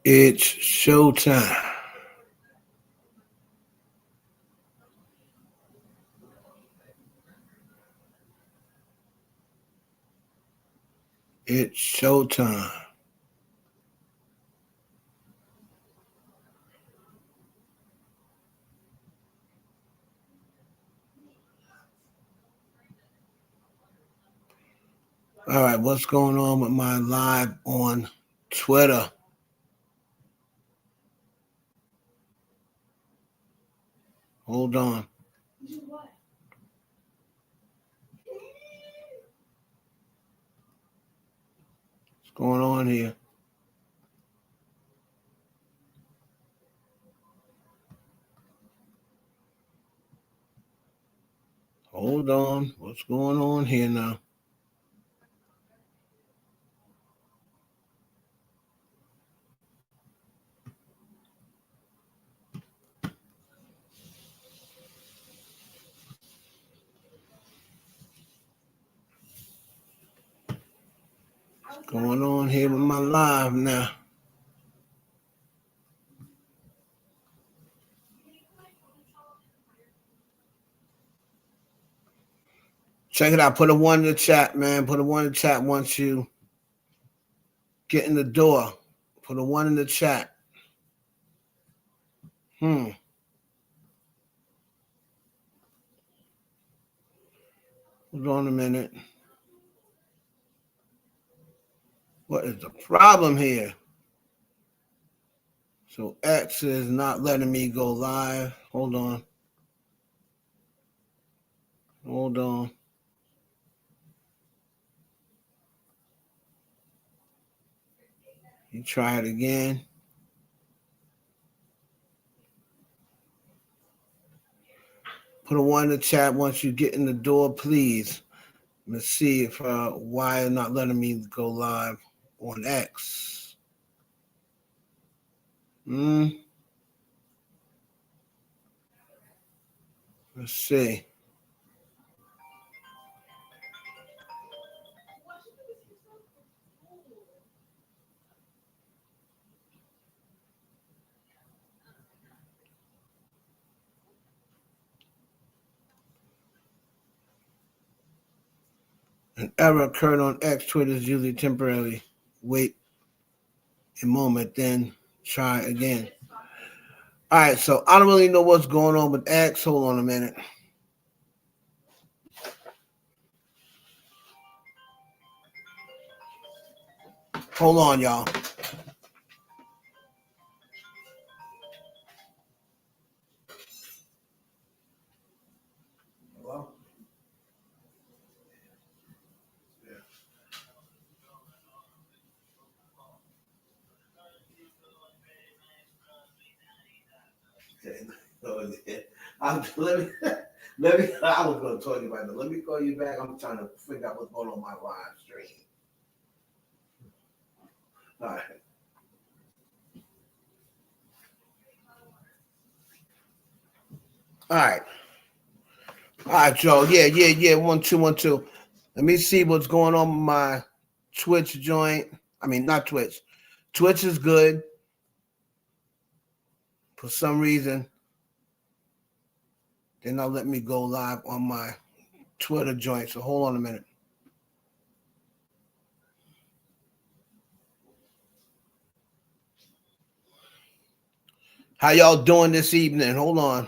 It's showtime. It's showtime. All right, what's going on with my live on Twitter? Hold on. What's going on here? Hold on. What's going on here now? What's going on here with my live now? Check it out. Put a one in the chat, man. Put a one in the chat once you get in the door. Put a one in the chat. Hold on a minute. What is the problem here? So X is not letting me go live. Hold on. Hold on. You try it again. Put a one in the chat once you get in the door, please. Let's see if why it's not letting me go live on X. Let's see. An error occurred on X. Twitter is usually temporarily. Wait a moment, then try again. All right, so I don't really know what's going on with X. Hold on a minute. Hold on, y'all. Hello? Okay. Let me, let me. I was going to talk to you about that. Let me call you back. I'm trying to figure out what's going on my live stream. All right. All right. All right, Joe. Yeah. 1 2 1 2. Let me see what's going on with my Twitch joint. I mean, not Twitch. Twitch is good. For some reason, they're not letting me go live on my Twitter joint. So hold on a minute. How y'all doing this evening? Hold on.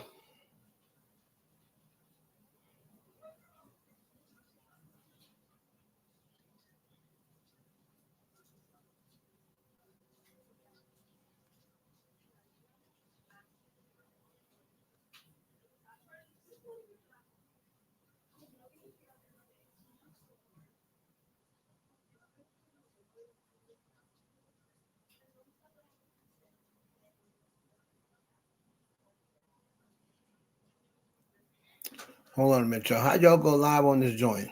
Hold on a minute, y'all. How y'all go live on this joint?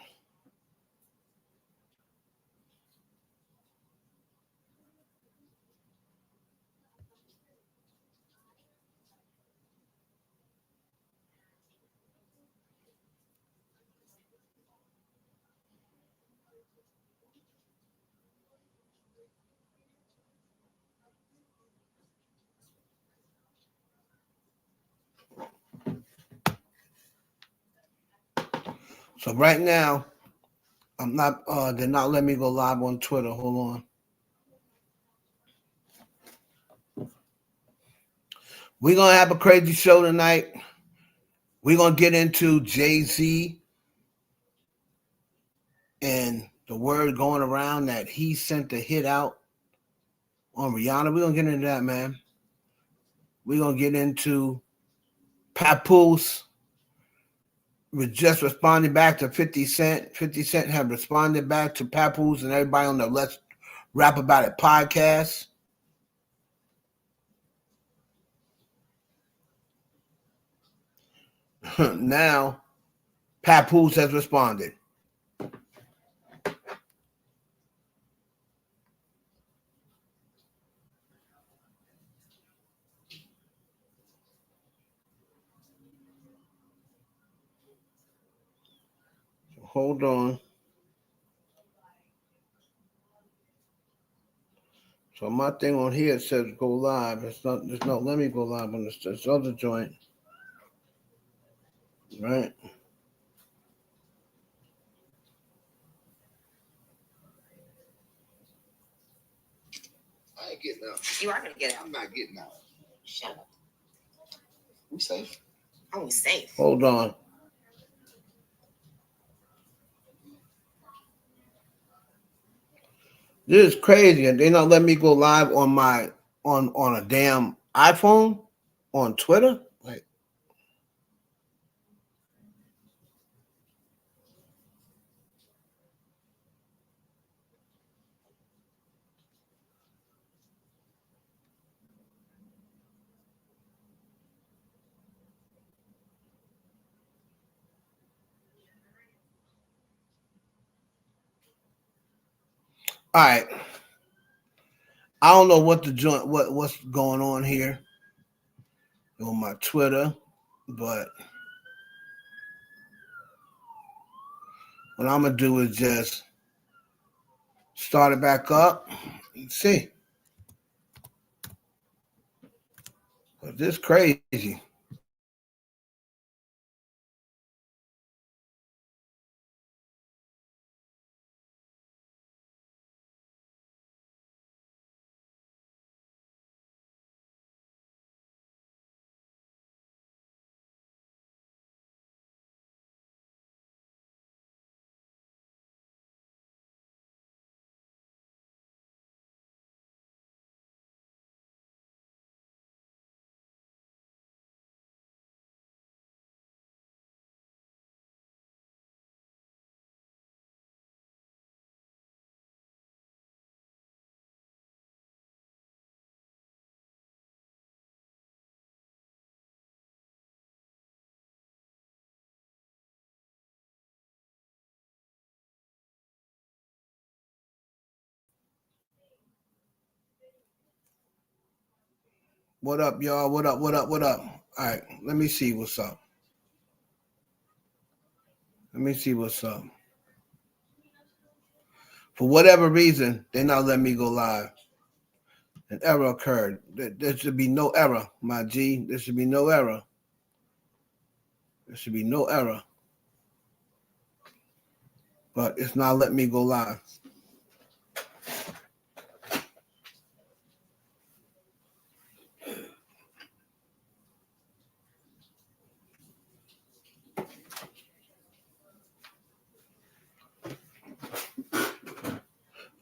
So right now, I'm not. They're not letting me go live on Twitter. Hold on. We're gonna have a crazy show tonight. We're gonna get into Jay-Z and the word going around that he sent a hit out on Rihanna. We're gonna get into that, man. We're gonna get into Papoose just responding back to 50 Cent. 50 Cent have responded back to Papoose and everybody on the Let's Rap About It podcast. Now, Papoose has responded. So hold on. So my thing on here says go live. It's not. There's no. Let me go live on this other joint. Right. I ain't getting out. You are gonna get out. I'm not getting out. Shut up. We safe? Oh, we safe. Hold on. This is crazy. And they not letting me go live on my on a damn iPhone on Twitter. Like, all right. I don't know what the joint what's going on here on my Twitter, but what I'm gonna do is just start it back up and see. This is crazy. What up, y'all? What up? What up? What up? All right, let me see what's up. Let me see what's up. For whatever reason, they're not letting me go live. An error occurred. There should be no error, my G. There should be no error. There should be no error. But it's not letting me go live.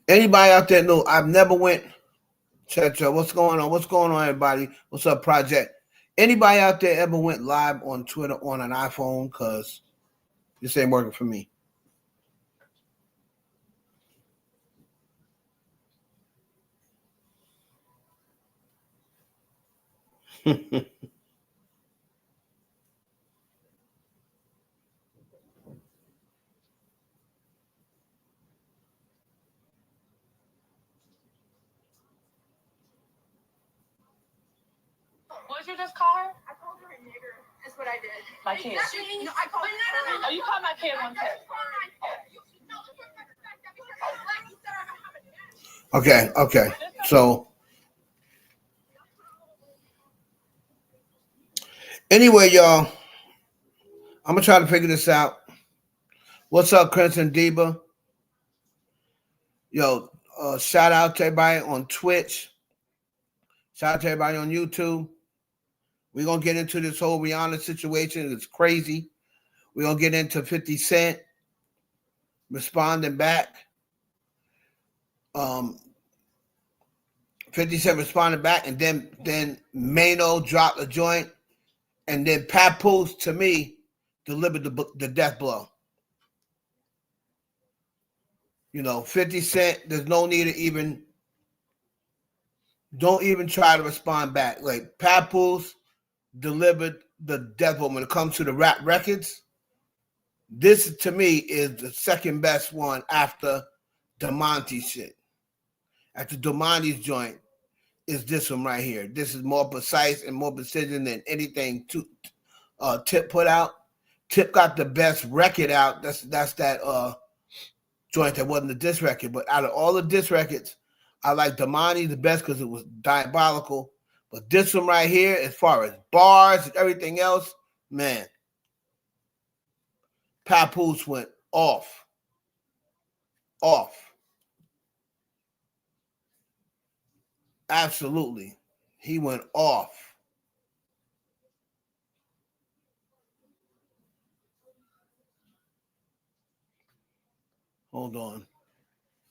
Anybody out there know I've never went. Checha, what's going on? What's going on, everybody? What's up, Project? Anybody out there ever went live on Twitter on an iPhone? Because this ain't working for me. What did you just call her? I called her a nigger. That's what I did. My kid. No, I called her. Oh, you called my kid one time. Okay. So, anyway, y'all, I'm going to try to figure this out. What's up, Crimson Diva? Yo, shout out to everybody on Twitch. Shout out to everybody on YouTube. We're going to get into this whole Rihanna situation. It's crazy. We're going to get into 50 Cent responding back. 50 Cent responded back, and then Mano dropped a joint, and then Papoose, to me, delivered the death blow. 50 Cent, there's no need to don't even try to respond back. Like, Papoose delivered the death blow. When it comes to the rap records, this, to me, is the second best one after DeMonte shit. After DeMonte's joint is this one right here. This is more precise and more precision than anything Tip put out. Tip got the best record out. That's that joint that wasn't a diss record. But out of all the diss records, I like DeMonte the best because it was diabolical. But this one right here, as far as bars and everything else, man, Papoose went off. Absolutely. He went off. Hold on.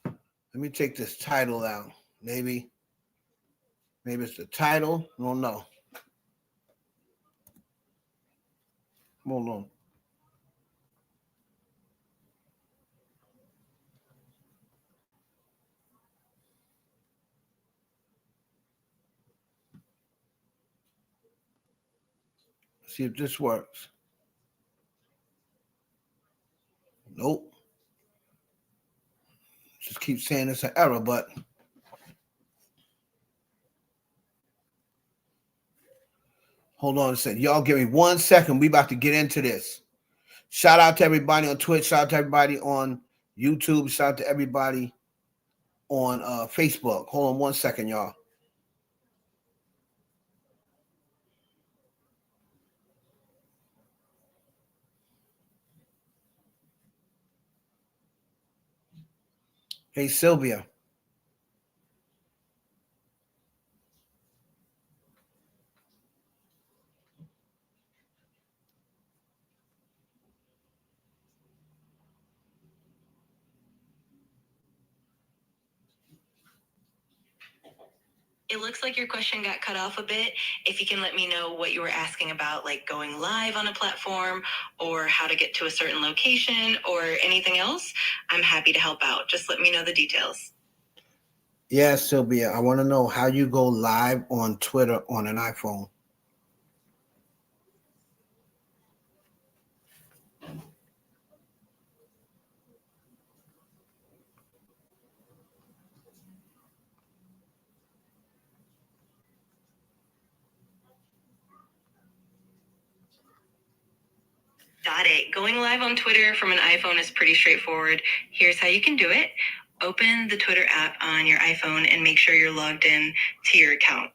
Let me take this title out. Maybe it's the title. I don't know. Hold on. See if this works. Nope. Just keep saying it's an error, but hold on a second. Y'all give me 1 second. We about to get into this. Shout out to everybody on Twitch. Shout out to everybody on YouTube. Shout out to everybody on Facebook. Hold on 1 second, y'all. Hey, Sylvia. It looks like your question got cut off a bit. If you can let me know what you were asking about, like going live on a platform or how to get to a certain location or anything else, I'm happy to help out. Just let me know the details. Yeah, Sylvia, I want to know how you go live on Twitter on an iPhone. Got it. Going live on Twitter from an iPhone is pretty straightforward. Here's how you can do it. Open the Twitter app on your iPhone and make sure you're logged in to your account.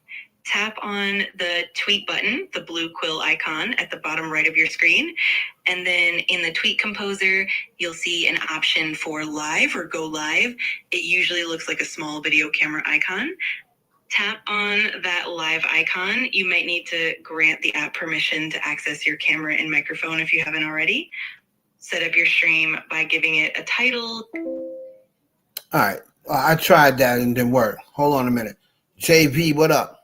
Tap on the tweet button, the blue quill icon at the bottom right of your screen. And then in the tweet composer, you'll see an option for live or go live. It usually looks like a small video camera icon. Tap on that live icon. You might need to grant the app permission to access your camera and microphone if you haven't already. Set up your stream by giving it a title. All right. I tried that and didn't work. Hold on a minute. JV, what up?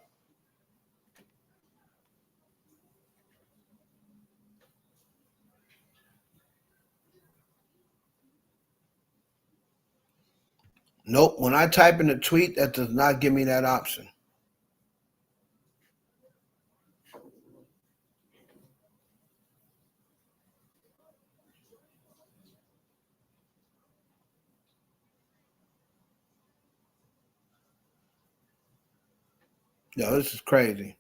Nope. When I type in a tweet, that does not give me that option. Yo, this is crazy.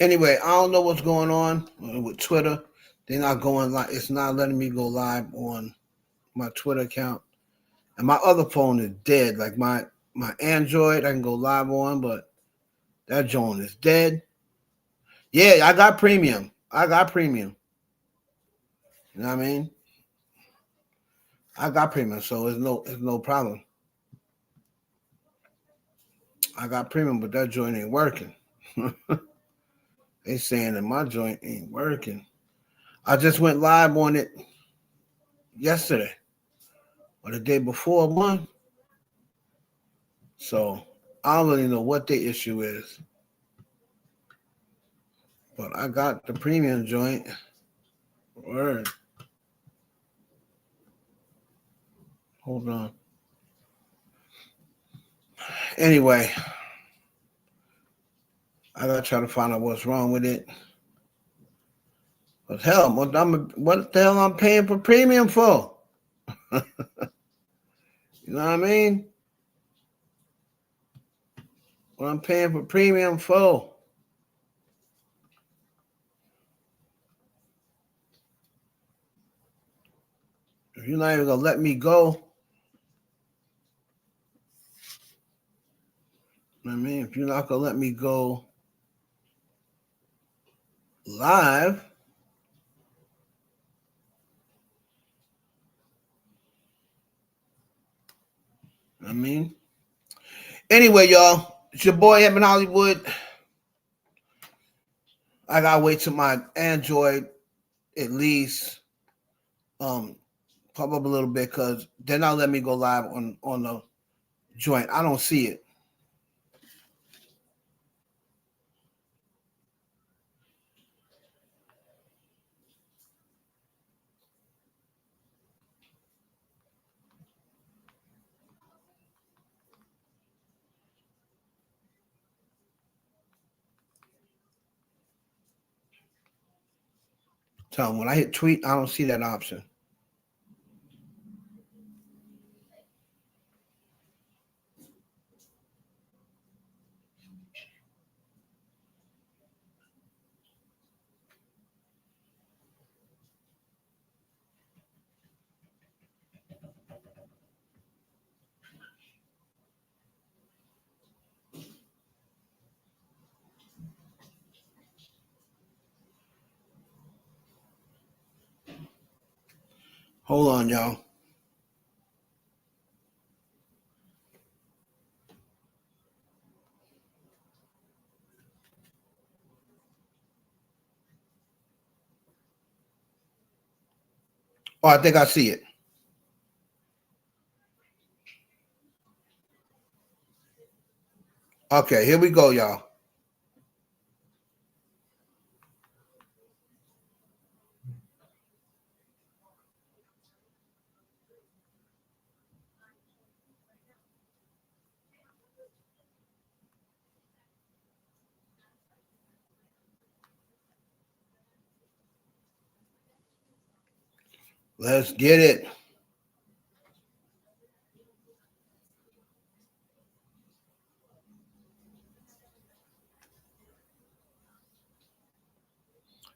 Anyway, I don't know what's going on with Twitter. They're not going live. It's not letting me go live on my Twitter account. And my other phone is dead. Like my Android, I can go live on, but that joint is dead. Yeah, I got premium. You know what I mean? I got premium, so it's no problem. I got premium, but that joint ain't working. They saying that my joint ain't working. I just went live on it yesterday or the day before one. So I don't really know what the issue is. But I got the premium joint. Word. Hold on. Anyway, I gotta try to find out what's wrong with it. But hell, what the hell I'm paying for premium for? You know what I mean? What I'm paying for premium for? If you're not even gonna let me go, I mean, if you're not gonna let me go live, I mean. Anyway, y'all, it's your boy Evan Hollywood. I gotta wait till my Android at least pop up a little bit because they're not letting me go live on the joint. I don't see it. So when I hit tweet, I don't see that option. Hold on, y'all. Oh, I think I see it. Okay, here we go, y'all. Let's get it.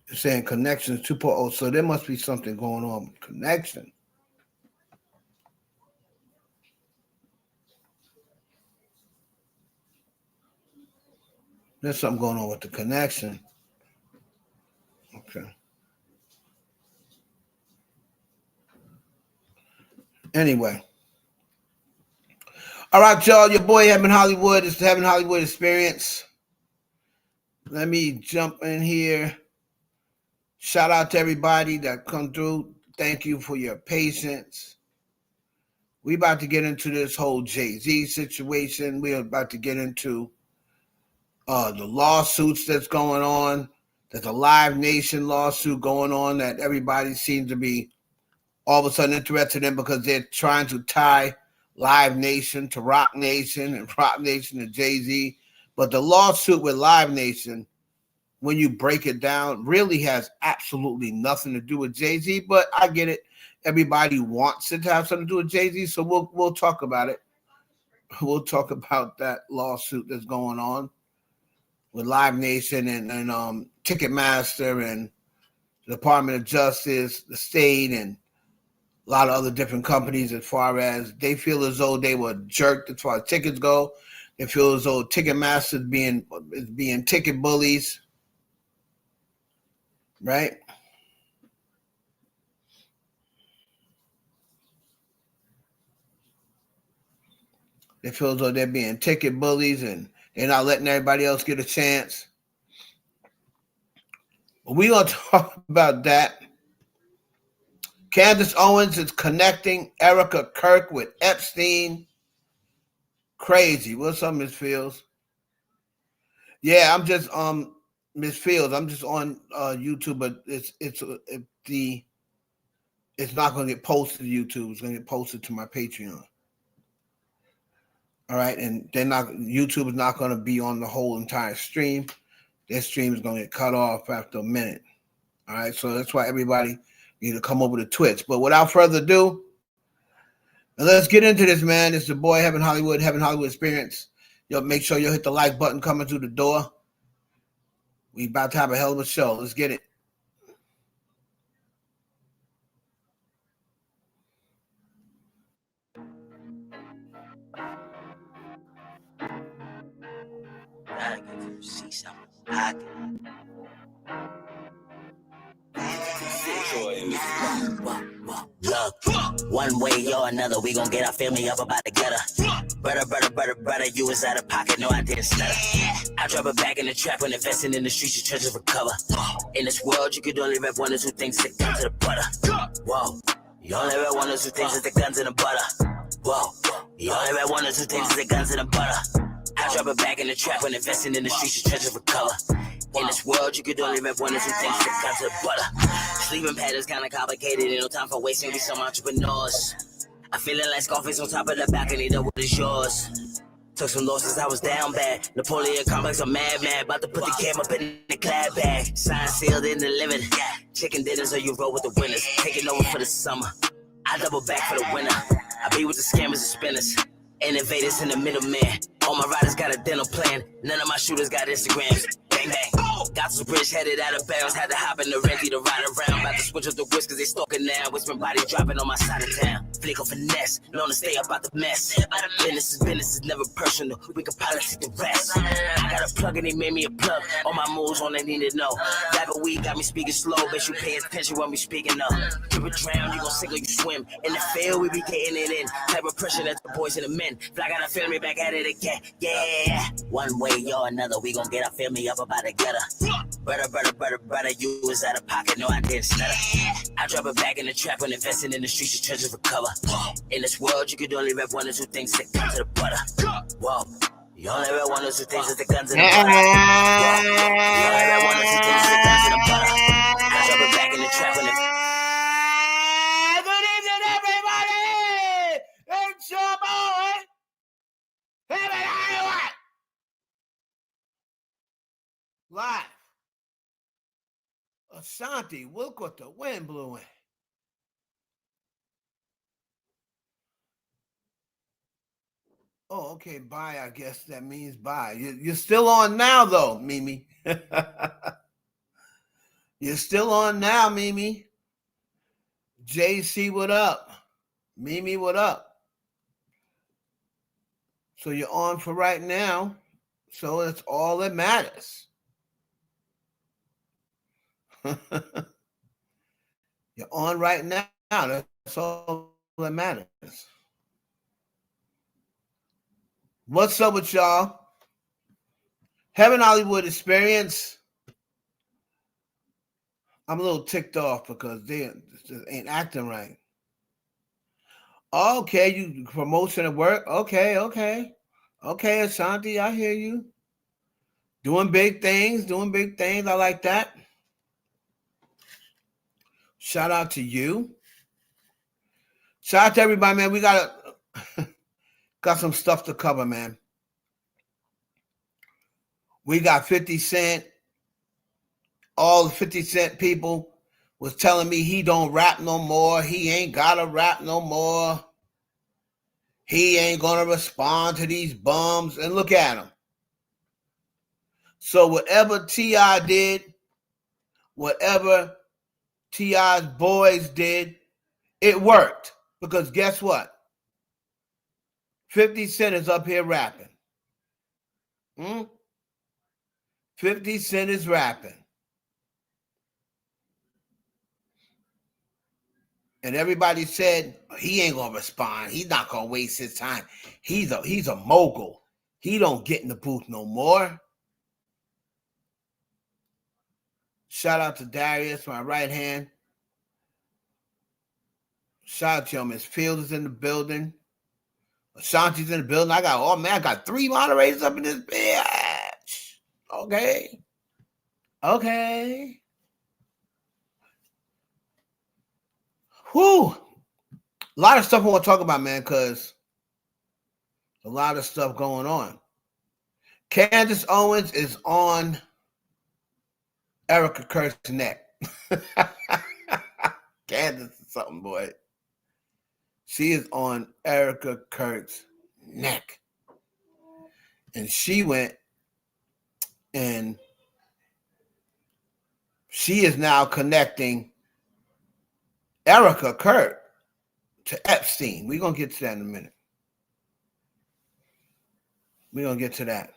It's saying connections 2.0, so there must be something going on with connection. There's something going on with the connection. Okay. Anyway. All right, y'all. Your boy Evan Hollywood. It's the Evan Hollywood Experience. Let me jump in here. Shout out to everybody that come through. Thank you for your patience. We about to get into this whole Jay-Z situation. We're about to get into the lawsuits that's going on. There's a Live Nation lawsuit going on that everybody seems to be all of a sudden interested in because they're trying to tie Live Nation to Rock Nation and Rock Nation to Jay-Z. But the lawsuit with Live Nation, when you break it down, really has absolutely nothing to do with Jay-Z, but I get it. Everybody wants it to have something to do with Jay-Z, so we'll talk about it. We'll talk about that lawsuit that's going on. with Live Nation and Ticketmaster and the Department of Justice, the state, and a lot of other different companies. As far as they feel as though they were jerked as far as tickets go, they feel as though Ticketmaster is being ticket bullies, right? They feel as though they're being ticket bullies and they're not letting everybody else get a chance. But we're going to talk about that. Candace Owens is connecting Erika Kirk with Epstein. Crazy. What's up, Miss Fields? Yeah, I'm just Miss Fields. I'm just on YouTube, but it's not going to get posted to YouTube. It's going to get posted to my Patreon. All right, and YouTube is not going to be on the whole entire stream. Their stream is going to get cut off after a minute. All right, so that's why everybody need to come over to Twitch. But without further ado, let's get into this, man. It's the boy Heaven Hollywood Experience. Yo, make sure you hit the like button coming through the door. We about to have a hell of a show. Let's get it. Gotta get you see something. I Look, one way or another, we gon' get our family up about the gutter. Brother, you was out of pocket, no I didn't stutter. I drop it back in the trap when investing in the streets, you try to recover. In this world, you could only rep one or two things, the gun to the butter. Whoa, you only rep one or two things, is the guns and the butter. Whoa, you only rep one or two things, is the guns and the butter. I drop it back in the trap when investing in the streets, you try to recover. In this world, you could only rep one or two things, the gun to the butter. Sleeping patterns kinda complicated, ain't no time for wasting, we some entrepreneurs. I feeling like Scarface on top of the balcony, the wood is yours. Took some losses, I was down bad. Napoleon complex, I'm mad, about to put the cam up in the clad bag. Signed, sealed, and delivered. Chicken dinners or you roll with the winners. Taking over for the summer. I double back for the winter. I be with the scammers and spinners. Innovators in the middleman. All my riders got a dental plan. None of my shooters got Instagrams. Bang, bang. Got some bridge headed out of bounds. Had to hop in the renty to ride around. About to switch up the whisk cause they stalking now. Whispering body dropping on my side of town. Flick of finesse. Known to stay up out the mess. Business is never personal. We can politic the rest. I got a plug and he made me a plug. All my moves on they need to know. That but we got me speaking slow. Bet you pay attention when we speaking up. You would drown, you gon' sink or you swim. In the field, we be getting it in. Type of pressure that the boys and the men. Fly got a family back at it again. Yeah. One way or another, we gon' get our family up about the gutter. Brother, you was out of pocket, no I didn't stutter. I drop it back in the trap when investing in the streets, you treasure recover. In this world, you could only rep one or two things, the gun to the butter. Whoa, you only rep one or two things, the guns in the butter. Whoa, you only rep one or two things, the guns in the butter. I drop it back in the trap when it. Good evening, everybody. It's your boy, Heaven Hollywood. Live. Ashanti, look what the wind blew in. Oh, okay, bye. I guess that means bye. You're still on now, though, Mimi. You're still on now, Mimi. JC, what up? Mimi, what up? So you're on for right now. So that's all that matters. You're on right now. That's all that matters. What's up with y'all? Heaven Hollywood Experience. I'm a little ticked off because they just ain't acting right. Okay, you promotion at work. Okay, Ashanti, I hear you. Doing big things. I like that. Shout out to you. Shout out to everybody, man. We got some stuff to cover, man. We got 50 Cent. All the 50 Cent people was telling me he don't rap no more. He ain't gotta rap no more. He ain't gonna respond to these bums. And look at him. So whatever T.I. did, whatever T.I.'s boys did, it worked. Because guess what? 50 Cent is up here rapping. 50 Cent is rapping. And everybody said, he ain't going to respond. He's not going to waste his time. He's a mogul. He don't get in the booth no more. Shout out to Darius, my right hand. Shout out to Miss Fields is in the building. Ashanti's in the building. I got 3 moderators up in this bitch. Okay. Whew. A lot of stuff I want to talk about, man, because a lot of stuff going on. Candace Owens is on Erika Kirk's neck. Candace is something, boy. She is on Erika Kirk's neck. And she went and she is now connecting Erika Kirk to Epstein. We're going to get to that in a minute. We're going to get to that.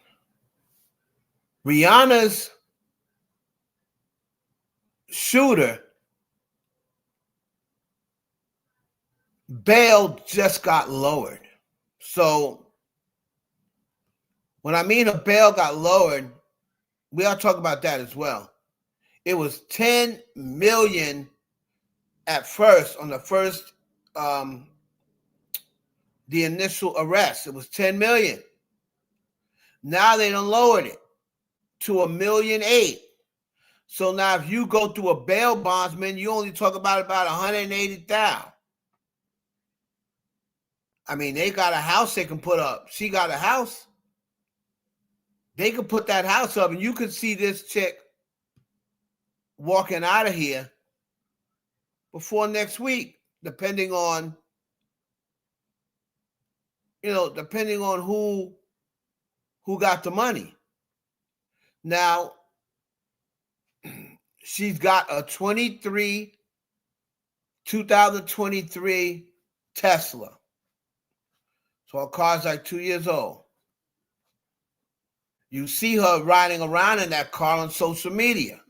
Rihanna's shooter bail just got lowered. So when I mean a bail got lowered, we ought to talk about that as well. It was $10 million at first on the first, the initial arrest. It was $10 million. Now they done lowered it to $1.8 million. So now if you go through a bail bondsman, you only talk about $180,000. I mean, they got a house they can put up. She got a house. They could put that house up, and you could see this chick walking out of here before next week, depending on who got the money. Now, she's got a 2023 Tesla. So her car's like 2 years old. You see her riding around in that car on social media.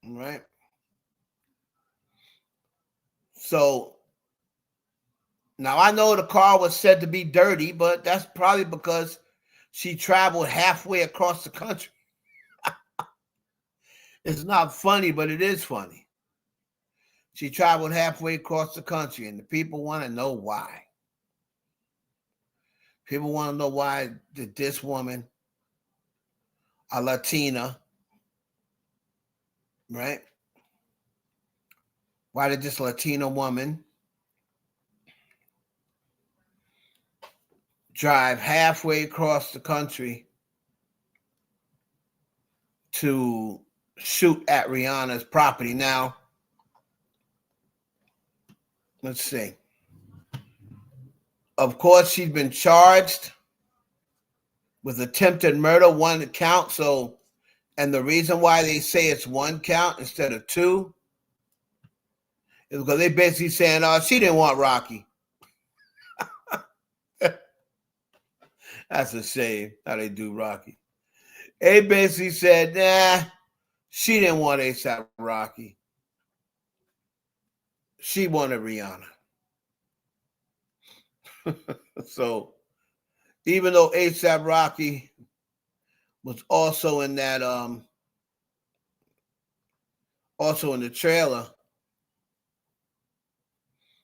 All right? So, now I know the car was said to be dirty, but that's probably because she traveled halfway across the country. It's not funny, but it is funny. She traveled halfway across the country, and the people want to know why. People want to know why did this woman, a Latina, right? Why did this Latina woman drive halfway across the country to shoot at Rihanna's property? Now, let's see. Of course, she's been charged with attempted murder, 1 count. So, and the reason why they say it's 1 count instead of 2 is because they basically saying, "Oh, she didn't want Rocky." That's a shame how they do Rocky. They basically said, "Nah, she didn't want ASAP Rocky. She wanted Rihanna." So, even though ASAP Rocky was also in that, also in the trailer,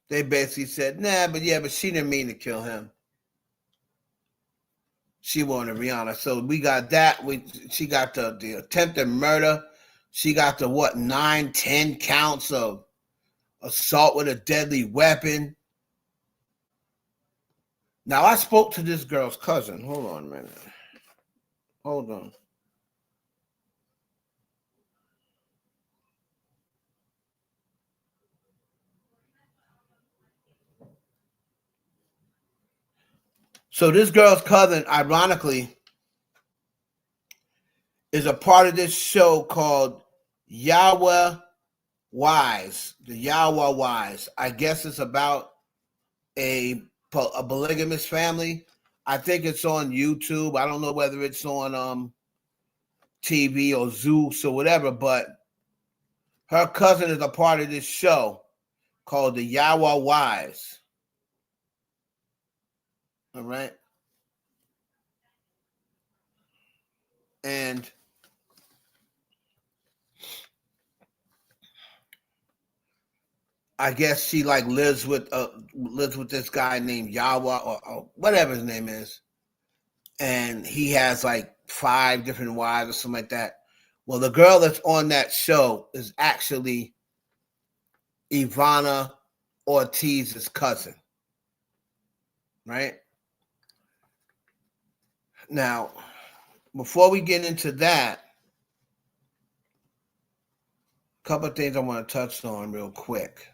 they basically said, "Nah, but she didn't mean to kill him. She wanted Rihanna." So we got that. She got the attempted murder. She got the 9-10 counts of assault with a deadly weapon. Now, I spoke to this girl's cousin. Hold on a minute. Hold on. So this girl's cousin, ironically, is a part of this show called Yahweh Wise. The Yahweh Wise. I guess it's about a polygamous family. I think it's on YouTube. I don't know whether it's on TV or Zeus or whatever, but her cousin is a part of this show called the Yahweh Wise. All right. And I guess she like lives with this guy named Yahweh or whatever his name is. And he has like 5 different wives or something like that. Well, the girl that's on that show is actually Ivana Ortiz's cousin. Right? Now, before we get into that, a couple of things I want to touch on real quick.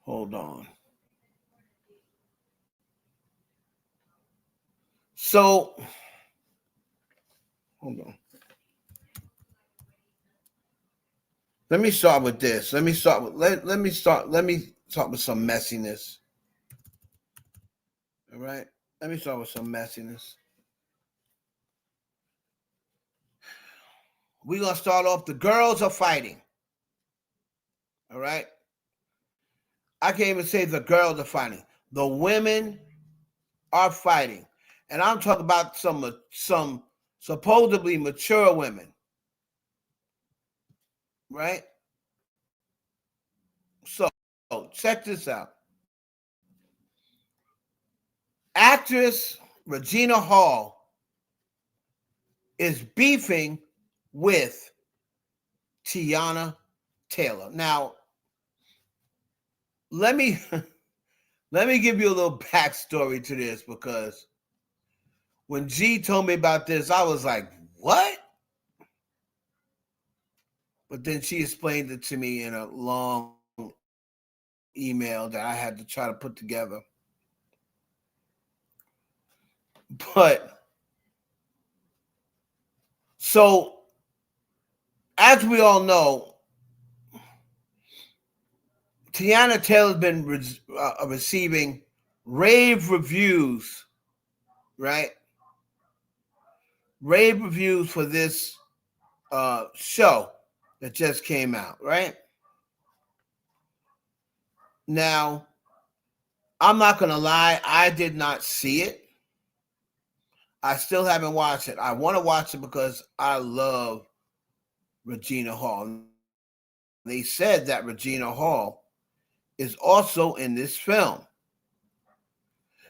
Hold on. So, hold on. Let me start with this. Let me start with some messiness. All right? Let me start with some messiness. We're going to start off. The girls are fighting. All right? I can't even say the girls are fighting. The women are fighting. And I'm talking about some supposedly mature women. Right? So, check this out. Actress Regina Hall is beefing with Tiana Taylor. Now, let me give you a little backstory to this, because when G told me about this, I was like, what? But then she explained it to me in a long email that I had to try to put together. But so, as we all know, Tiana Taylor's been receiving rave reviews, right? Rave reviews for this show that just came out, right? Now, I'm not going to lie, I did not see it. I still haven't watched it. I want to watch it because I love Regina Hall. They said that Regina Hall is also in this film.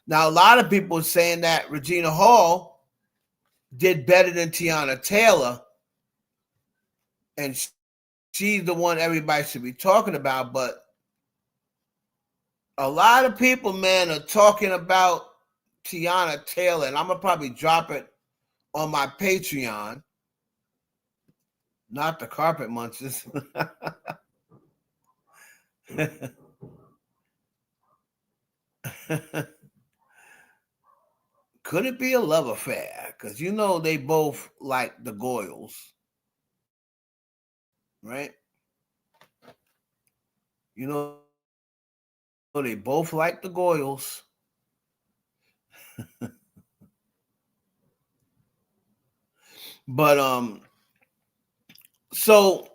Now, a lot of people are saying that Regina Hall did better than Tiana Taylor, and she's the one everybody should be talking about. But a lot of people, man, are talking about Tiana Taylor, and I'm going to probably drop it on my Patreon. Not the Carpet Munchers. Could it be a love affair? Because you know they both like the Goyles. Right? You know they both like the Goyles. But so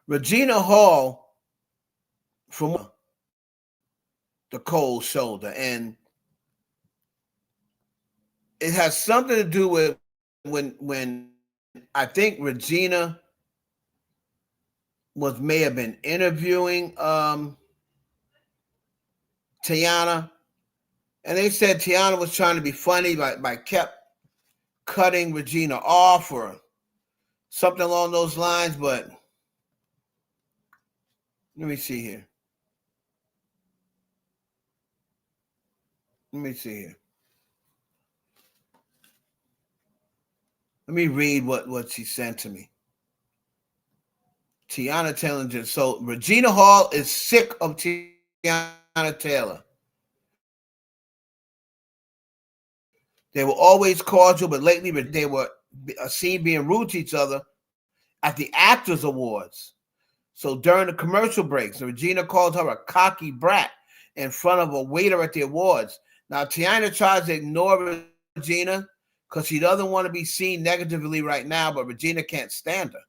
Regina Hall from the cold shoulder, and it has something to do with when I think Regina may have been interviewing Tiana, and they said Tiana was trying to be funny by kept cutting Regina off or something along those lines. But let me see here. Let me read what she sent to me. Tiana Taylor. So Regina Hall is sick of Tiana Taylor. They were always cordial, but lately they were seen being rude to each other at the Actors Awards. So during the commercial breaks, Regina called her a cocky brat in front of a waiter at the awards. Now, Tiana tries to ignore Regina because she doesn't want to be seen negatively right now, but Regina can't stand her.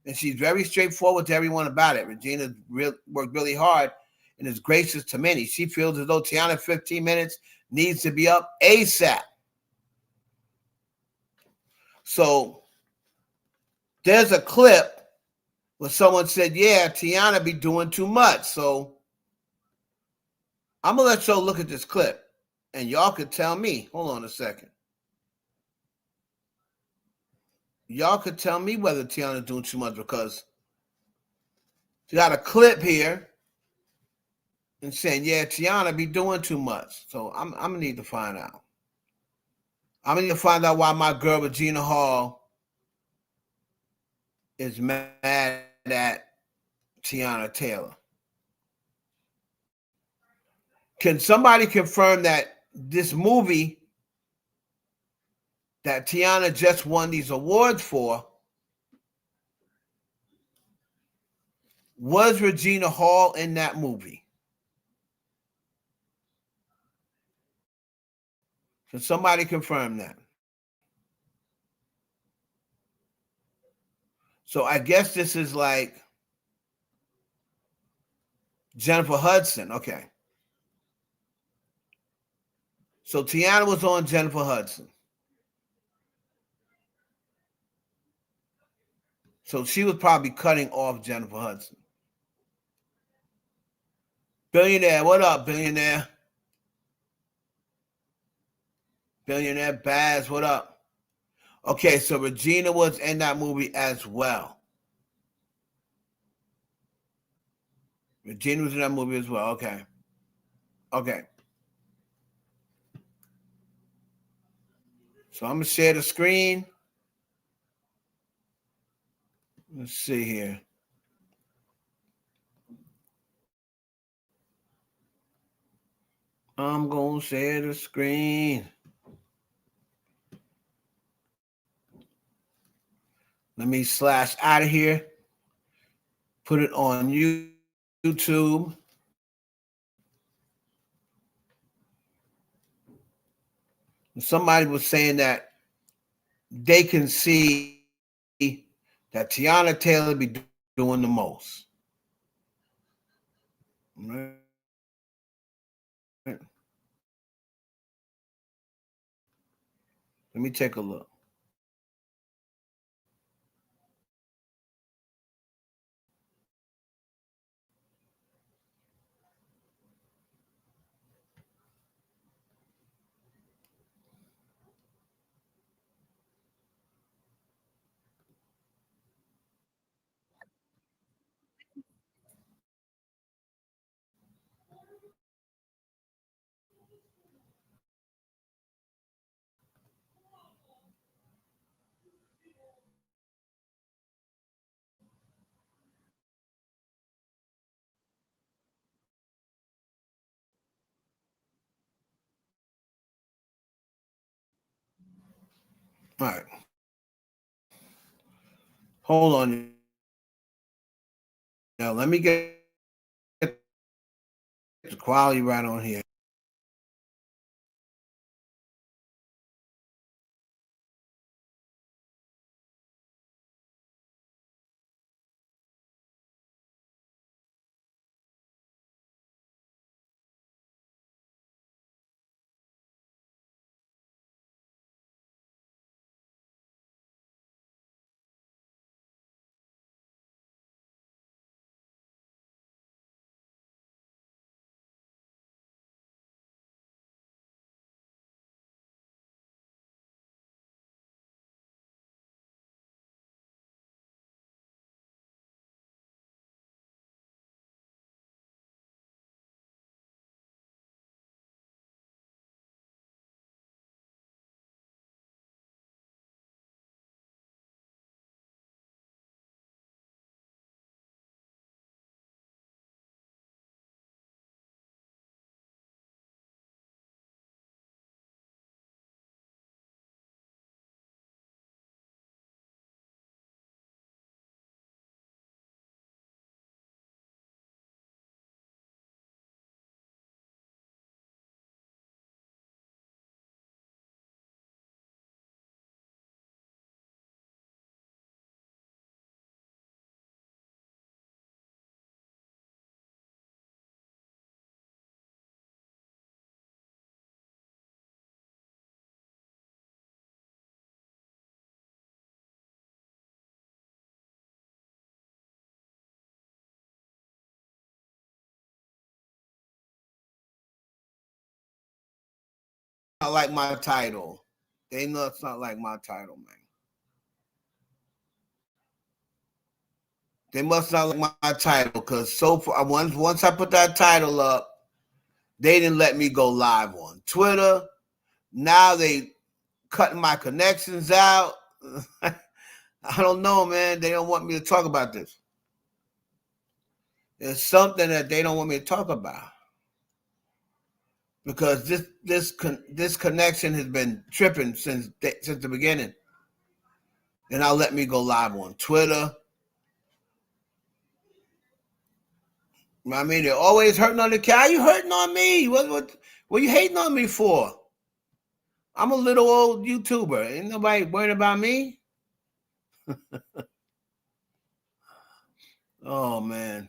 And she's very straightforward to everyone about it. Regina worked really hard and is gracious to many. She feels as though Tiana 15 minutes needs to be up ASAP. So there's a clip where someone said, yeah, Tiana be doing too much. So I'm going to let y'all look at this clip and y'all could tell me. Hold on a second. Y'all could tell me whether Tiana's doing too much because she got a clip here and saying, yeah, Tiana be doing too much. So I'm going to need to find out. I'm going to need to find out why my girl Regina Hall is mad at Tiana Taylor. Can somebody confirm that this movie that Tiana just won these awards for was Regina Hall in that movie? Can somebody confirm that? So I guess this is like Jennifer Hudson. Okay. So Tiana was on Jennifer Hudson. So she was probably cutting off Jennifer Hudson. Billionaire, what up, billionaire? Billionaire Baz, what up? Okay, so Regina was in that movie as well. Regina was in that movie as well. Okay. Okay. So I'm going to share the screen. Let's see here. I'm going to share the screen. Let me slash out of here. Put it on YouTube. Somebody was saying that they can see that Tiana Taylor be doing the most. Right. Let me take a look. All right. Hold on. Now, let me get the quality right on here. not like my title. They know it's not like my title, man. They must not like my title because so far, once I put that title up, they didn't let me go live on Twitter. Now they cutting my connections out. I don't know, man. They don't want me to talk about this. There's something that they don't want me to talk about because this connection has been tripping since the beginning. And I'll let me go live on Twitter. I mean, they're always hurting on the cat. You hurting on me? What are you hating on me for? I'm a little old YouTuber. Ain't nobody worried about me. Oh, man.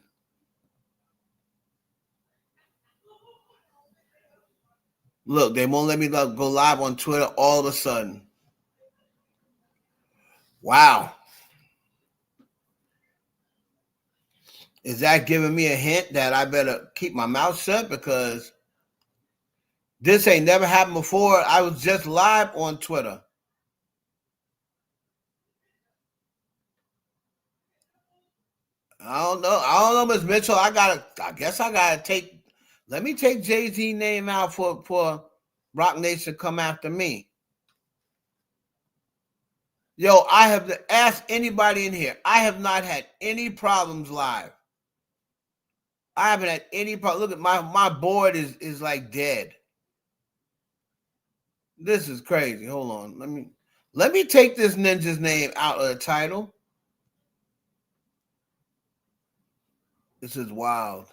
Look, they won't let me go live on Twitter all of a sudden. Wow. Is that giving me a hint that I better keep my mouth shut? Because this ain't never happened before. I was just live on Twitter. I don't know, Ms. Mitchell. I guess I gotta let me take Jay-Z name out for Rock Nation to come after me. Yo, I have to ask anybody in here. I have not had any problems live. I haven't had any problem. Look at my board is like dead. This is crazy. Hold on. Let me take this ninja's name out of the title. This is wild.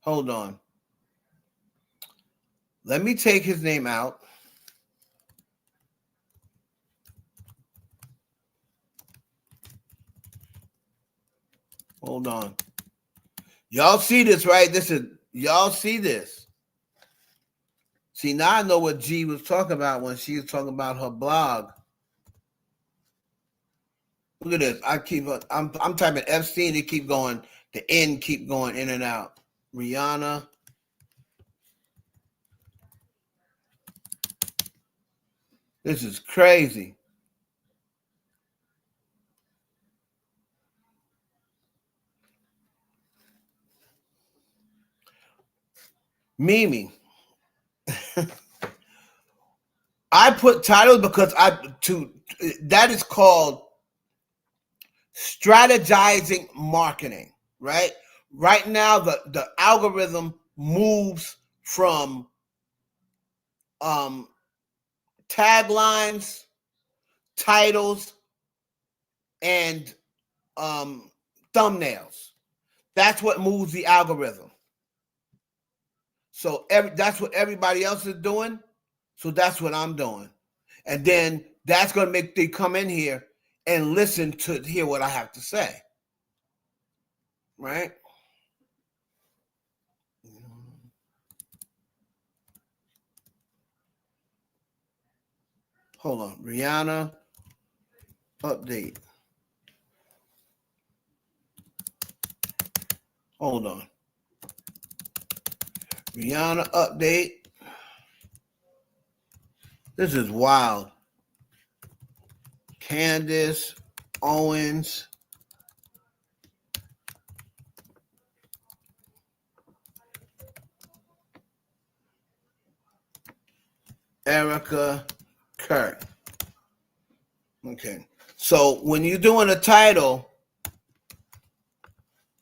Hold on. Let me take his name out. Hold on. Y'all see this, right? Y'all see this. See, now I know what G was talking about when she was talking about her blog. Look at this. I'm typing Epstein, it keep going, the N keep going in and out. Rihanna. This is crazy. Mimi. I put titles because that is called strategizing marketing, right? Right now, the algorithm moves from taglines, titles, and thumbnails. That's what moves the algorithm. So that's what everybody else is doing. So that's what I'm doing. And then that's going to make they come in here and listen to hear what I have to say. Right? Hold on. Rihanna update. Hold on. Rihanna update. This is wild. Candace, Owens. Erika, Kirk. Okay. So when you're doing a title,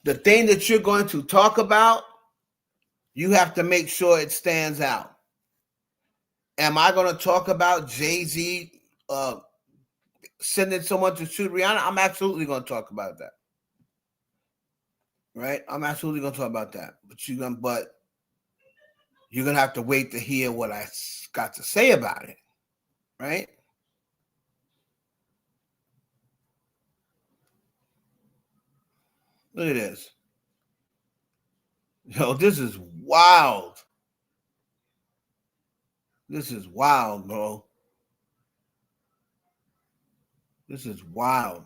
the thing that you're going to talk about, you have to make sure it stands out. Am I going to talk about Jay-Z sending someone to shoot Rihanna? I'm absolutely going to talk about that. Right? I'm absolutely going to talk about that. But you're going to have to wait to hear what I got to say about it. Right? Look at this. Yo, this is wild. This is wild, bro. This is wild.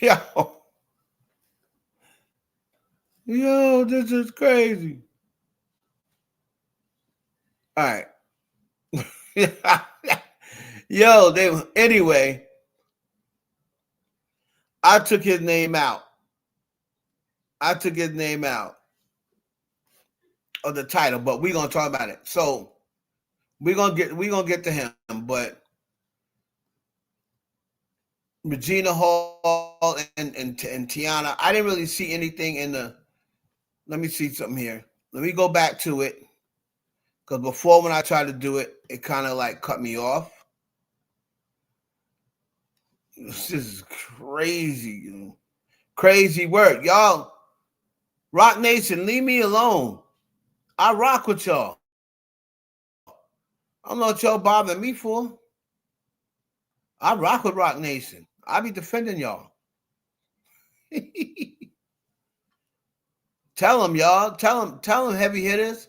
Yo. Yo, this is crazy. All right. Yo, anyway, I took his name out. Of the title, but we're gonna talk about it. So we're gonna get to him, but Regina Hall and Tiana, I didn't really see anything in the. Let me see something here. Let me go back to it, because before, when I tried to do it, it kind of like cut me off. This is crazy, crazy work, y'all. Rock Nation, leave me alone. I rock with y'all. I don't know what y'all bothering me for. I rock with Rock Nation. I be defending y'all. Tell them, y'all. Tell them, heavy hitters.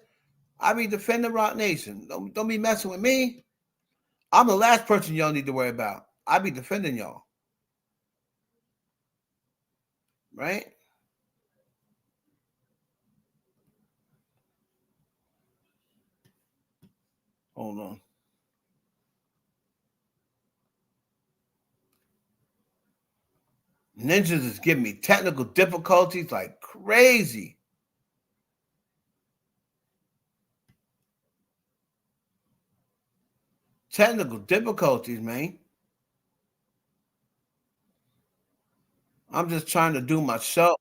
I be defending Rock Nation. Don't be messing with me. I'm the last person y'all need to worry about. I be defending y'all. Right? Hold on. Ninjas is giving me technical difficulties like crazy. Technical difficulties, man. I'm just trying to do my show.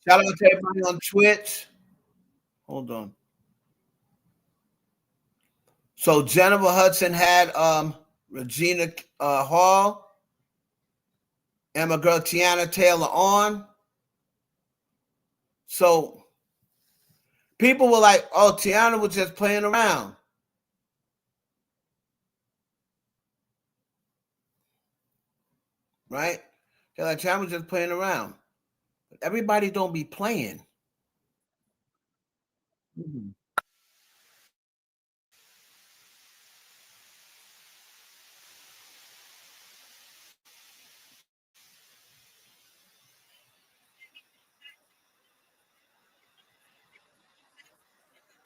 Shout out to everybody on Twitch. Hold on. So Jennifer Hudson had Regina Hall and my girl Tiana Taylor on. So people were like, oh, Tiana was just playing around. Right? They're like, Tiana was just playing around. But everybody don't be playing. Mm-hmm.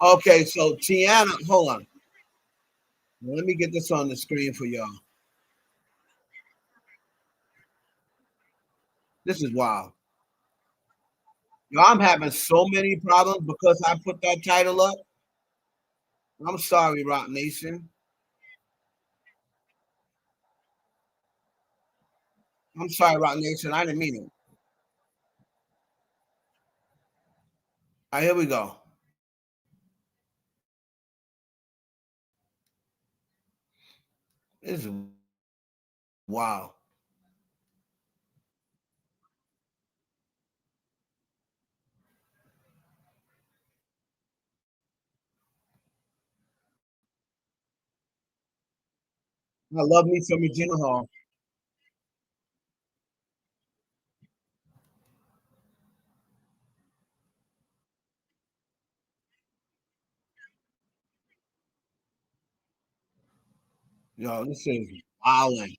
Okay, so Tiana, hold on. Let me get this on the screen for y'all. This is wild. Yo, I'm having so many problems because I put that title up. I'm sorry, Rock Nation. I'm sorry, Rock Nation. I didn't mean it. All right, here we go. This is wow. I love me some Regina Hall. Yo, this is wilding.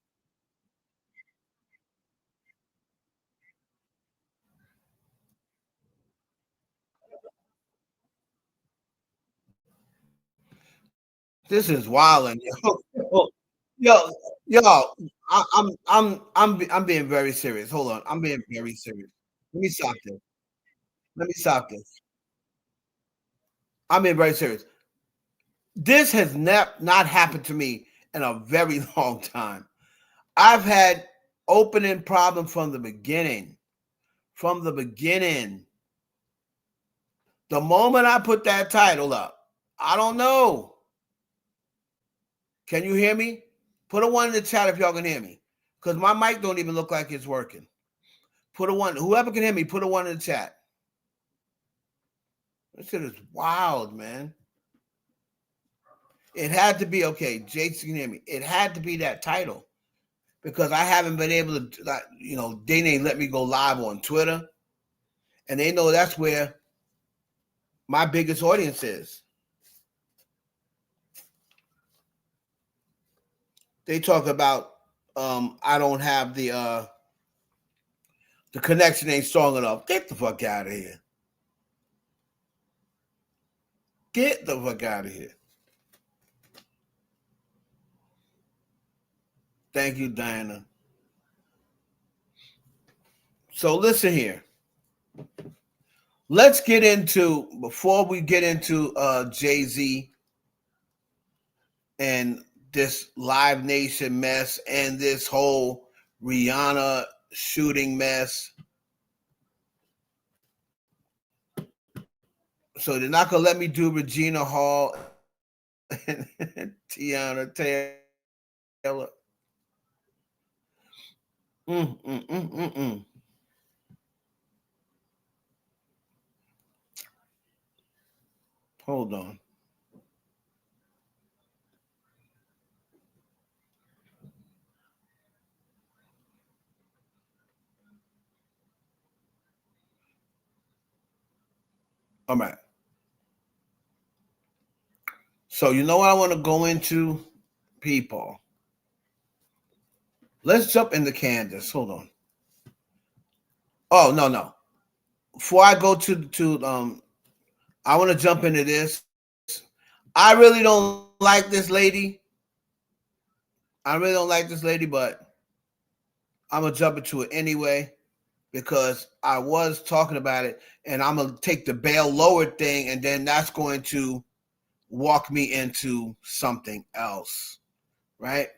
This is wilding. Yo, yo, I'm being very serious. Hold on, I'm being very serious. Let me stop this. Let me stop this. I'm being very serious. This has not happened to me in a very long time. I've had opening problem from the beginning. From the beginning. The moment I put that title up, I don't know. Can you hear me? Put a one in the chat if y'all can hear me. Because my mic don't even look like it's working. Put a one. Whoever can hear me, put a one in the chat. This shit is wild, man. It had to be, okay, Jason can hear me. It had to be that title. Because I haven't been able to, they didn't let me go live on Twitter. And they know that's where my biggest audience is. They talk about I don't have the connection ain't strong enough. Get the fuck out of here. Get the fuck out of here. Thank you, Diana. So listen here. Let's get into, before we get into Jay-Z and this Live Nation mess and this whole Rihanna shooting mess. So they're not going to let me do Regina Hall and Tiana Taylor. Hold on. All right. So you know what I want to go into, people? Let's jump into Candace. Hold on. Oh, no. Before I go to I want to jump into this. I really don't like this lady. But I'm going to jump into it anyway because I was talking about it, and I'm going to take the bail lowered thing, and then that's going to walk me into something else, right?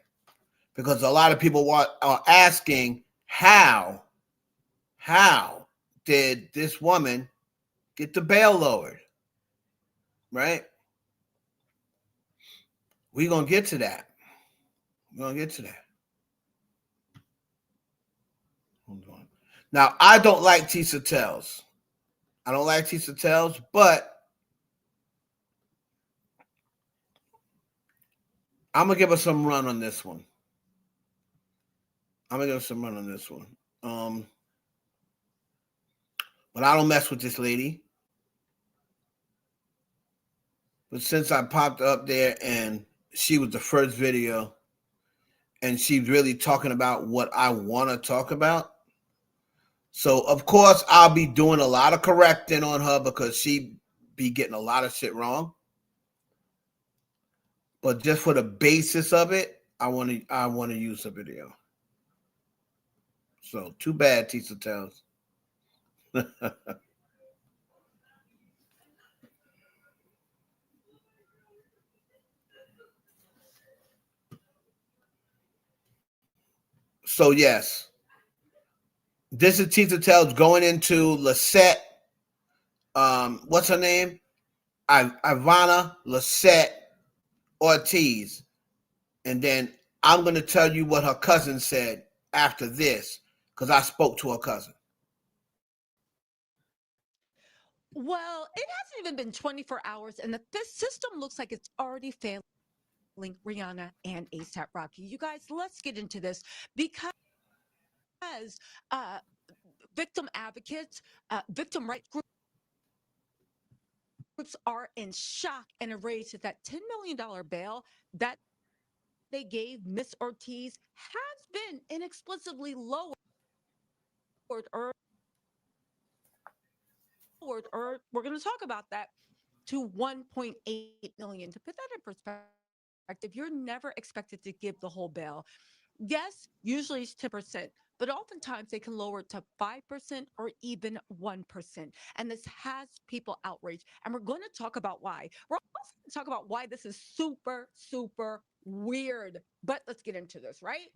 Because a lot of people are asking, how did this woman get the bail lowered, right? We're going to get to that. Hold on. Now, I don't like Tisa Tells. But I'm going to give her some run on this one. But I don't mess with this lady. But since I popped up there and she was the first video and she's really talking about what I want to talk about. So, of course, I'll be doing a lot of correcting on her because she be getting a lot of shit wrong. But just for the basis of it, I want to use the video. So, too bad, Tisa Tells. So, yes. This is Tisa Tells going into Lisette. What's her name? Ivana Lisette Ortiz. And then I'm going to tell you what her cousin said after this, because I spoke to her cousin. Well, it hasn't even been 24 hours, and this system looks like it's already failing Rihanna and A$AP Rocky. You guys, let's get into this because victim advocates, victim rights groups are in shock and enraged that $10 million bail that they gave Miss Ortiz has been inexplicably lowered. Or we're going to talk about that, to 1.8 million. To put that in perspective, you're never expected to give the whole bail. Yes, usually it's 10%, but oftentimes they can lower it to 5% or even 1%. And this has people outraged. And we're going to talk about why. We're also going to talk about why this is super, super weird. But let's get into this, right?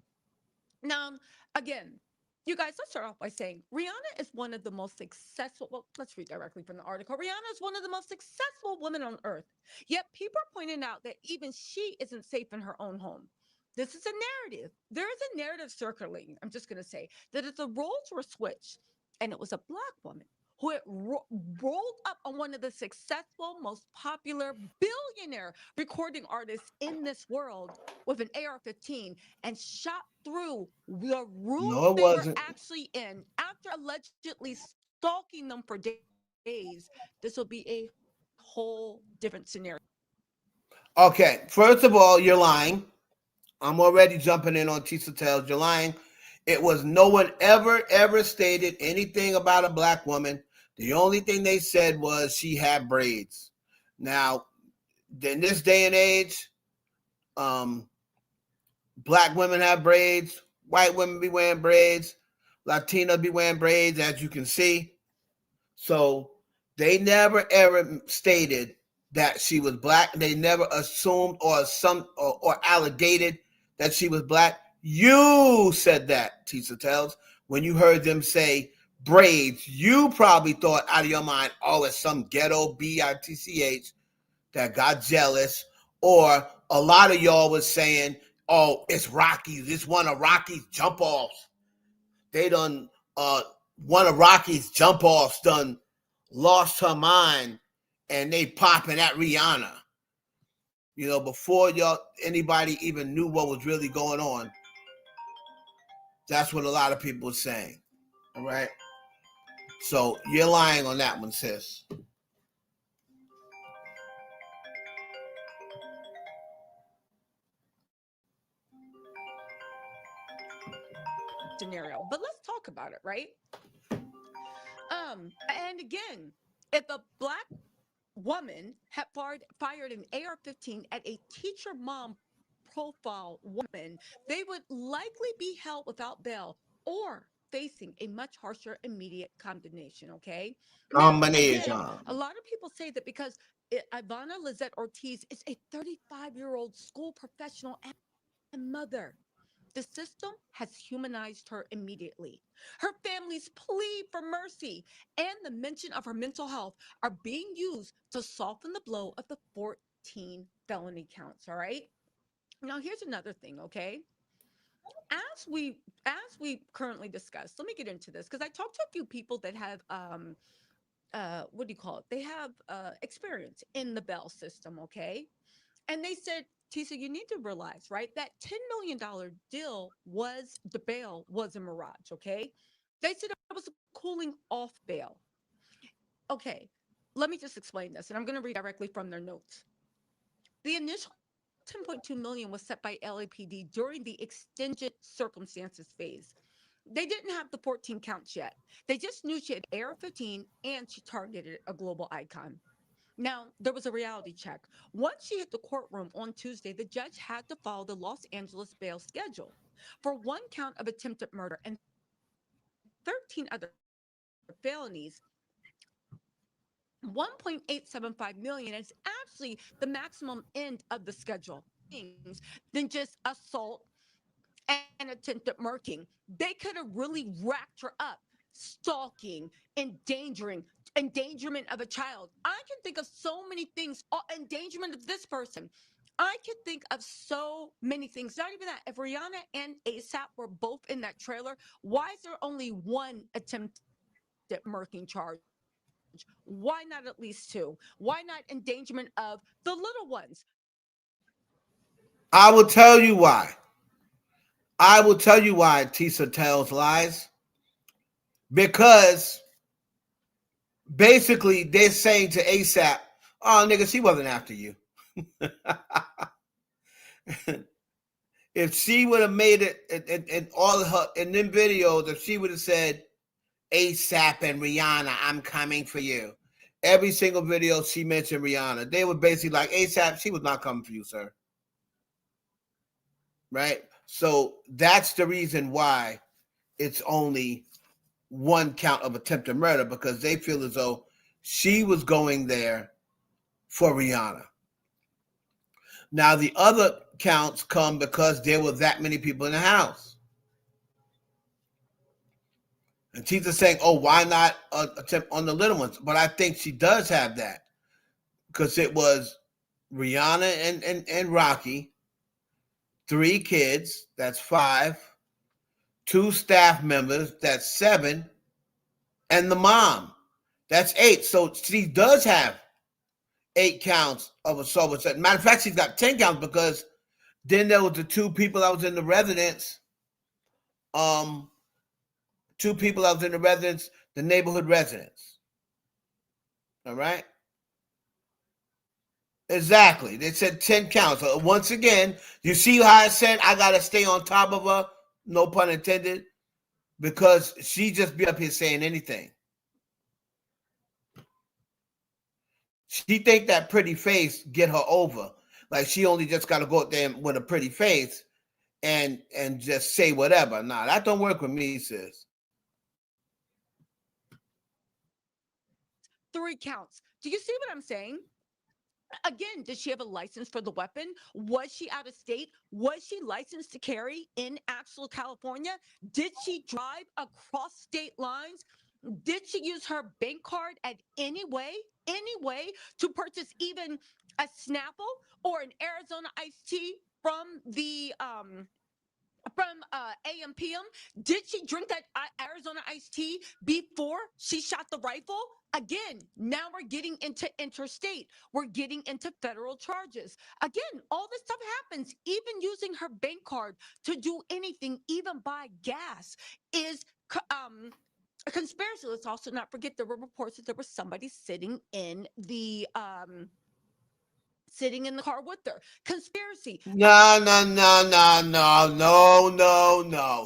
Now, again, you guys, let's start off by saying Rihanna is one of the most successful. Well, let's read directly from the article. Rihanna is one of the most successful women on earth. Yet people are pointing out that even she isn't safe in her own home. This is a narrative. There is a narrative circulating. I'm just going to say that if the roles were switched and it was a Black woman who had rolled up on one of the successful, most popular billionaire recording artists in this world with an AR-15 and shot through the room they were actually in after allegedly stalking them for days, this will be a whole different scenario. Okay, first of all, you're lying. I'm already jumping in on Tisa Tells. You're lying. It was no one ever stated anything about a Black woman. The only thing they said was she had braids. Now, in this day and age, black women have braids, white women be wearing braids, Latina be wearing braids, as you can see. So they never ever stated that she was black. They never assumed or allegated that she was black. You said that, Tisa Tells, when you heard them say braids. You probably thought out of your mind, oh, it's some ghetto bitch that got jealous, or a lot of y'all was saying, oh, it's Rockies. It's one of Rocky's jump offs. They done one of Rocky's jump offs done lost her mind, and they popping at Rihanna. You know, before anybody even knew what was really going on. That's what a lot of people were saying. All right. So you're lying on that one, sis. Scenario, but let's talk about it, right? And again, if a black woman had fired an AR-15 at a teacher mom profile woman, they would likely be held without bail or facing a much harsher immediate condemnation. Okay. Now, again, a lot of people say that because Ivana Lizette Ortiz is a 35-year-old school professional and mother, the system has humanized her immediately. Her family's plea for mercy and the mention of her mental health are being used to soften the blow of the 14 felony counts. All right. Now, here's another thing. Okay. As we currently discuss, let me get into this because I talked to a few people that have what do you call it? They have experience in the bail system. Okay. And they said, Tisa, you need to realize, right, that $10 million deal the bail was a mirage, okay? They said it was a cooling off bail. Okay, let me just explain this, and I'm going to read directly from their notes. The initial $10.2 million was set by LAPD during the extended circumstances phase. They didn't have the 14 counts yet. They just knew she had AR-15 and she targeted a global icon. Now, there was a reality check. Once she hit the courtroom on Tuesday, the judge had to follow the Los Angeles bail schedule. For one count of attempted murder and 13 other felonies, $1.875 million is actually the maximum end of the schedule. Than just assault and attempted murking. They could have really racked her up. Stalking, endangerment of a child. I can think of so many things. Endangerment of this person. I can think of so many things. Not even that. If Rihanna and ASAP were both in that trailer, why is there only one attempted murking charge? Why not at least two? Why not endangerment of the little ones? I will tell you why. Tisa tells lies. Because basically they're saying to ASAP, oh, nigga, she wasn't after you. If she would have made it in all of her in them videos, if she would have said ASAP and Rihanna, I'm coming for you. Every single video she mentioned Rihanna, they were basically like, ASAP, she was not coming for you, sir. Right? So that's the reason why it's only one count of attempted murder, because they feel as though she was going there for Rihanna. Now, the other counts come because there were that many people in the house. And Tisa's saying, oh, why not attempt on the little ones? But I think she does have that because it was Rihanna and Rocky, 3 kids, that's 5, 2 staff members, that's 7, and the mom, that's 8. So she does have 8 counts of assault. Matter of fact, she's got 10 counts because then there was the 2 people that was in the residence. 2 people that was in the residence, the neighborhood residents. All right? Exactly. They said 10 counts. So once again, you see how I said I got to stay on top of her, no pun intended, because she just be up here saying anything. She think that pretty face get her over. Like she only just got to go out there with a pretty face and just say whatever. Nah, that don't work with me, sis. 3 counts. Do you see what I'm saying? Again, did she have a license for the weapon? Was she out of state? Was she licensed to carry in actual California? Did she drive across state lines? Did she use her bank card at any way to purchase even a Snapple or an Arizona iced tea from the AM/PM? Did she drink that Arizona iced tea before she shot the rifle? Again, now we're getting into interstate. We're getting into federal charges. Again, all this stuff happens. Even using her bank card to do anything, even buy gas, is a conspiracy. Let's also not forget there were reports that there was somebody sitting in the car with her. Conspiracy. No.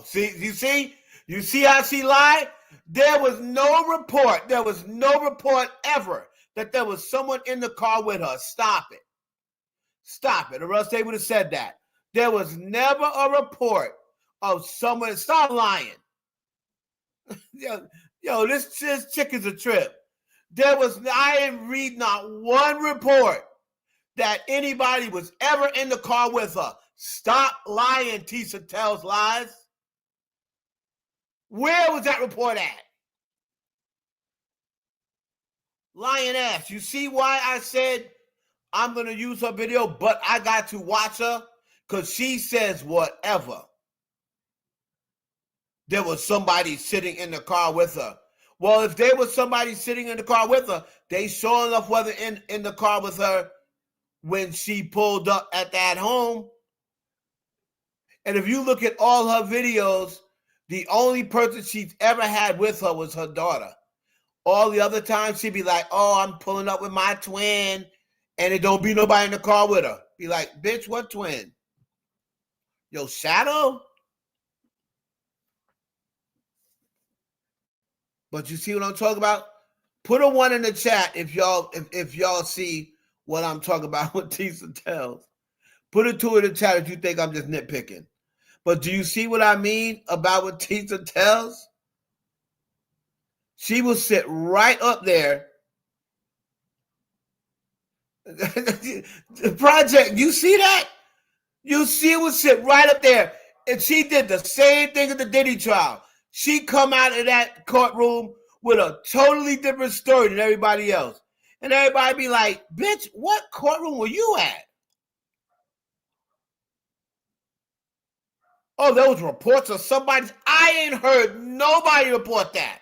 See, you see how she lied? There was no report. There was no report ever that there was someone in the car with her. Stop it. Stop it. Or else they would have said that. There was never a report of someone. Stop lying. Yo, this chick is a trip. I didn't read not one report that anybody was ever in the car with her. Stop lying, Tisa tells lies. Where was that report at? Lying ass. You see why I said I'm going to use her video, but I got to watch her? Because she says whatever. There was somebody sitting in the car with her. Well, if there was somebody sitting in the car with her, they sure enough whether in the car with her when she pulled up at that home. And if you look at all her videos, the only person she's ever had with her was her daughter. All the other times she'd be like, oh, I'm pulling up with my twin, and it don't be nobody in the car with her. Be like, bitch, what twin? Yo, Shadow? But you see what I'm talking about? Put a 1 in the chat if y'all see what I'm talking about with Tisa tells. Put a 2 in the chat if you think I'm just nitpicking. But do you see what I mean about what Tisa tells? She will sit right up there. The project, you see that? You see it will sit right up there. And she did the same thing at the Diddy trial. She come out of that courtroom with a totally different story than everybody else. And everybody be like, bitch, what courtroom were you at? Oh, there was reports of somebody. I ain't heard nobody report that.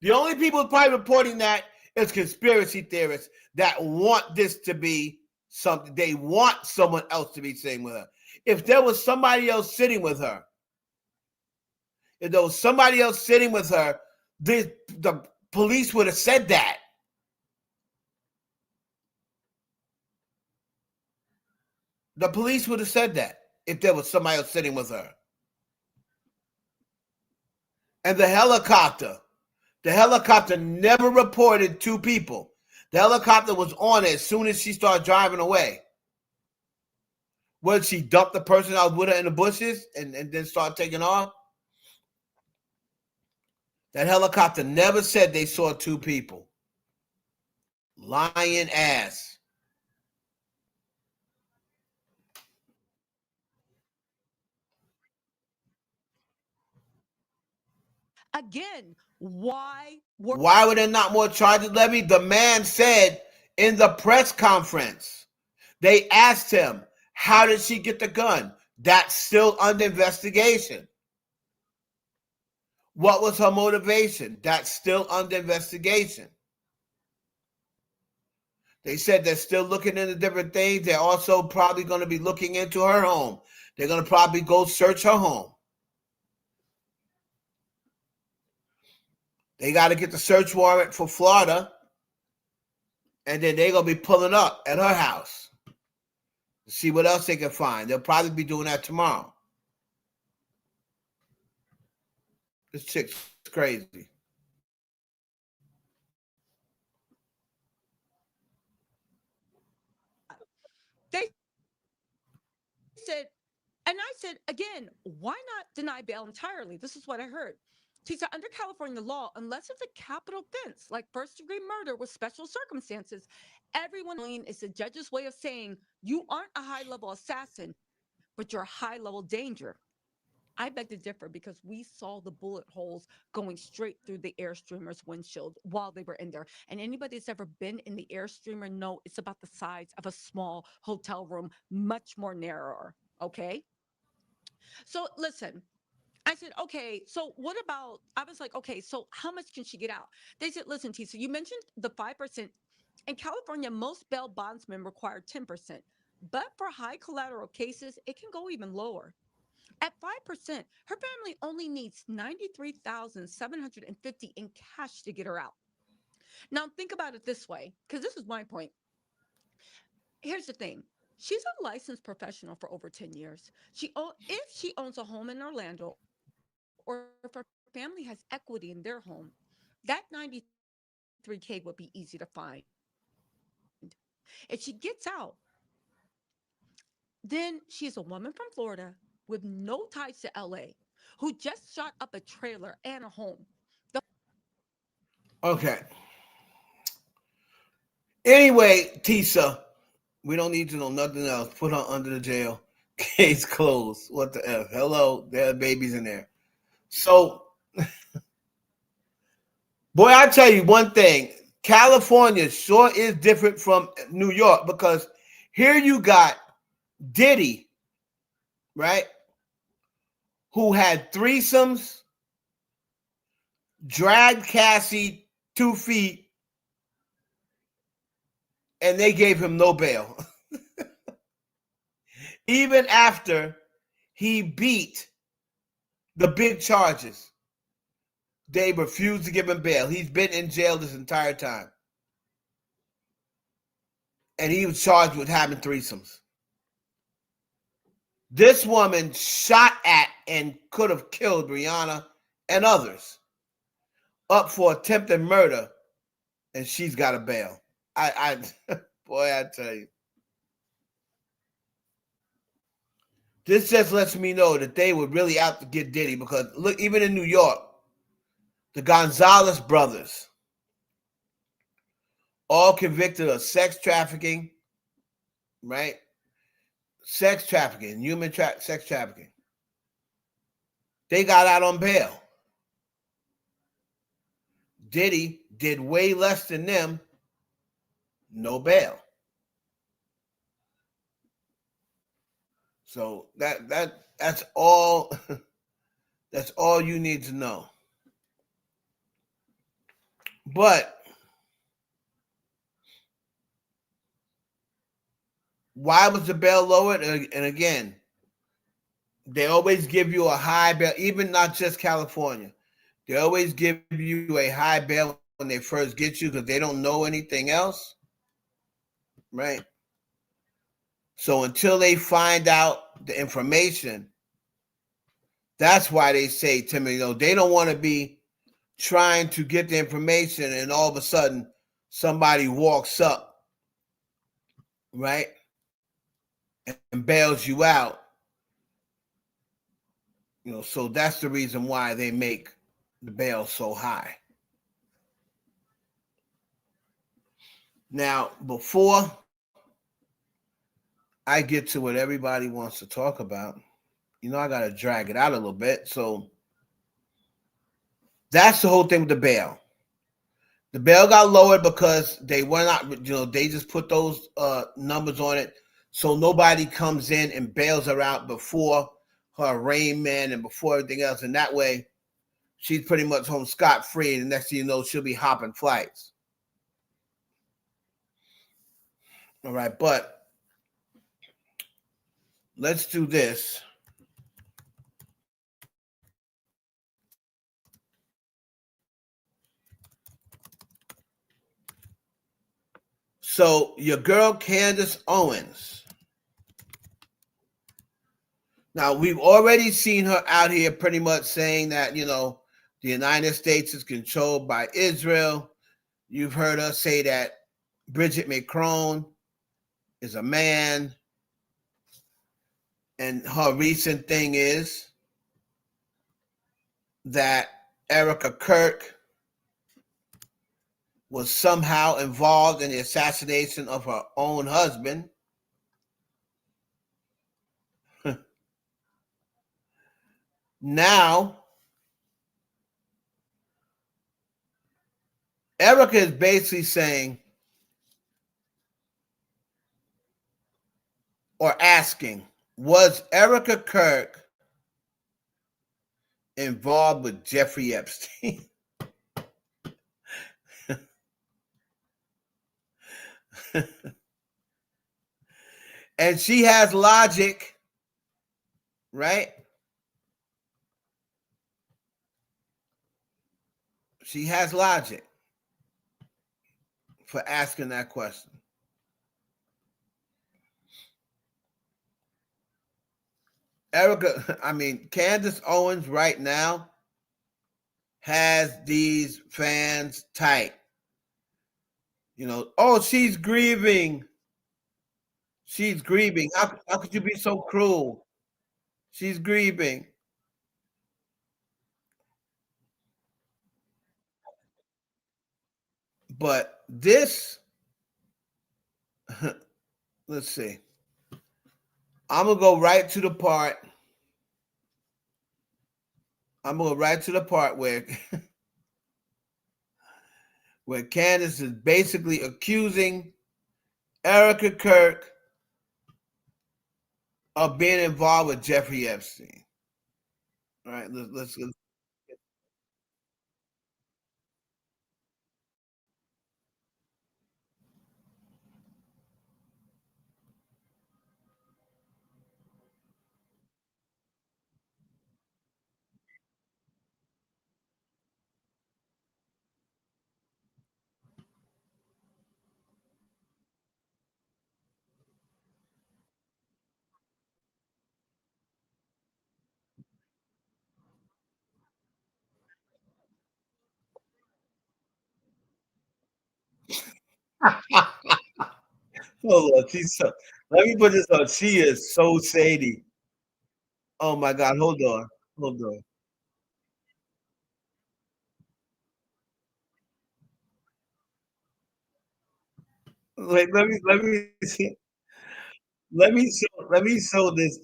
The only people probably reporting that is conspiracy theorists that want this to be something. They want someone else to be sitting with her. If there was somebody else sitting with her, the police would have said that. The police would have said that if there was somebody else sitting with her. And the helicopter never reported 2 people. The helicopter was on it as soon as she started driving away. When she dumped the person out with her in the bushes and then started taking off. That helicopter never said they saw 2 people. Lying ass. Again, why were there not more charges levied? The man said in the press conference, they asked him, how did she get the gun? That's still under investigation. What was her motivation? That's still under investigation. They said they're still looking into different things. They're also probably going to be looking into her home. They're going to probably go search her home. They got to get the search warrant for Florida, and then they're going to be pulling up at her house to see what else they can find. They'll probably be doing that tomorrow. This chick's crazy. said, again, why not deny bail entirely? This is what I heard. She said, under California law, unless it's a capital offense like first-degree murder with special circumstances, everyone is the judge's way of saying you aren't a high-level assassin, but you're a high-level danger. I beg to differ because we saw the bullet holes going straight through the Airstreamer's windshield while they were in there. And anybody that's ever been in the Airstreamer know it's about the size of a small hotel room, much more narrower. Okay. So listen, I said, okay, so what about, I was like, okay, so how much can she get out? They said, listen, T, so you mentioned the 5%. In California, most bail bondsmen require 10%. But for high collateral cases, it can go even lower. At 5%, her family only needs $93,750 in cash to get her out. Now, think about it this way, because this is my point. Here's the thing. She's a licensed professional for over 10 years. If she owns a home in Orlando, or if her family has equity in their home, that 93K would be easy to find. If she gets out, then she's a woman from Florida with no ties to LA who just shot up a trailer and a home. Okay. Anyway, Tisa, we don't need to know nothing else. Put her under the jail. Case closed. What the F? Hello, there are babies in there. So, boy, I tell you one thing. California sure is different from New York because here you got Diddy, right? Who had threesomes, dragged Cassie 2 feet, and they gave him no bail. Even after he beat the big charges, they refused to give him bail. He's been in jail this entire time. And he was charged with having threesomes. This woman shot at and could have killed Rihanna and others up for attempted murder, and she's got a bail. Boy, I tell you. This just lets me know that they were really out to get Diddy because, look, even in New York, the Gonzalez brothers, all convicted of sex trafficking, right? Sex trafficking, sex trafficking. They got out on bail. Diddy did way less than them, no bail. So that's all that's all you need to know. But why was the bail lowered? And again, they always give you a high bail, even not just California. They always give you a high bail when they first get you because they don't know anything else, right? So until they find out the information, that's why they say, Timmy, they don't want to be trying to get the information and all of a sudden somebody walks up, right, and bails you out. So that's the reason why they make the bail so high. Now, before I get to what everybody wants to talk about, I got to drag it out a little bit. So that's the whole thing with the bail. The bail got lowered because they were not, they just put those numbers on it so nobody comes in and bails her out before her arraignment and before everything else. And that way, she's pretty much home scot-free. And the next thing you know, she'll be hopping flights. All right, but let's do this. So your girl, Candace Owens. Now, we've already seen her out here pretty much saying that, the United States is controlled by Israel. You've heard her say that Bridget Macron is a man. And her recent thing is that Erika Kirk was somehow involved in the assassination of her own husband. Now, Erika is basically saying or asking, was Erika Kirk involved with Jeffrey Epstein? And she has logic, right? She has logic for asking that question. Candace Owens right now has these fans tight. Oh, she's grieving. She's grieving. How could you be so cruel? She's grieving. But this, let's see. I'm going to go right to the part. Where where Candace is basically accusing Erika Kirk of being involved with Jeffrey Epstein. All right, let's hold on. Let me put this on. She is so shady. Oh my God, hold on. Wait, let me see. Let me show this.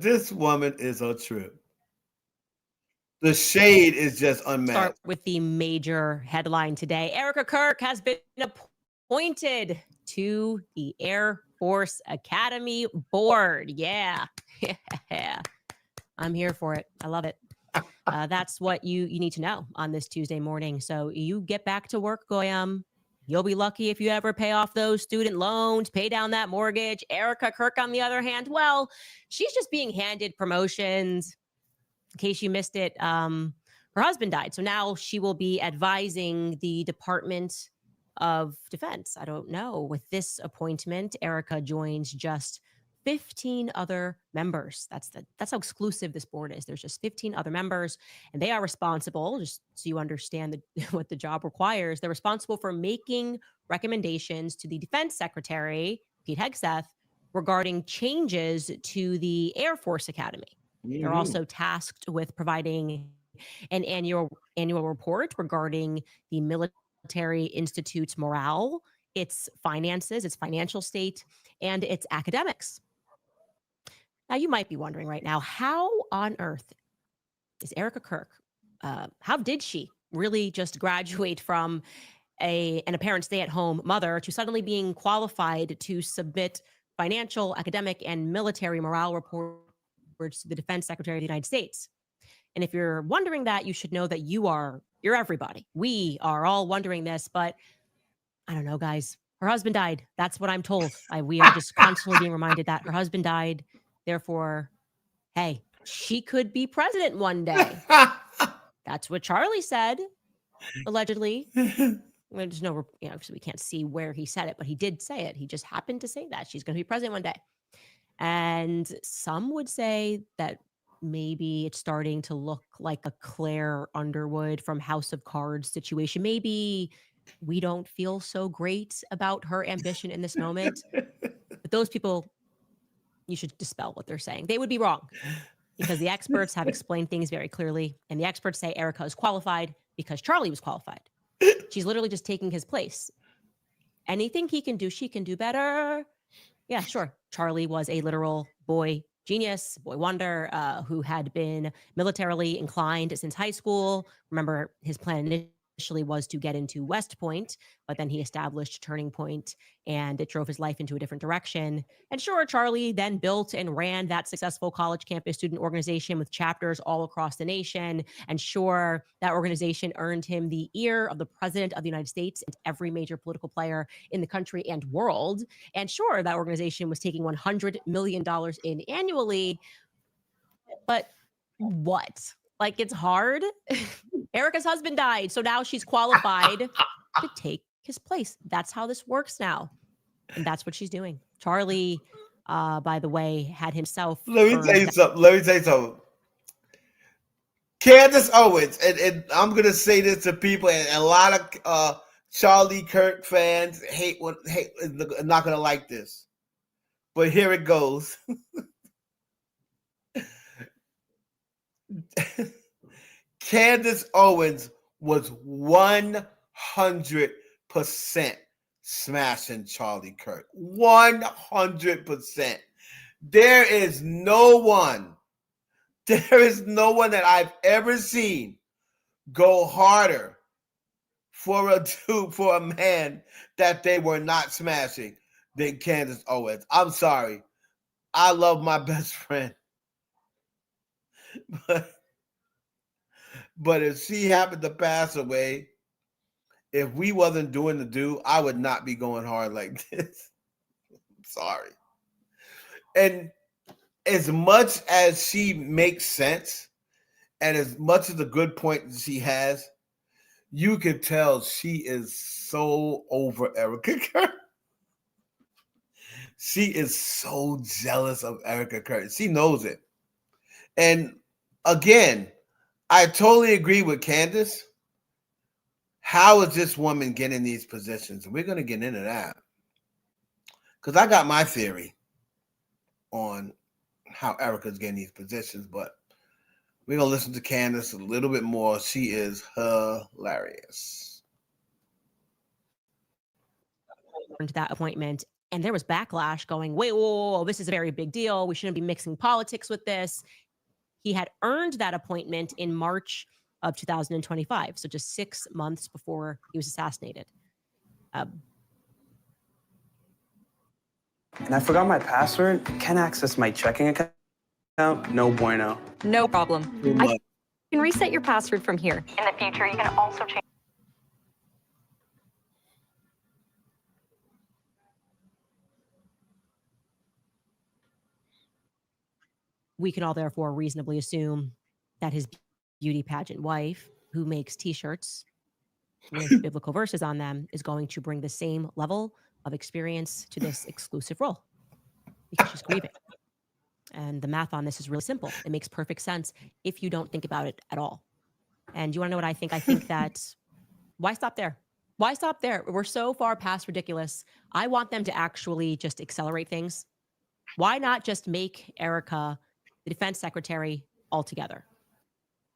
This woman is a trip. The shade is just unmatched. Start with the major headline today. Erika Kirk has been appointed to the Air Force Academy board. Yeah. I'm here for it. I love it. That's what you need to know on this Tuesday morning. So you get back to work, Goyam. You'll be lucky if you ever pay off those student loans, pay down that mortgage. Erika Kirk, on the other hand, well, she's just being handed promotions. In case you missed it, her husband died. So now she will be advising the Department of Defense. I don't know. With this appointment, Erika joins just 15 other members. That's how exclusive this board is. There's just 15 other members, and they are responsible, just so you understand what the job requires. They're responsible for making recommendations to the Defense Secretary, Pete Hegseth, regarding changes to the Air Force Academy. They're also tasked with providing an annual report regarding the military institute's morale, its finances, its financial state, and its academics. Now, you might be wondering right now, how on earth is Erika Kirk? How did she really just graduate from an apparent stay-at-home mother to suddenly being qualified to submit financial, academic, and military morale reports to the Defense Secretary of the United States? And if you're wondering that, you should know that you're everybody. We are all wondering this, but I don't know, guys. Her husband died. That's what I'm told. We are just constantly being reminded that her husband died. Therefore, hey, she could be president one day. That's what Charlie said, allegedly. There's no, obviously we can't see where he said it, but he did say it. He just happened to say that she's going to be president one day. And some would say that maybe it's starting to look like a Claire Underwood from House of Cards situation. Maybe we don't feel so great about her ambition in this moment. But those people you should dispel what they're saying. They would be wrong because the experts have explained things very clearly. And the experts say Erika is qualified because Charlie was qualified. She's literally just taking his place. Anything he can do, she can do better. Yeah, sure. Charlie was a literal boy genius, boy wonder, who had been militarily inclined since high school. Remember, his plan initially was to get into West Point, but then he established Turning Point, and it drove his life into a different direction. And sure, Charlie then built and ran that successful college campus student organization with chapters all across the nation. And sure, that organization earned him the ear of the president of the United States and every major political player in the country and world. And sure, that organization was taking $100 million in annually. But what? Like, it's hard. Erika's husband died, so now she's qualified to take his place. That's how this works now. And that's what she's doing. Charlie, by the way, had himself. Let me tell you something. Candace Owens, and I'm going to say this to people, and a lot of Charlie Kirk fans are not going to like this. But here it goes. Candace Owens was 100% smashing Charlie Kirk. 100%. There is no one that I've ever seen go harder for a man that they were not smashing than Candace Owens. I'm sorry. I love my best friend. But if she happened to pass away, if we wasn't doing the do, I would not be going hard like this. I'm sorry. And as much as she makes sense, and as much as the good point she has, you can tell she is so over Erika Kirk. She is so jealous of Erika Kirk. She knows it. And again, I totally agree with Candace. How is this woman getting these positions? We're going to get into that. Because I got my theory on how Erika's getting these positions, but we're going to listen to Candace a little bit more. She is hilarious. That appointment, and there was backlash going, wait, whoa, this is a very big deal. We shouldn't be mixing politics with this. He had earned that appointment in March of 2025, so just 6 months before he was assassinated. And I forgot my password. Can't access my checking account. No bueno. No problem. I can reset your password from here. In the future, you can also change. We can all therefore reasonably assume that his beauty pageant wife, who makes t-shirts with biblical verses on them, is going to bring the same level of experience to this exclusive role because she's grieving. And the math on this is really simple. It makes perfect sense if you don't think about it at all. And you want to know what I think? I think that why stop there? Why stop there? We're so far past ridiculous. I want them to actually just accelerate things. Why not just make Erika the defense secretary altogether?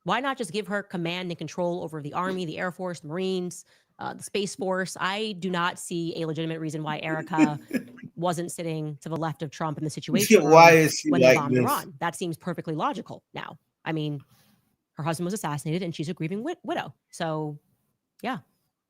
Why not just give her command and control over the Army, the Air Force, the Marines, the Space Force? I do not see a legitimate reason why Erika wasn't sitting to the left of Trump in the situation. Why is she when like they bombed this? Iran? That seems perfectly logical now. I mean, her husband was assassinated and she's a grieving widow. So, yeah,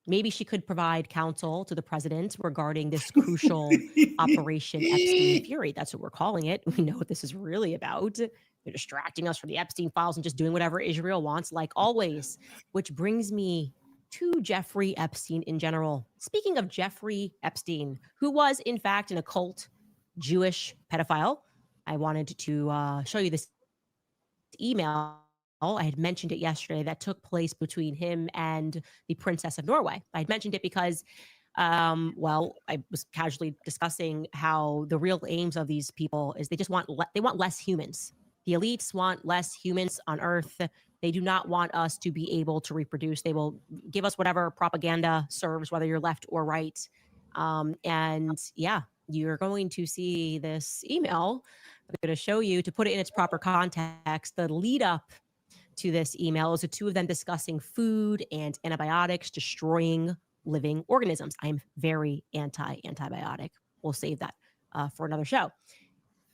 maybe she could provide counsel to the president regarding this crucial Operation Epstein Fury. That's what we're calling it. We know what this is really about. They're distracting us from the Epstein files and just doing whatever Israel wants, like always. Which brings me to Jeffrey Epstein in general. Speaking of Jeffrey Epstein, who was in fact an occult Jewish pedophile, I wanted to show you this email. I had mentioned it yesterday that took place between him and the Princess of Norway. I had mentioned it because, I was casually discussing how the real aims of these people is they just want less humans. The elites want less humans on Earth. They do not want us to be able to reproduce. They will give us whatever propaganda serves, whether you're left or right. And yeah, you're going to see this email. I'm going to show you, to put it in its proper context, the lead up to this email is the two of them discussing food and antibiotics destroying living organisms. I'm very antibiotic. We'll save that for another show.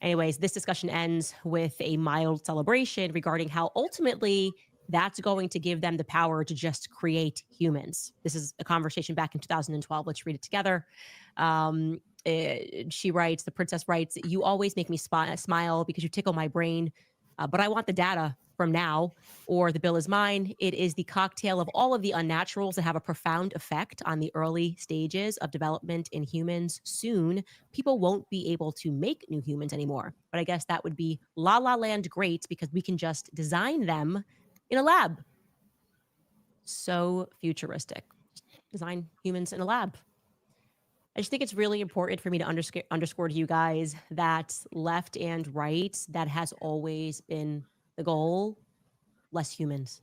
Anyways, this discussion ends with a mild celebration regarding how ultimately that's going to give them the power to just create humans. This is a conversation back in 2012. Let's read it together. She writes, the princess writes, "You always make me smile because you tickle my brain, but I want the data from now, or the bill is mine. It is the cocktail of all of the unnaturals that have a profound effect on the early stages of development in humans. Soon, people won't be able to make new humans anymore. But I guess that would be La La Land great, because we can just design them in a lab." So futuristic. Design humans in a lab. I just think it's really important for me to underscore to you guys that left and right, that has always been the goal. Less humans.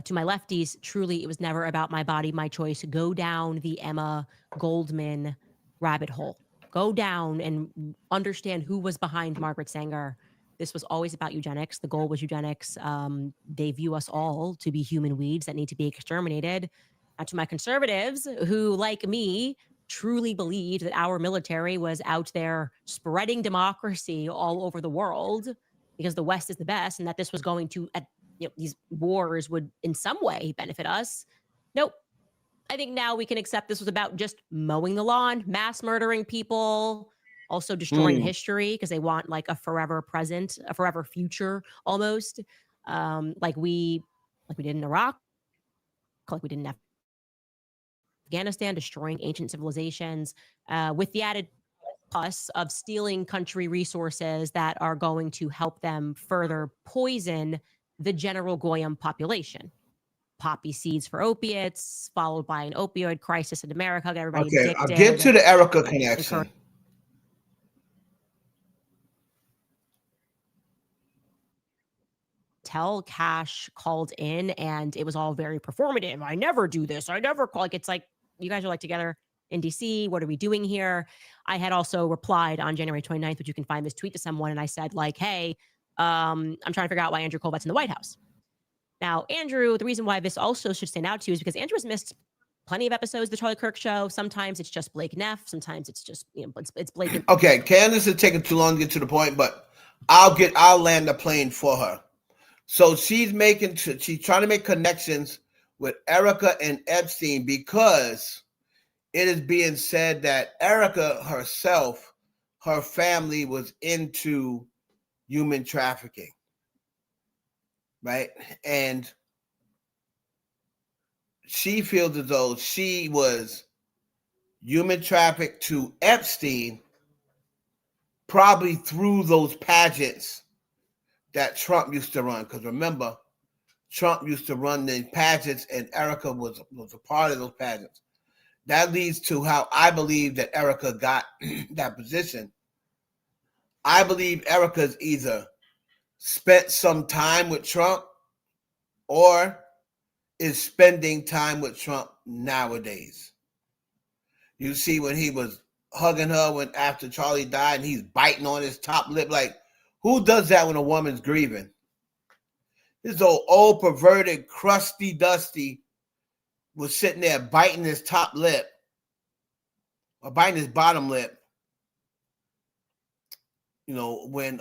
To my lefties, truly, it was never about my body, my choice. Go down the Emma Goldman rabbit hole. Go down and understand who was behind Margaret Sanger. This was always about eugenics. The goal was eugenics. They view us all to be human weeds that need to be exterminated. To my conservatives, who, like me, truly believed that our military was out there spreading democracy all over the world because the West is the best, and that this was going to, these wars would in some way benefit us. Nope. I think now we can accept this was about just mowing the lawn, mass murdering people, also destroying history because they want like a forever present, a forever future almost. Like we did in Iraq, like we did in Afghanistan, destroying ancient civilizations, with the added plus of stealing country resources that are going to help them further poison the general Goyim population. Poppy seeds for opiates, followed by an opioid crisis in America. Got everybody addicted. I'll get to the Erika connection. Tell Cash called in and it was all very performative. I never do this. I never call. Like, it's like, you guys are like together in DC. What are we doing here? I had also replied on January 29th, which you can find this tweet to someone. And I said like, hey, I'm trying to figure out why Andrew Colbett's in the White House. Now, Andrew, the reason why this also should stand out to you is because Andrew has missed plenty of episodes of the Charlie Kirk show. Sometimes it's just Blake Neff. Sometimes it's just, it's Blake. Okay, Candace is taking too long to get to the point, but I'll land the plane for her. So she's trying to make connections with Erika and Epstein because it is being said that Erika herself, her family was into human trafficking, right? And she feels as though she was human trafficked to Epstein probably through those pageants that Trump used to run. Because remember, Trump used to run the pageants and Erika was a part of those pageants. That leads to how I believe that Erika got that position. I believe Erika's either spent some time with Trump or is spending time with Trump nowadays. You see when he was hugging her after Charlie died and he's biting on his top lip. Like, who does that when a woman's grieving? This old perverted, crusty, dusty was sitting there biting his top lip or biting his bottom lip. When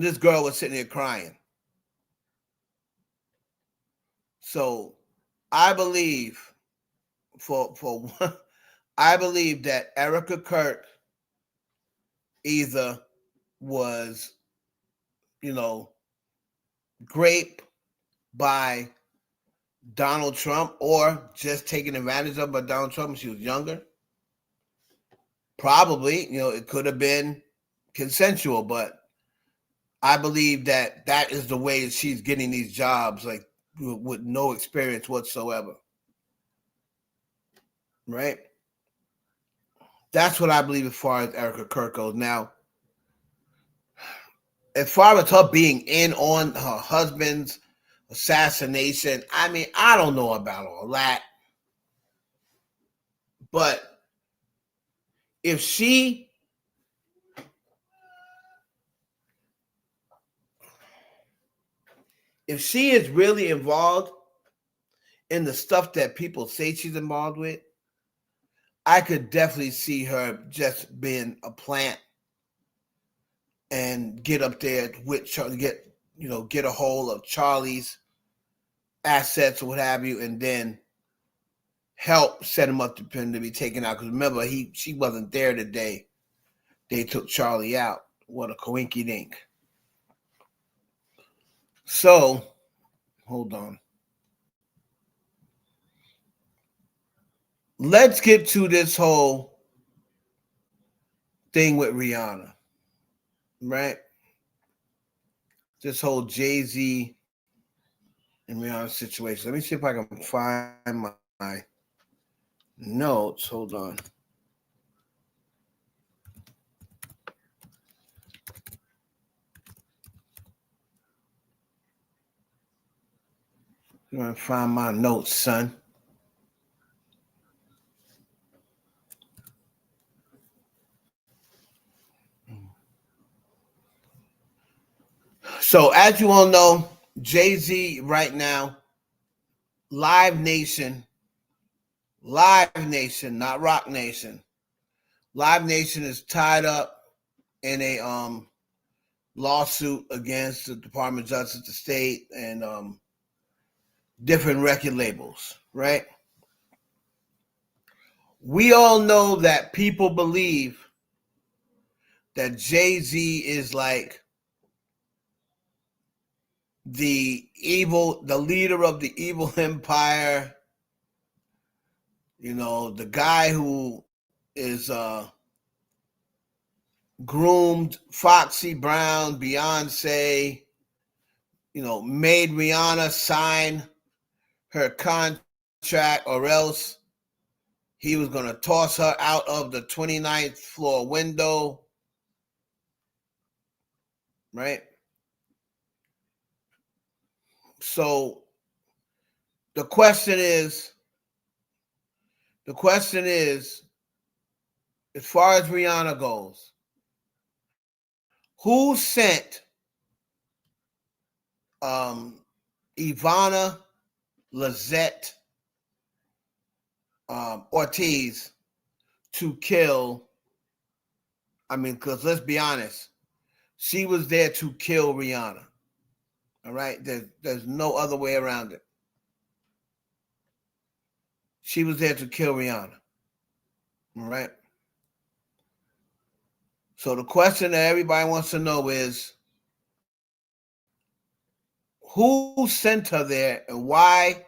this girl was sitting there crying. So I believe I believe that Erika Kirk either was, raped by Donald Trump or just taken advantage of by Donald Trump when she was younger. Probably, it could have been consensual, but I believe that is the way that she's getting these jobs, like with no experience whatsoever. Right? That's what I believe as far as Erika Kirk goes. Now, as far as her being in on her husband's assassination, I don't know about all that. But if she is really involved in the stuff that people say she's involved with, I could definitely see her just being a plant and get up there with Charlie, get a hold of Charlie's assets or what have you, and then help set him up to be taken out. Because remember, she wasn't there the day they took Charlie out. What a coinky dink. So, hold on. Let's get to this whole thing with Rihanna, right? This whole Jay-Z and Rihanna situation. Let me see if I can find my notes. Hold on. I'm going to find my notes, son. So, as you all know, Jay-Z right now, Live Nation, not Rock Nation. Live Nation is tied up in a lawsuit against the Department of Justice, the state, and different record labels, right? We all know that people believe that Jay-Z is like the leader of the evil empire, the guy who is groomed Foxy Brown, Beyonce, made Rihanna sign her contract, or else he was going to toss her out of the 29th floor window, right? So the question is, as far as Rihanna goes, who sent Ivana Lizette Ortiz to kill? I mean, because let's be honest, she was there to kill Rihanna. All right? There's no other way around it. She was there to kill Rihanna. All right? So the question that everybody wants to know is, who sent her there, and why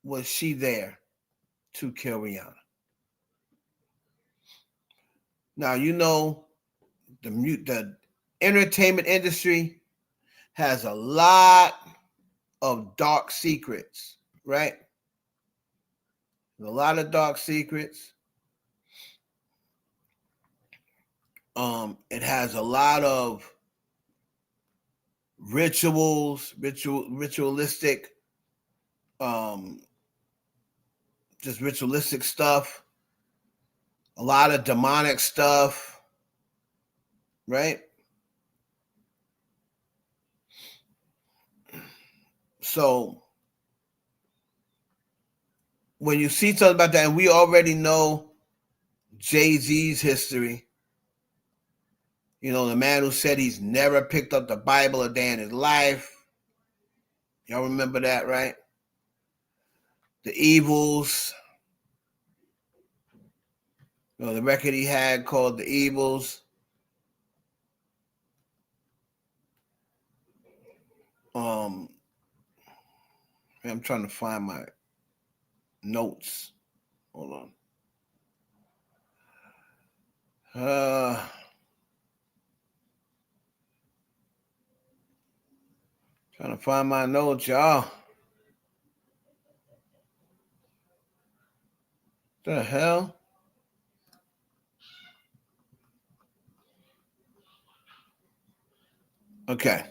was she there to kill Rihanna? Now, the entertainment industry has a lot of dark secrets, right? A lot of dark secrets. It has a lot of ritualistic, just ritualistic stuff. A lot of demonic stuff, right? So when you see something about that, and we already know Jay-Z's history, the man who said he's never picked up the Bible a day in his life. Y'all remember that, right? The Evils. The record he had called The Evils. I'm trying to find my notes. Hold on. Trying to find my notes, y'all. The hell? Okay.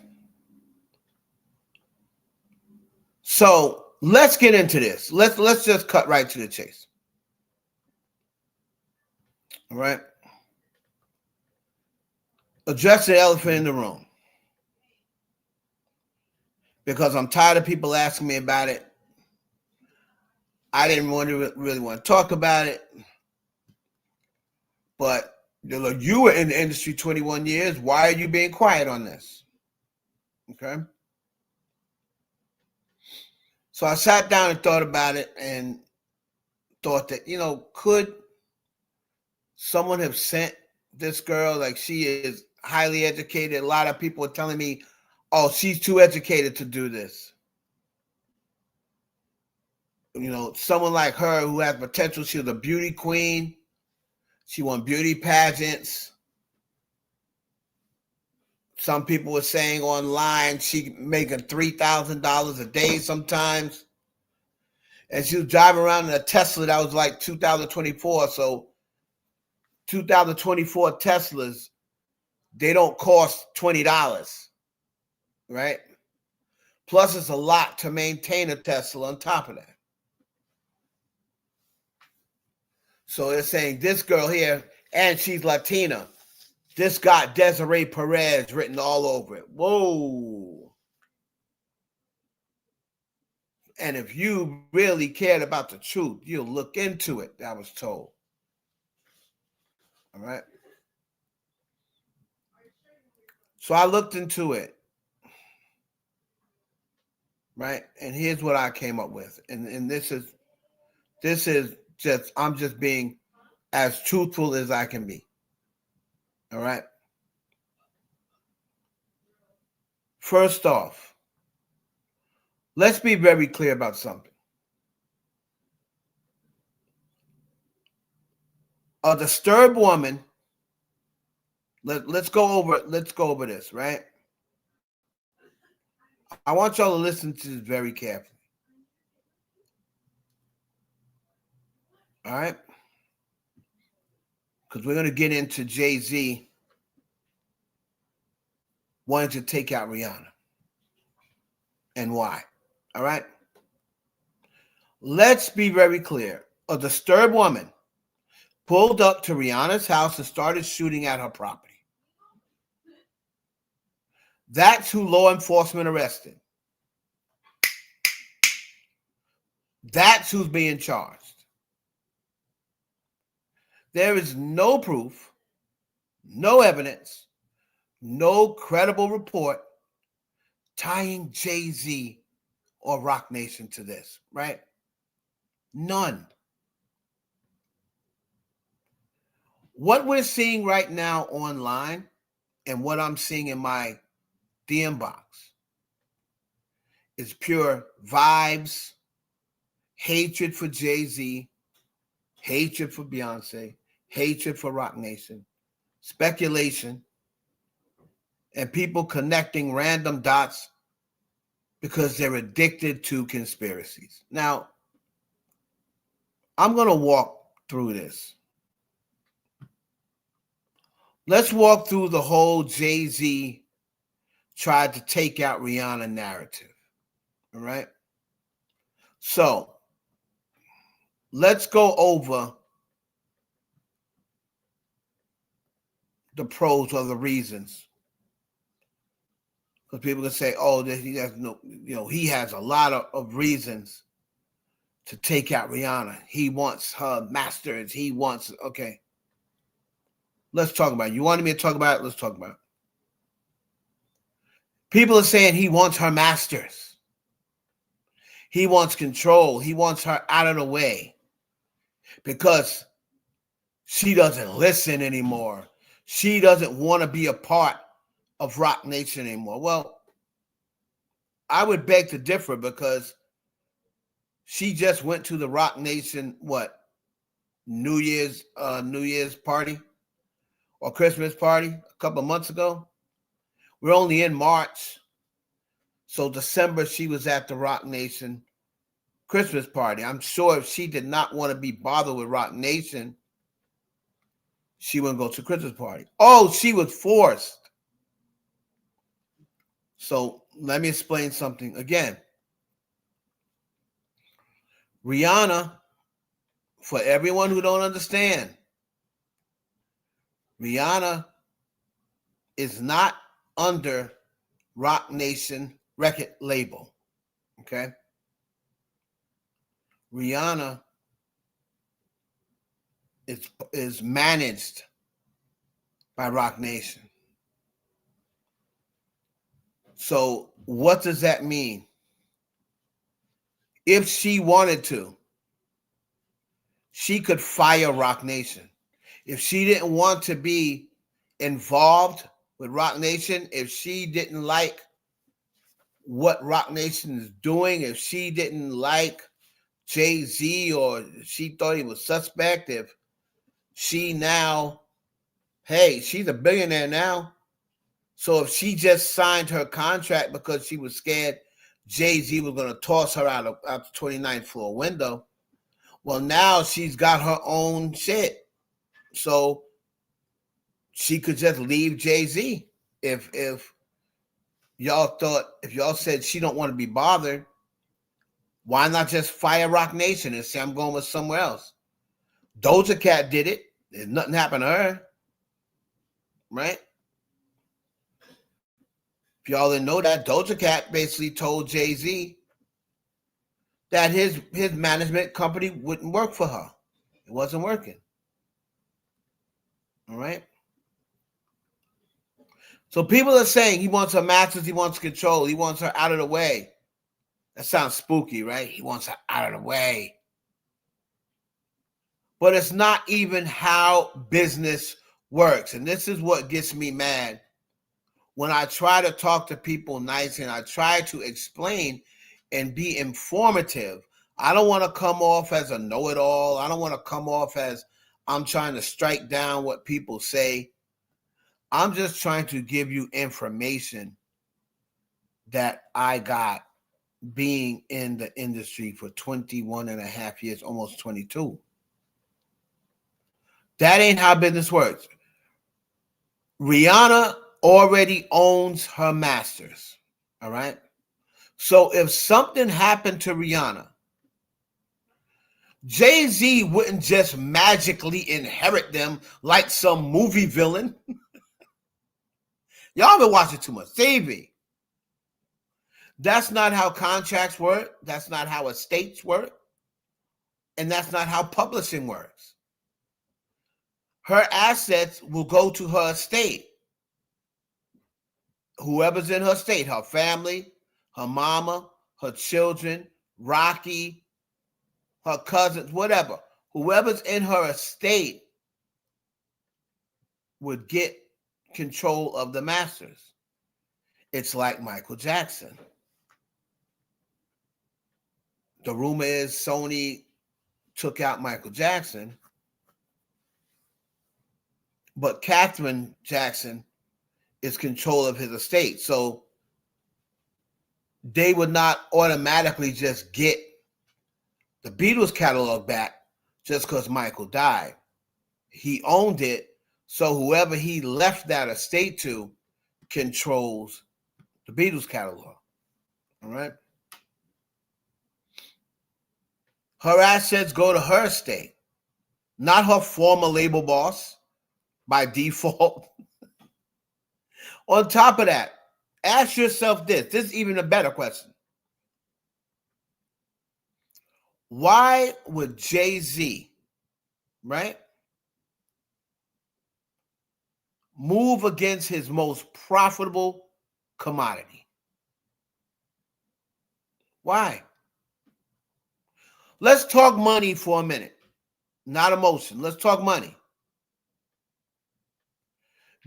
So let's get into this. Let's just cut right to the chase. All right. Address the elephant in the room. Because I'm tired of people asking me about it. I didn't really want to talk about it. But you were in the industry 21 years. Why are you being quiet on this? Okay. So I sat down and thought about it and thought that, could someone have sent this girl? Like, she is highly educated. A lot of people are telling me, oh, she's too educated to do this. Someone like her who has potential. She was a beauty queen. She won beauty pageants. Some people were saying online she making $3,000 a day sometimes. And she was driving around in a Tesla that was like 2024. So 2024 Teslas, they don't cost $20, right? Plus, it's a lot to maintain a Tesla on top of that. So they're saying this girl here, and she's Latina. This got Desiree Perez written all over it. Whoa. And if you really cared about the truth, you'll look into it, I was told. All right. So I looked into it. Right. And here's what I came up with. And this is just, I'm just being as truthful as I can be. All right. First off, let's be very clear about something. A disturbed woman, let's go over this, right? I want y'all to listen to this very carefully. All right? Because we're going to get into Jay-Z wanting to take out Rihanna and why. All right? Let's be very clear. A disturbed woman pulled up to Rihanna's house and started shooting at her property. That's who law enforcement arrested. That's who's being charged. There is no proof, no evidence, no credible report tying Jay-Z or Roc Nation to this, right? None. What we're seeing right now online and what I'm seeing in my DM box is pure vibes, hatred for Jay-Z, hatred for Beyonce, hatred for Roc Nation, speculation, and people connecting random dots because they're addicted to conspiracies. Now, I'm going to walk through this. Let's walk through the whole Jay-Z tried to take out Rihanna narrative. All right? So, let's go over the pros or the reasons. Because people can say, oh, he has he has a lot of reasons to take out Rihanna. He wants her masters. He wants, okay. Let's talk about it. You wanted me to talk about it? Let's talk about it. People are saying he wants her masters. He wants control. He wants her out of the way because she doesn't listen anymore. She doesn't want to be a part of Roc Nation anymore. Well, I would beg to differ because she just went to the Roc Nation, New Year's party or Christmas party a couple of months ago. We're only in March. So December, she was at the Roc Nation Christmas party. I'm sure if she did not want to be bothered with Roc Nation, she wouldn't go to Christmas party. Oh, she was forced. So let me explain something again. Rihanna, for everyone who don't understand, Rihanna is not under Roc Nation record label. Okay? Rihanna is managed by Roc Nation. So what does that mean? If she wanted to, she could fire Roc Nation. If she didn't want to be involved with Roc Nation, if she didn't like what Roc Nation is doing, if she didn't like Jay-Z, or she thought he was suspect, if she now, hey, she's a billionaire now. So if she just signed her contract because she was scared Jay-Z was going to toss her out the 29th floor window, well, now she's got her own shit. So she could just leave Jay-Z. If y'all said she don't want to be bothered, why not just fire Roc Nation and say I'm going with somewhere else? Doja Cat did it. There's nothing happened to her. Right? If y'all didn't know that, Doja Cat basically told Jay-Z that his management company wouldn't work for her. It wasn't working. All right? So people are saying he wants her masters, he wants control, he wants her out of the way. That sounds spooky, right? He wants her out of the way. But it's not even how business works. And this is what gets me mad. When I try to talk to people nice and I try to explain and be informative, I don't want to come off as a know-it-all. I don't want to come off as I'm trying to strike down what people say. I'm just trying to give you information that I got being in the industry for 21 and a half years, almost 22. That ain't how business works. Rihanna already owns her masters, all right? So if something happened to Rihanna, Jay-Z wouldn't just magically inherit them like some movie villain. Y'all been watching too much TV. That's not how contracts work. That's not how estates work. And that's not how publishing works. Her assets will go to her estate. Whoever's in her estate, her family, her mama, her children, Rocky, her cousins, whatever. Whoever's in her estate would get control of the masters. It's like Michael Jackson. The rumor is Sony took out Michael Jackson, but Catherine Jackson is control of his estate. So they would not automatically just get the Beatles catalog back just because Michael died. He owned it, so whoever he left that estate to controls the Beatles catalog. All right? Her assets go to her estate, not her former label boss by default. On top of that, ask yourself this. This is even a better question. Why would Jay-Z, right, move against his most profitable commodity? Why? Let's talk money for a minute. Not emotion. Let's talk money.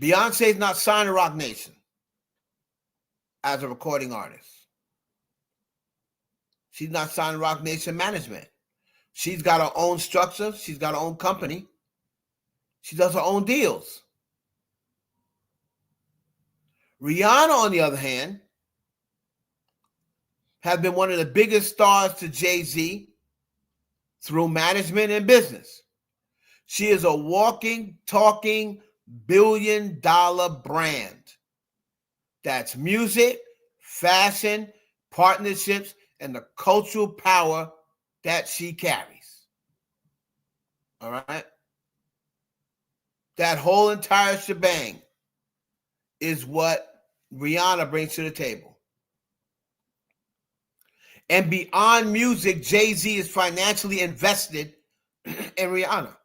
Beyonce's not signed to Roc Nation as a recording artist. She's not signed to Roc Nation management. She's got her own structure. She's got her own company. She does her own deals. Rihanna, on the other hand, has been one of the biggest stars to Jay-Z through management and business. She is a walking, talking, billion-dollar brand. That's music, fashion, partnerships, and the cultural power that she carries. All right? That whole entire shebang is what Rihanna brings to the table. And beyond music, Jay-Z is financially invested in Rihanna.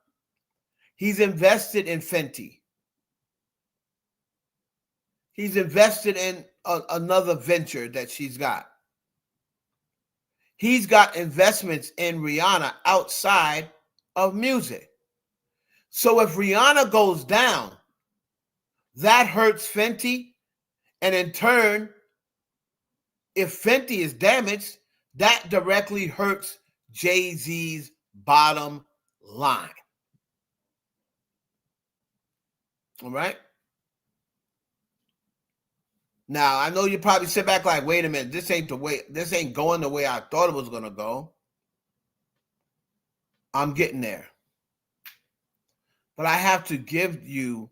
He's invested in Fenty. He's invested in another venture that she's got. He's got investments in Rihanna outside of music. So if Rihanna goes down, that hurts Fenty. And in turn, if Fenty is damaged, that directly hurts Jay-Z's bottom line. All right? Now, I know you probably sit back like, wait a minute, this ain't going the way I thought it was going to go. I'm getting there. But I have to give you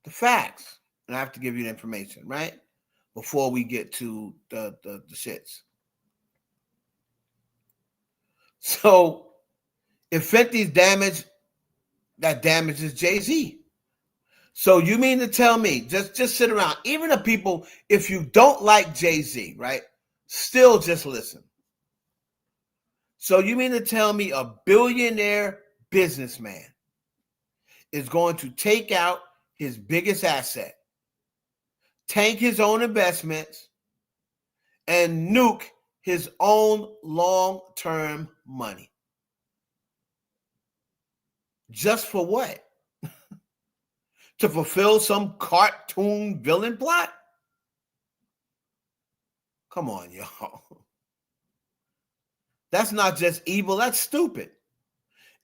the facts, and I have to give you the information, right? Before we get to the shits. So, if Fenty's damaged, that damages Jay-Z. So you mean to tell me, just sit around, even the people, if you don't like Jay-Z, right, still just listen. So you mean to tell me a billionaire businessman is going to take out his biggest asset, tank his own investments, and nuke his own long-term money? Just for what? To fulfill some cartoon villain plot? Come on, y'all. That's not just evil, that's stupid.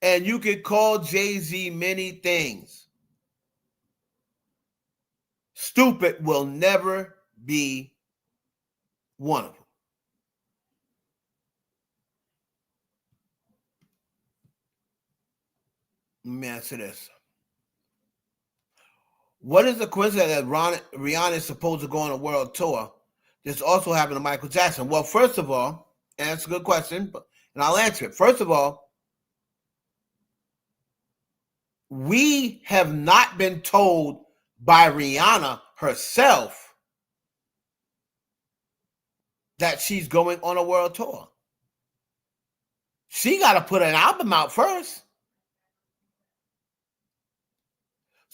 And you can call Jay-Z many things. Stupid will never be one of them. Let me answer this. What is the coincidence that Rihanna is supposed to go on a world tour? This also happened to Michael Jackson. Well, first of all, and that's a good question, and I'll answer it. First of all, we have not been told by Rihanna herself that she's going on a world tour. She got to put an album out first.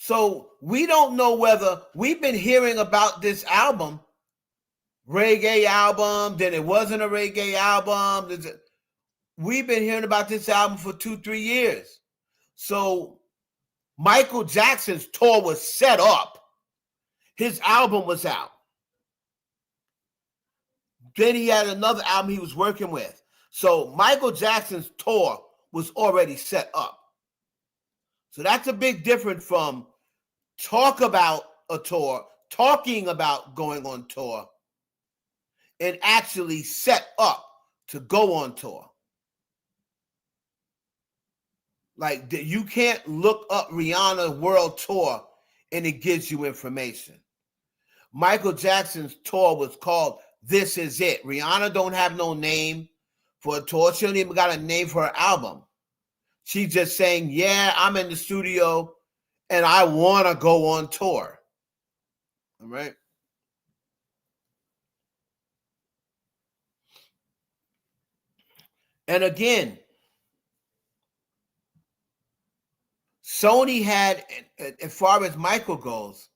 So we don't know whether we've been hearing about this album, reggae album, then it wasn't a reggae album. We've been hearing about this album for 2-3 years. So Michael Jackson's tour was set up. His album was out. Then he had another album he was working with. So Michael Jackson's tour was already set up. So that's a big difference from talk about a tour, talking about going on tour, and actually set up to go on tour. Like, you can't look up Rihanna world tour and it gives you information. Michael Jackson's tour was called This Is It. Rihanna don't have no name for a tour. She don't even got a name for her album. She's just saying, yeah, I'm in the studio and I want to go on tour. All right. And again, Sony had, as far as Michael goes,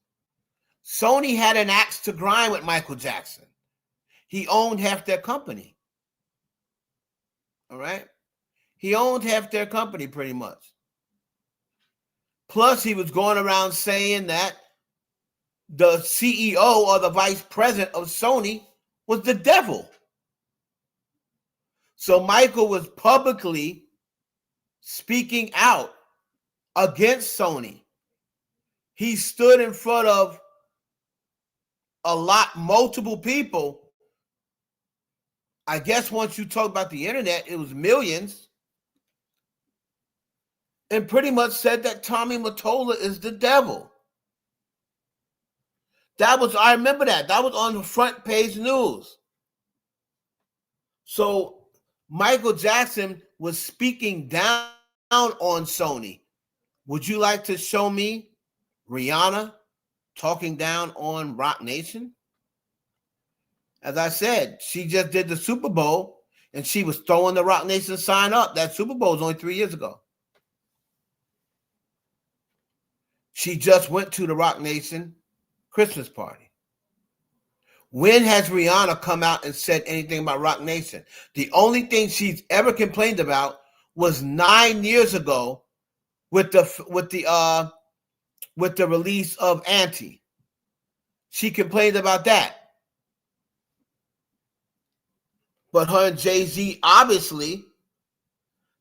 Sony had an axe to grind with Michael Jackson. He owned half their company. All right? He owned half their company pretty much. Plus, he was going around saying that the CEO or the vice president of Sony was the devil. So Michael was publicly speaking out against Sony. He stood in front of multiple people. I guess once you talk about the internet, it was millions. And pretty much said that Tommy Mottola is the devil. I remember that. That was on the front page news. So Michael Jackson was speaking down on Sony Would you like to show me Rihanna talking down on Rock Nation? As I said, she just did the Super Bowl and she was throwing the Rock Nation sign up. That Super Bowl was only 3 years ago. She just went to the Rock Nation Christmas party. When has Rihanna come out and said anything about Rock Nation? The only thing she's ever complained about was 9 years ago with the release of Anti. She complained about that. But her and Jay-Z obviously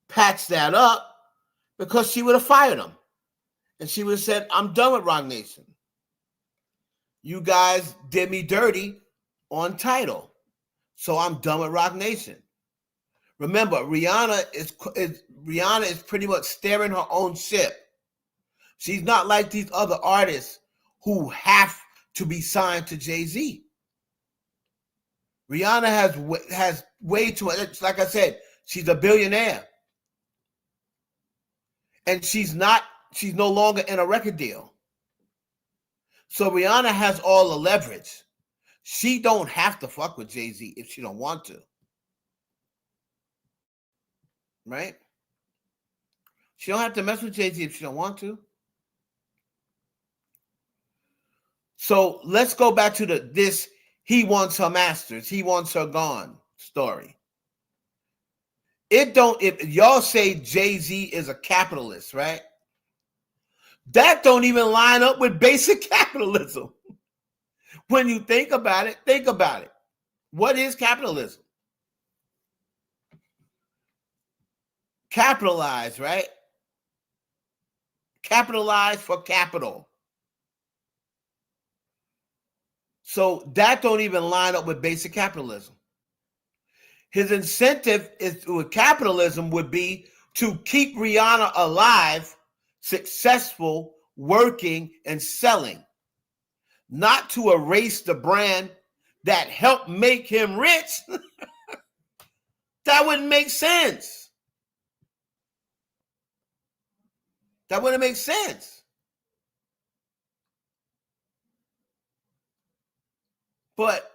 patched that up because she would have fired him. And she would have said, I'm done with Rock Nation. You guys did me dirty on Tidal. So I'm done with Rock Nation. Remember, Rihanna is pretty much steering her own ship. She's not like these other artists who have to be signed to Jay-Z. Rihanna has way too much. Like I said, she's a billionaire. And she's no longer in a record deal. So Rihanna has all the leverage. She don't have to fuck with Jay-Z if she don't want to. Right? She don't have to mess with Jay-Z if she don't want to. So let's go back to this he wants her masters, he wants her gone story. If y'all say Jay-Z is a capitalist, right? That don't even line up with basic capitalism. When you think about it. What is capitalism? Capitalize, right? Capitalize for capital. So that don't even line up with basic capitalism. His incentive with capitalism would be to keep Rihanna alive, successful, working, and selling. Not to erase the brand that helped make him rich. That wouldn't make sense. That wouldn't make sense. But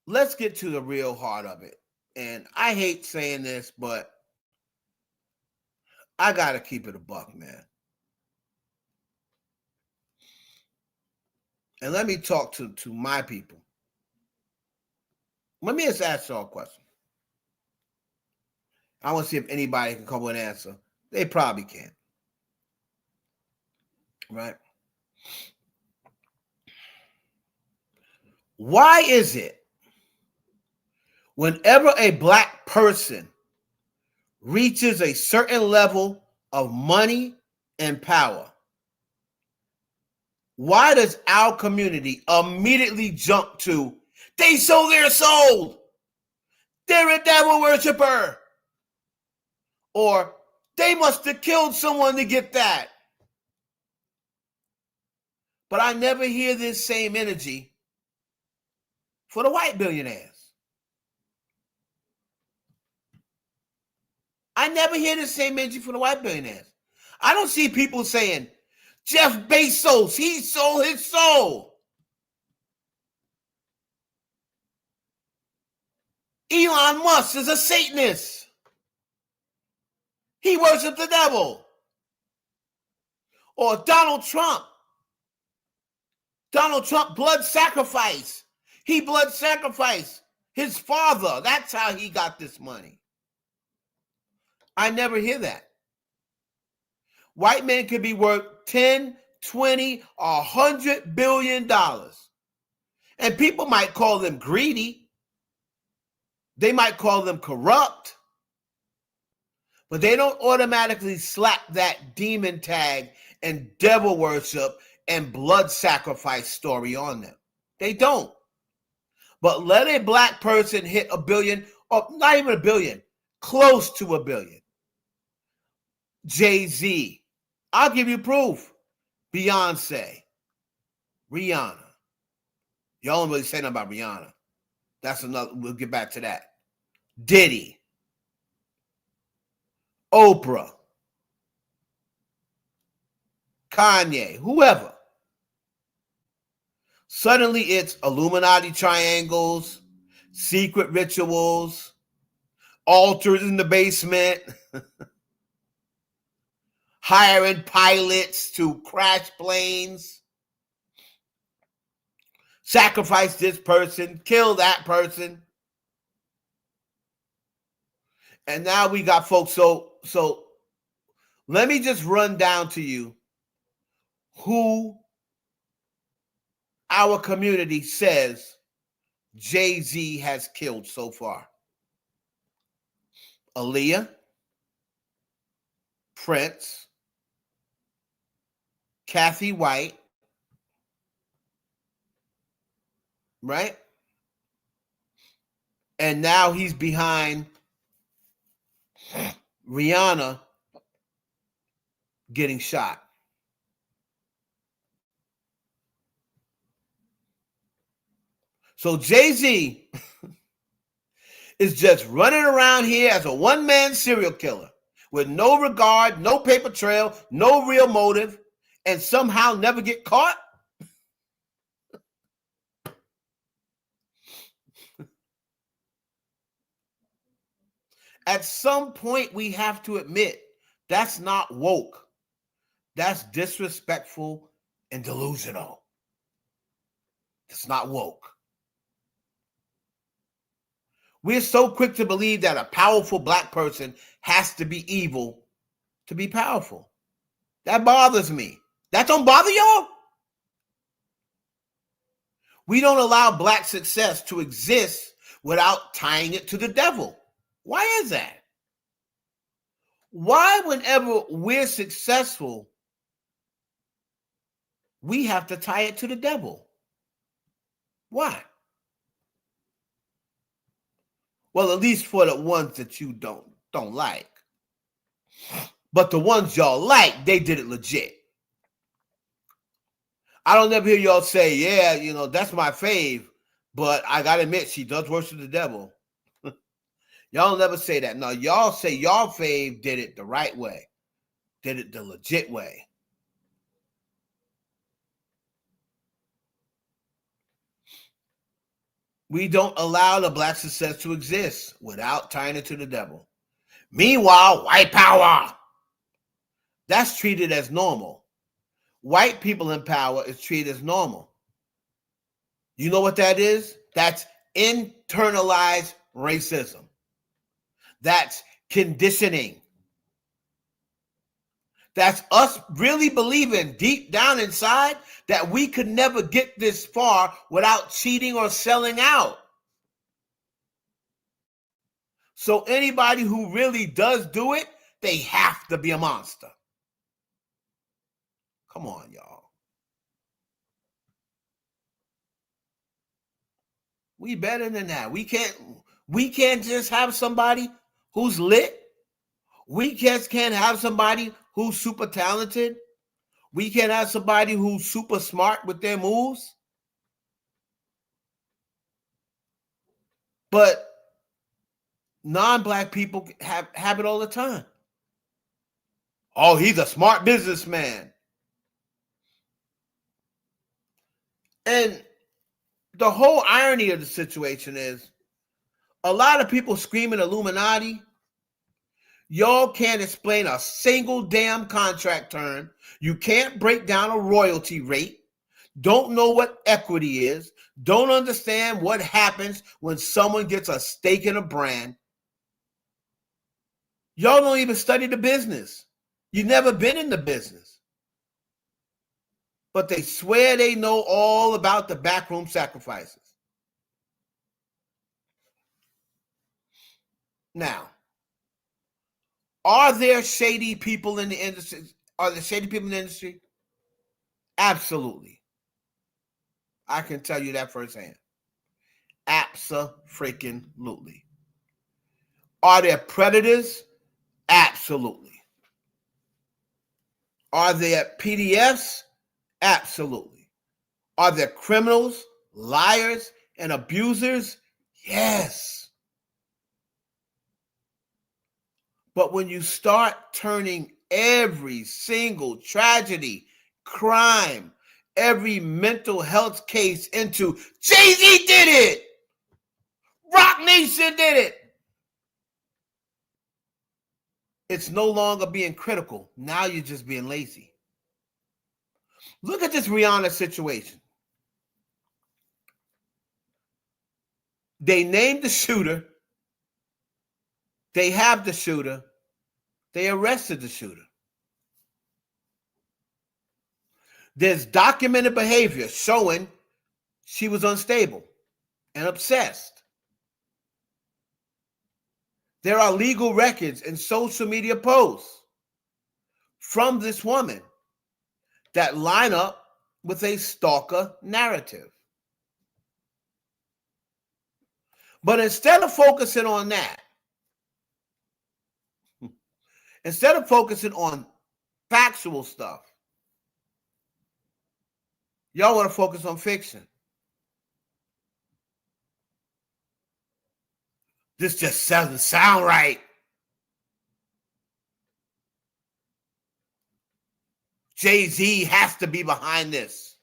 let's get to the real heart of it. And I hate saying this, but I got to keep it a buck, man. And let me talk to my people. Let me just ask y'all a question. I want to see if anybody can come with an answer. They probably can't. Right? Why is it whenever a black person reaches a certain level of money and power, why does our community immediately jump to, they sold their soul, they're a devil worshiper, or they must have killed someone to get that? But I never hear this same energy for the white billionaires. I never hear the same energy for the white billionaires. I don't see people saying, Jeff Bezos, he sold his soul. Elon Musk is a Satanist. He worships the devil. Or Donald Trump. Donald Trump blood sacrifice. He blood sacrificed his father. That's how he got this money. I never hear that. White men could be worth 10, 20, $100 billion. And people might call them greedy. They might call them corrupt. But they don't automatically slap that demon tag and devil worship and blood sacrifice story on them. They don't. But let a black person hit $1 billion, or not even $1 billion, close to $1 billion. Jay-Z. I'll give you proof. Beyonce. Rihanna. Y'all don't really say nothing about Rihanna. That's another, we'll get back to that. Diddy. Oprah. Kanye, whoever. Suddenly it's Illuminati triangles, secret rituals, altars in the basement, hiring pilots to crash planes, sacrifice this person, kill that person. And now we got folks. So let me just run down to you who our community says Jay-Z has killed so far. Aaliyah, Prince, Kathy White, right? And now he's behind Rihanna getting shot. So Jay-Z is just running around here as a one-man serial killer with no regard, no paper trail, no real motive, and somehow never get caught? At some point, we have to admit that's not woke. That's disrespectful and delusional. It's not woke. We're so quick to believe that a powerful black person has to be evil to be powerful. That bothers me. That don't bother y'all? We don't allow black success to exist without tying it to the devil. Why is that? Why, whenever we're successful, we have to tie it to the devil? Why? Well, at least for the ones that you don't like. But the ones y'all like, they did it legit. I don't ever hear y'all say, yeah, you know, that's my fave, but I gotta admit, she does worship the devil. Y'all never say that. No, y'all say y'all fave did it the right way, did it the legit way. We don't allow the black success to exist without tying it to the devil. Meanwhile, white power, that's treated as normal. White people in power is treated as normal. You know what that is? That's internalized racism. That's conditioning. That's us really believing deep down inside that we could never get this far without cheating or selling out. So anybody who really does do it, they have to be a monster. Come on, y'all. We better than that. We can't just have somebody who's lit. We just can't have somebody who's super talented. We can't have somebody who's super smart with their moves. But non-black people have it all the time. Oh, he's a smart businessman. And the whole irony of the situation is a lot of people screaming Illuminati. Y'all can't explain a single damn contract term. You can't break down a royalty rate. Don't know what equity is. Don't understand what happens when someone gets a stake in a brand. Y'all don't even study the business. You've never been in the business. But they swear they know all about the backroom sacrifices. Now, are there shady people in the industry? Are there shady people in the industry? Absolutely. I can tell you that firsthand. Abso-freaking-lutely. Are there predators? Absolutely. Are there PDFs? Absolutely. Are there criminals, liars, and abusers? Yes. But when you start turning every single tragedy crime, every mental health case into Jay-Z did it. Rock Nation did it. It's no longer being critical. Now you're just being lazy. Look at this Rihanna situation. They named the shooter. They have the shooter. They arrested the shooter. There's documented behavior showing she was unstable and obsessed. There are legal records and social media posts from this woman that line up with a stalker narrative. But instead of focusing on that, instead of focusing on factual stuff, y'all want to focus on fiction. This just doesn't sound right. Jay-Z has to be behind this.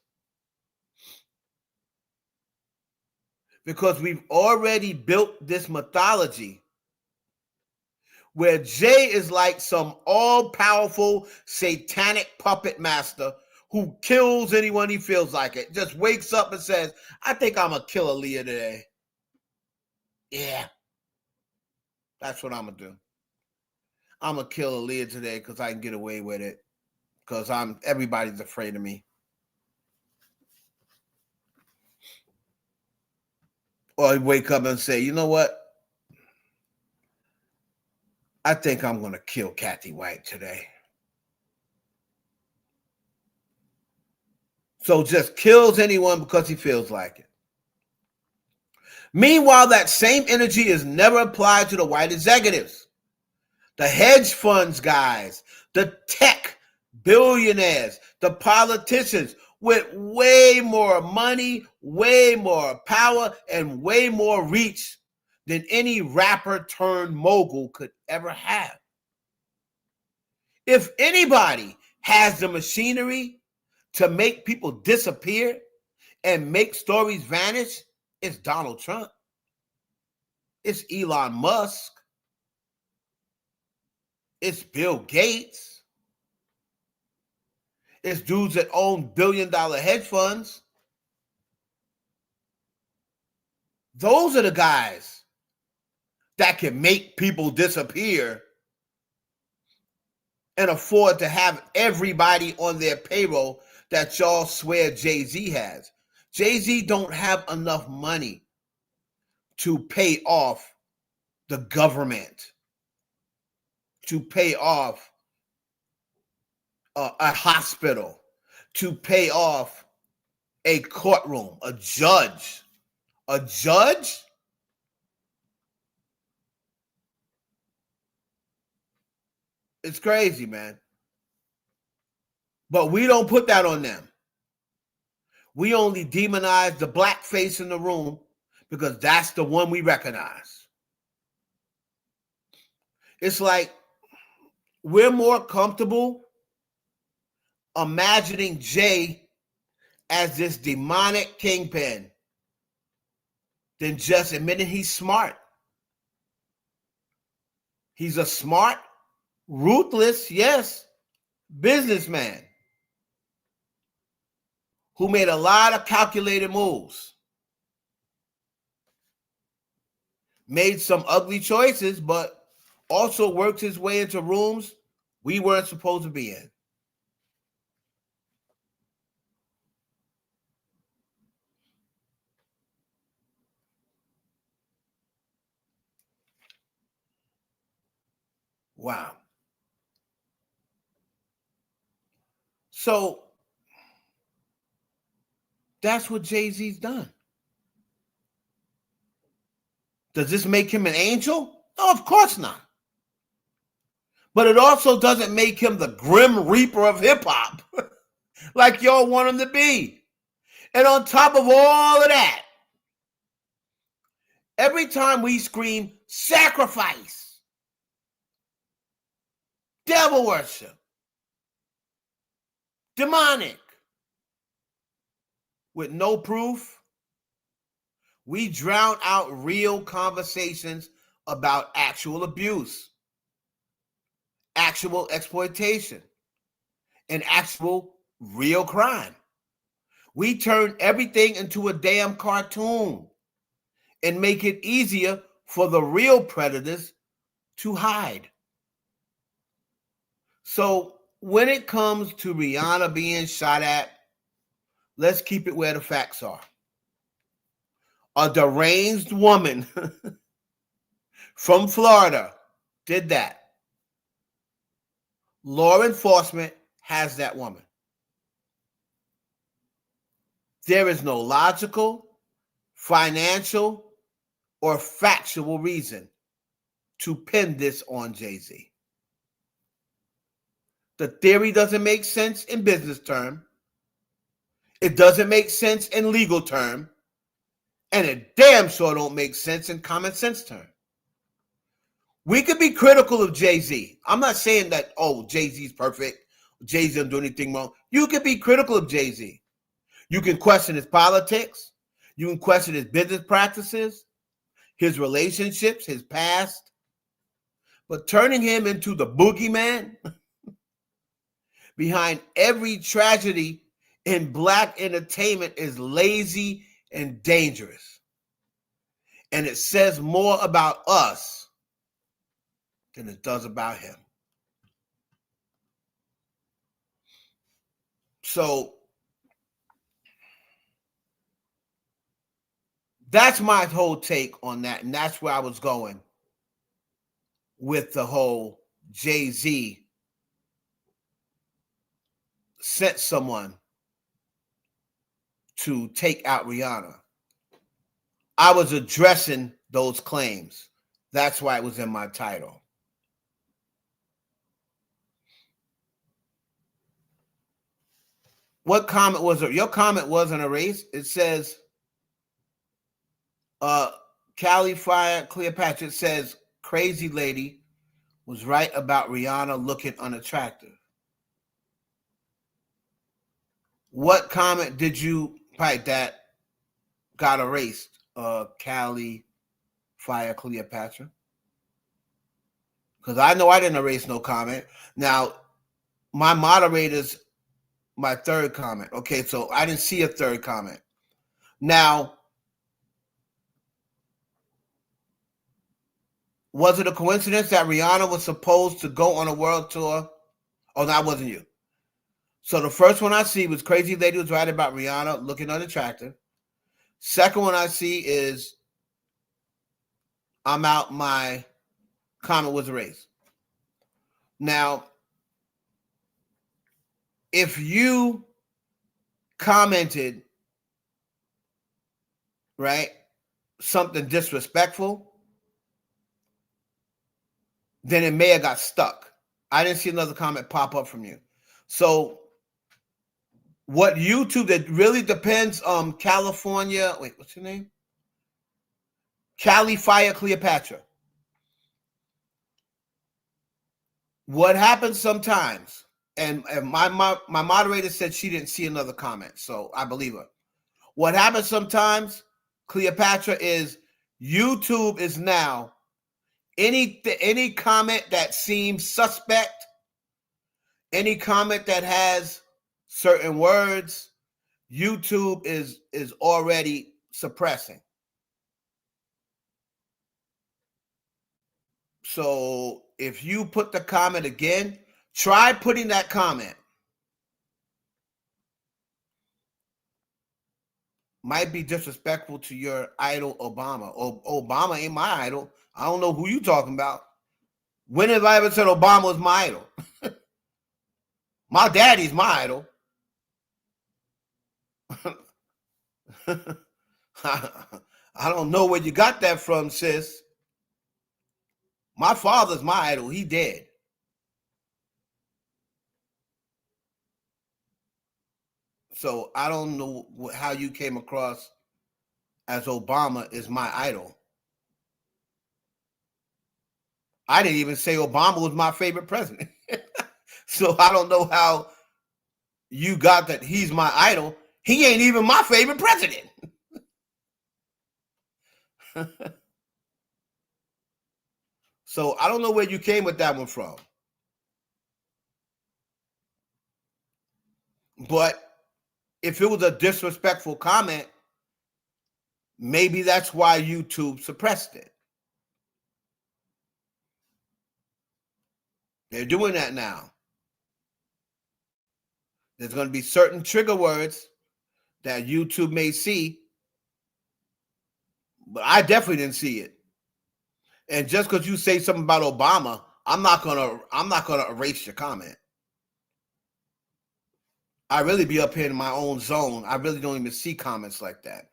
Because we've already built this mythology where Jay is like some all-powerful satanic puppet master who kills anyone he feels like it. Just wakes up and says, I think I'm going to kill Aaliyah today. Yeah. That's what I'm going to do. I'm going to kill Aaliyah today because I can get away with it. Because everybody's afraid of me. Or he wake up and say, you know what? I think I'm going to kill Kathy White today. So just kills anyone because he feels like it. Meanwhile, that same energy is never applied to the white executives, the hedge funds guys, the tech billionaires, the politicians with way more money, way more power, and way more reach than any rapper turned mogul could ever have. If anybody has the machinery to make people disappear and make stories vanish, it's Donald Trump. It's Elon Musk. It's Bill Gates. It's dudes that own billion-dollar hedge funds. Those are the guys that can make people disappear and afford to have everybody on their payroll that y'all swear Jay-Z has. Jay-Z don't have enough money to pay off the government, to pay off a hospital, to pay off a courtroom, a judge. A judge? It's crazy, man. But we don't put that on them. We only demonize the black face in the room because that's the one we recognize. It's like we're more comfortable imagining Jay as this demonic kingpin than just admitting he's smart. He's a smart, ruthless, yes, businessman who made a lot of calculated moves. Made some ugly choices, but also worked his way into rooms we weren't supposed to be in. Wow. So that's what Jay-Z's done. Does this make him an angel? No, of course not. But it also doesn't make him the grim reaper of hip-hop like y'all want him to be. And on top of all of that, every time we scream sacrifice, devil worship, demonic. With no proof, we drown out real conversations about actual abuse, actual exploitation, and actual real crime. We turn everything into a damn cartoon and make it easier for the real predators to hide. So when it comes to Rihanna being shot at, let's keep it where the facts are. A deranged woman from Florida did that. Law enforcement has that woman. There is no logical, financial, or factual reason to pin this on Jay-Z. The theory doesn't make sense in business term. It doesn't make sense in legal term. And it damn sure don't make sense in common sense term. We could be critical of Jay-Z. I'm not saying that, oh, Jay-Z's perfect. Jay-Z doesn't do anything wrong. You can be critical of Jay-Z. You can question his politics. You can question his business practices, his relationships, his past. But turning him into the boogeyman behind every tragedy in black entertainment is lazy and dangerous. And it says more about us than it does about him. So that's my whole take on that. And that's where I was going with the whole Jay-Z sent someone to take out Rihanna. I was addressing those claims. That's why it was in my title. What comment was it? Your comment wasn't erased. It says, Cali Fire Cleopatra, it says, crazy lady was right about Rihanna looking unattractive. What comment did you write that got erased? Cali Fire Cleopatra? Because I know I didn't erase no comment. Now, my moderators, my third comment. Okay, so I didn't see a third comment. Now, was it a coincidence that Rihanna was supposed to go on a world tour? Oh, that wasn't you. So the first one I see was crazy lady was right about Rihanna looking unattractive. Second one I see is I'm out, my comment was erased. Now, if you commented, right, something disrespectful, then it may have got stuck. I didn't see another comment pop up from you. So what YouTube, that really depends on California. Wait, what's your name? Cali Fire Cleopatra. What happens sometimes, and my moderator said she didn't see another comment, so I believe her. What happens sometimes, Cleopatra, is YouTube is now any comment that seems suspect, any comment that has certain words, YouTube is already suppressing. So if you put the comment again, try putting that comment. Might be disrespectful to your idol, Obama. Obama ain't my idol. I don't know who you talking about. When have I ever said Obama was my idol? My daddy's my idol. I don't know where you got that from, sis. My father's my idol. He dead. So I don't know how you came across as Obama is my idol. I didn't even say Obama was my favorite president. So I don't know how you got that he's my idol. He ain't even my favorite president. So I don't know where you came with that one from. But if it was a disrespectful comment, maybe that's why YouTube suppressed it. They're doing that now. There's going to be certain trigger words that YouTube may see, but I definitely didn't see it. And just because you say something about Obama, I'm not gonna erase your comment. I really be up here in my own zone. I really don't even see comments like that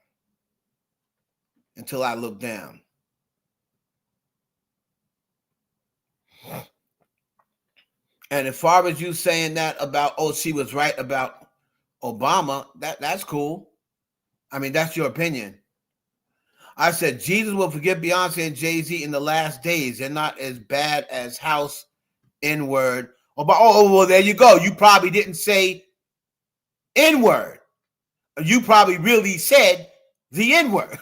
until I look down. And as far as you saying that about, oh, she was right about Obama, that's cool. I mean, that's your opinion. I said Jesus will forgive Beyonce and Jay-Z in the last days. They're not as bad as House N-word. Oh, well, there you go. You probably didn't say N-word. You probably really said the N-word.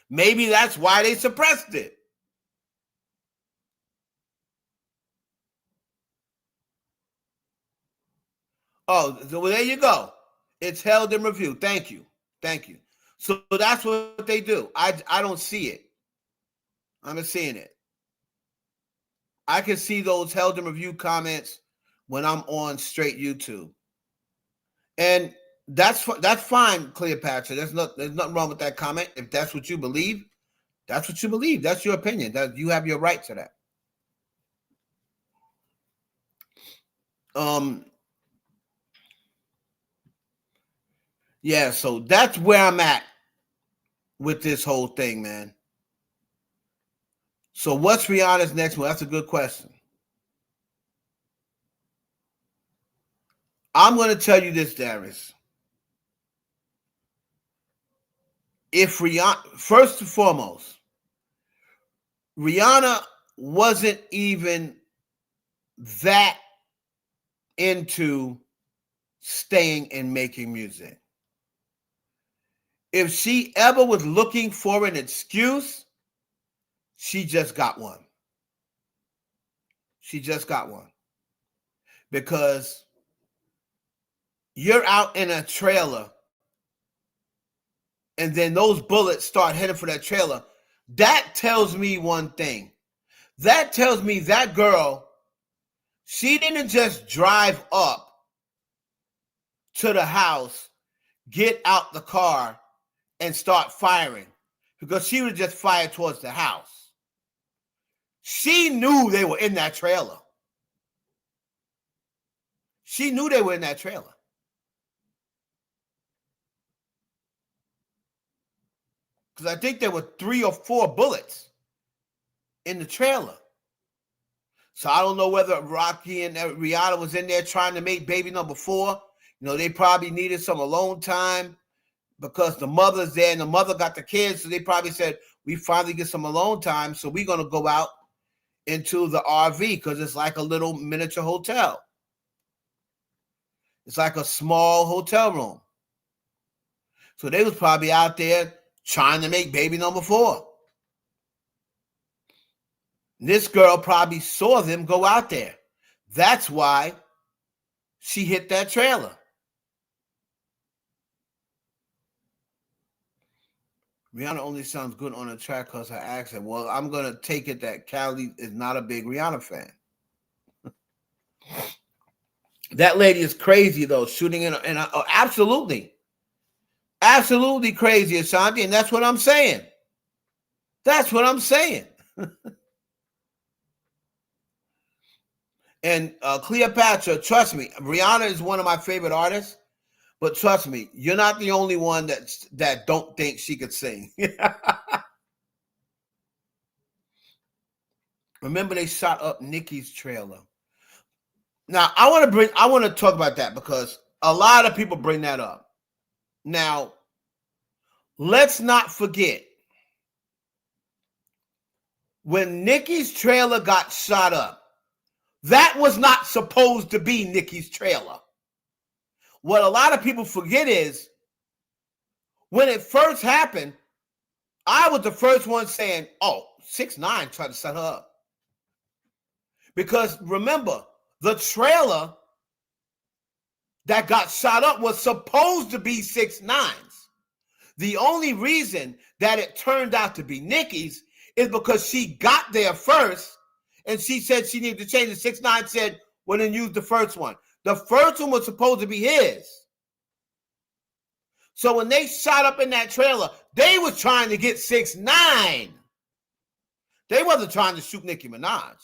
Maybe that's why they suppressed it. Oh, so well, there you go. It's held in review. Thank you. Thank you. So that's what they do. I don't see it. I'm not seeing it. I can see those held in review comments when I'm on straight YouTube. And that's fine, Cleopatra. There's nothing wrong with that comment. If that's what you believe, that's what you believe. That's your opinion. That you have your right to that. Yeah, so that's where I'm at with this whole thing, man. So what's Rihanna's next one? That's a good question. I'm going to tell you this, Darius. If Rihanna, first and foremost, Rihanna wasn't even that into staying and making music. If she ever was looking for an excuse, she just got one. She just got one. Because you're out in a trailer and then those bullets start heading for that trailer. That tells me one thing. That tells me that girl, she didn't just drive up to the house, get out the car, and start firing, because she would just fire towards the house. She knew they were in that trailer. She knew they were in that trailer. Because I think there were 3 or 4 bullets in the trailer. So I don't know whether Rocky and Rihanna was in there trying to make baby number 4. You know, they probably needed some alone time because the mother's there and the mother got the kids. So they probably said, we finally get some alone time. So we're going to go out into the RV because it's like a little miniature hotel. It's like a small hotel room. So they was probably out there trying to make baby number 4. This girl probably saw them go out there. That's why she hit that trailer. Rihanna only sounds good on a track because her accent. Well, I'm going to take it that Callie is not a big Rihanna fan. That lady is crazy, though, shooting in absolutely. Absolutely crazy, Ashanti, and that's what I'm saying. That's what I'm saying. And Cleopatra, trust me, Rihanna is one of my favorite artists, but trust me, you're not the only one that don't think she could sing. Remember, they shot up Nicki's trailer. Now, I want to talk about that because a lot of people bring that up. Now, let's not forget, when Nicki's trailer got shot up, that was not supposed to be Nicki's trailer. What a lot of people forget is when it first happened, I was the first one saying, oh, 6ix9ine tried to set her up. Because remember, the trailer that got shot up was supposed to be 6ix9ine's. The only reason that it turned out to be Nicki's is because she got there first and she said she needed to change it. 6ix9ine said, well, then use the first one. The first one was supposed to be his. So when they shot up in that trailer, they was trying to get 6ix9ine. They wasn't trying to shoot Nicki Minaj.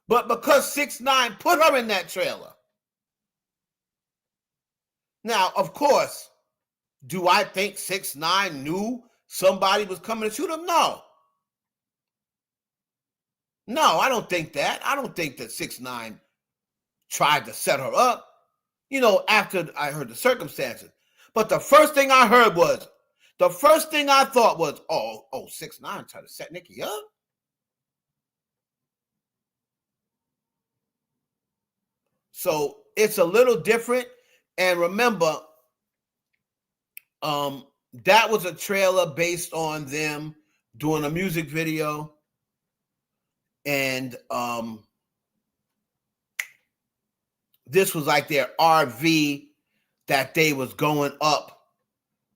But because 6ix9ine put her in that trailer. Now, of course, do I think 6ix9ine knew somebody was coming to shoot him? No. No, I don't think that. I don't think that 6ix9ine tried to set her up, you know, after I heard the circumstances. But the first thing I thought was, oh, 6ix9ine tried to set Nicki up? So it's a little different. And remember, that was a trailer based on them doing a music video. And this was like their RV that they was going up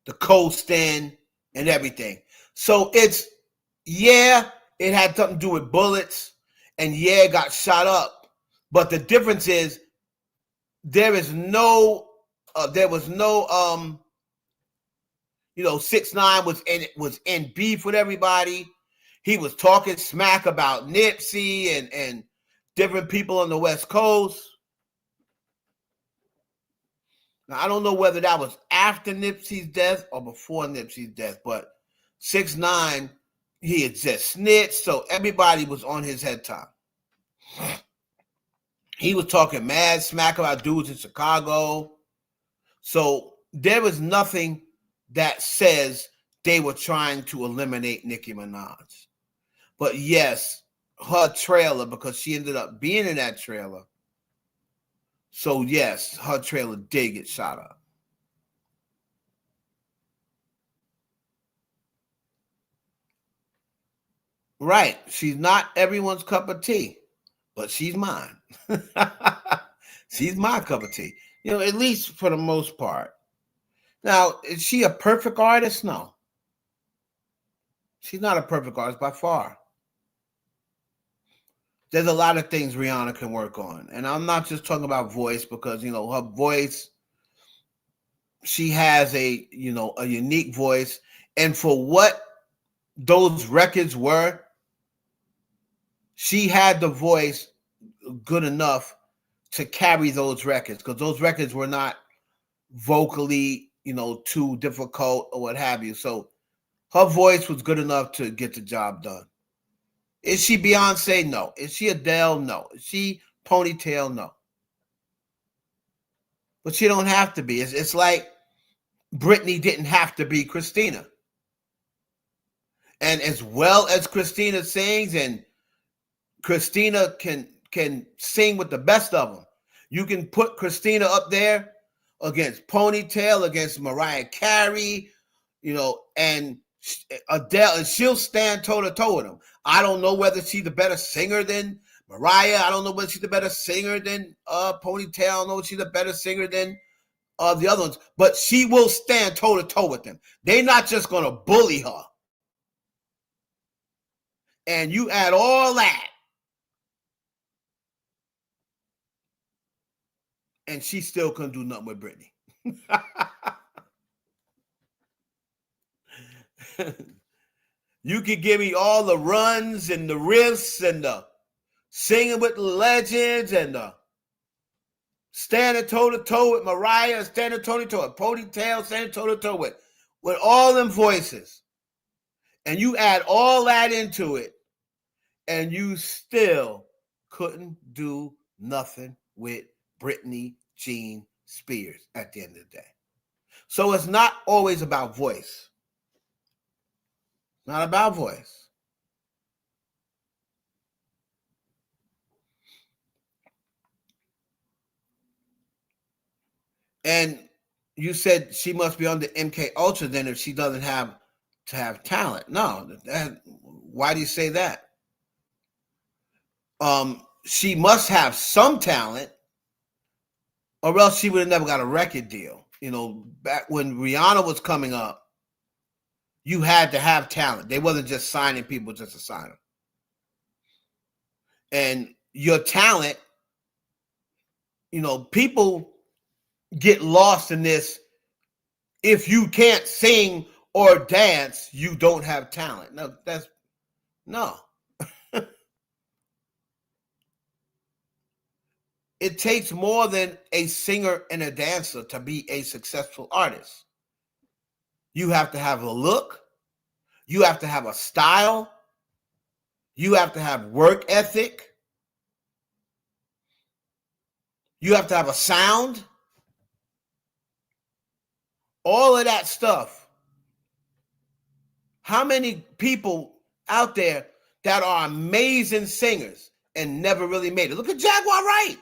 the coast in and everything. So it's, yeah, it had something to do with bullets, and yeah, it got shot up. But the difference is there was no, 6ix9ine was in beef with everybody. He was talking smack about Nipsey and different people on the West Coast. Now, I don't know whether that was after Nipsey's death or before Nipsey's death, but 6ix9ine, he had just snitched, so everybody was on his head top. He was talking mad smack about dudes in Chicago. So there was nothing that says they were trying to eliminate Nicki Minaj. But yes, her trailer, because she ended up being in that trailer. So yes, her trailer did get shot up. Right. She's not everyone's cup of tea, but she's mine. She's my cup of tea. You know, at least for the most part. Now, is she a perfect artist? No. She's not a perfect artist by far. There's a lot of things Rihanna can work on. And I'm not just talking about voice because, you know, her voice, she has a unique voice. And for what those records were, she had the voice good enough to carry those records because those records were not vocally, too difficult or what have you. So her voice was good enough to get the job done. Is she Beyonce? No. Is she Adele? No. Is she Ponytail? No. But she don't have to be. It's like Britney didn't have to be Christina. And as well as Christina sings, and Christina can sing with the best of them. You can put Christina up there against Ponytail, against Mariah Carey, and Adele, and she'll stand toe-to-toe with them. I don't know whether she's the better singer than Mariah. I don't know whether she's the better singer than Ponytail. I don't know if she's the better singer than the other ones. But she will stand toe-to-toe with them. They're not just going to bully her. And you add all that, and she still couldn't do nothing with Britney. You could give me all the runs and the riffs and the singing with the legends and the standing toe-to-toe with Mariah, standing toe-to-toe with Ponytail, standing toe-to-toe with all them voices. And you add all that into it, and you still couldn't do nothing with Britney Jean Spears at the end of the day. So it's not always about voice. Not about voice. And you said she must be on the MK Ultra then if she doesn't have to have talent. No, why do you say that? She must have some talent, or else she would have never got a record deal. You know, back when Rihanna was coming up, you had to have talent. They wasn't just signing people just to sign them. And your talent, you know, people get lost in this. If you can't sing or dance, you don't have talent. No. It takes more than a singer and a dancer to be a successful artist. You have to have a look. You have to have a style. You have to have work ethic. You have to have a sound. All of that stuff. How many people out there that are amazing singers and never really made it? Look at Jaguar Wright.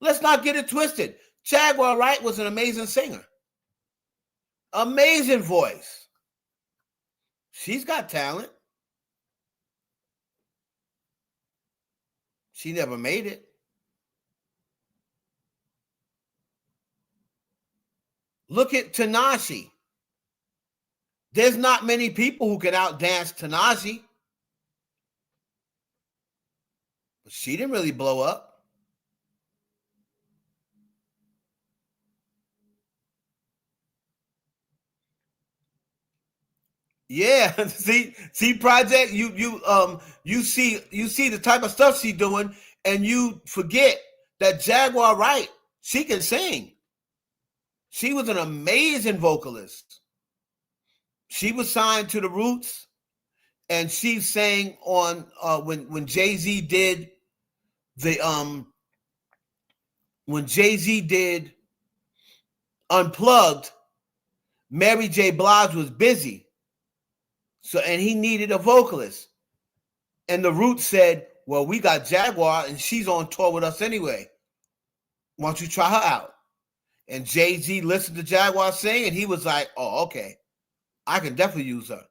Let's not get it twisted. Jaguar Wright was an amazing singer. Amazing voice. She's got talent. She never made it. Look at Tanashi. There's not many people who can outdance Tanashi. But she didn't really blow up. Yeah, see, Project, you see the type of stuff she's doing, and you forget that Jaguar Wright, she can sing. She was an amazing vocalist. She was signed to the Roots, and she sang on when Jay-Z did when Jay-Z did Unplugged, Mary J. Blige was busy. So, and he needed a vocalist. And the Roots said, well, we got Jaguar and she's on tour with us anyway. Why don't you try her out? And Jay-Z listened to Jaguar sing and he was like, oh, okay, I can definitely use her.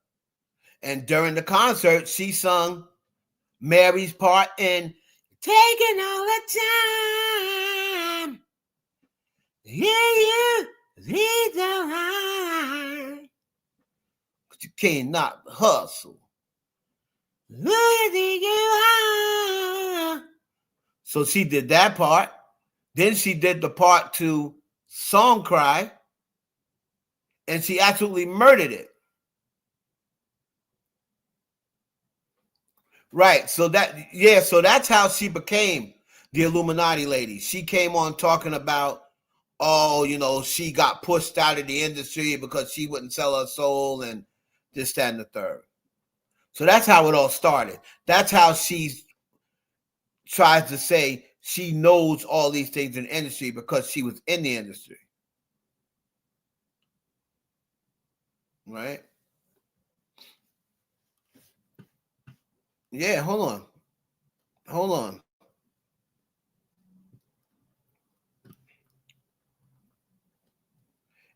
And during the concert, she sung Mary's part in Taking All the Time. Yeah, lead the line. But you cannot hustle. Who you think you are? So she did that part. Then she did the part to Song Cry. And she absolutely murdered it. Right. So that's how she became the Illuminati lady. She came on talking about, oh, you know, she got pushed out of the industry because she wouldn't sell her soul and this, that, and the third. So that's how it all started. That's how she tries to say she knows all these things in the industry because she was in the industry. Right? Yeah, hold on.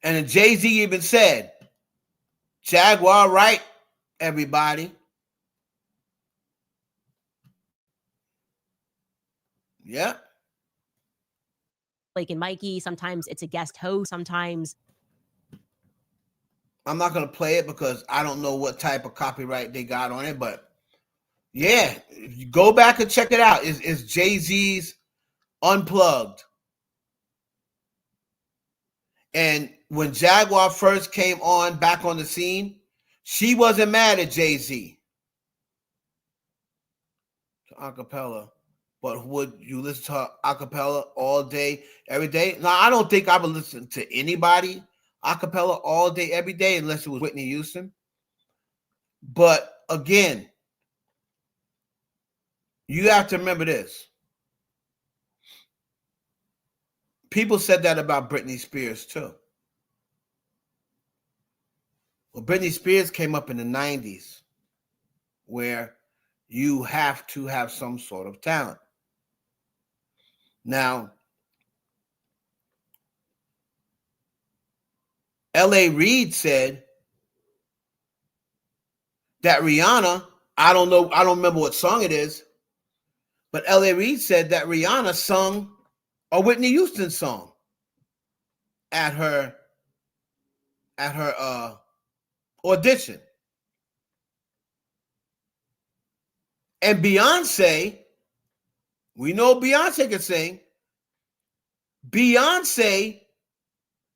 And then Jay-Z even said, Jaguar Wright, everybody. Yeah. Blake and Mikey, sometimes it's a guest host, sometimes. I'm not going to play it because I don't know what type of copyright they got on it, but yeah, go back and check it out. It's Jay-Z's Unplugged. And when Jaguar first came on back on the scene, she wasn't mad at Jay-Z. Acapella. But would you listen to her acapella all day, every day? Now, I don't think I would listen to anybody acapella all day, every day, unless it was Whitney Houston. But again, you have to remember this. People said that about Britney Spears too. Well, Britney Spears came up in the 90s where you have to have some sort of talent. Now, L.A. Reid said that Rihanna, I don't remember what song it is, but L.A. Reid said that Rihanna sung a Whitney Houston song at her audition. And Beyonce, we know Beyonce can sing. Beyonce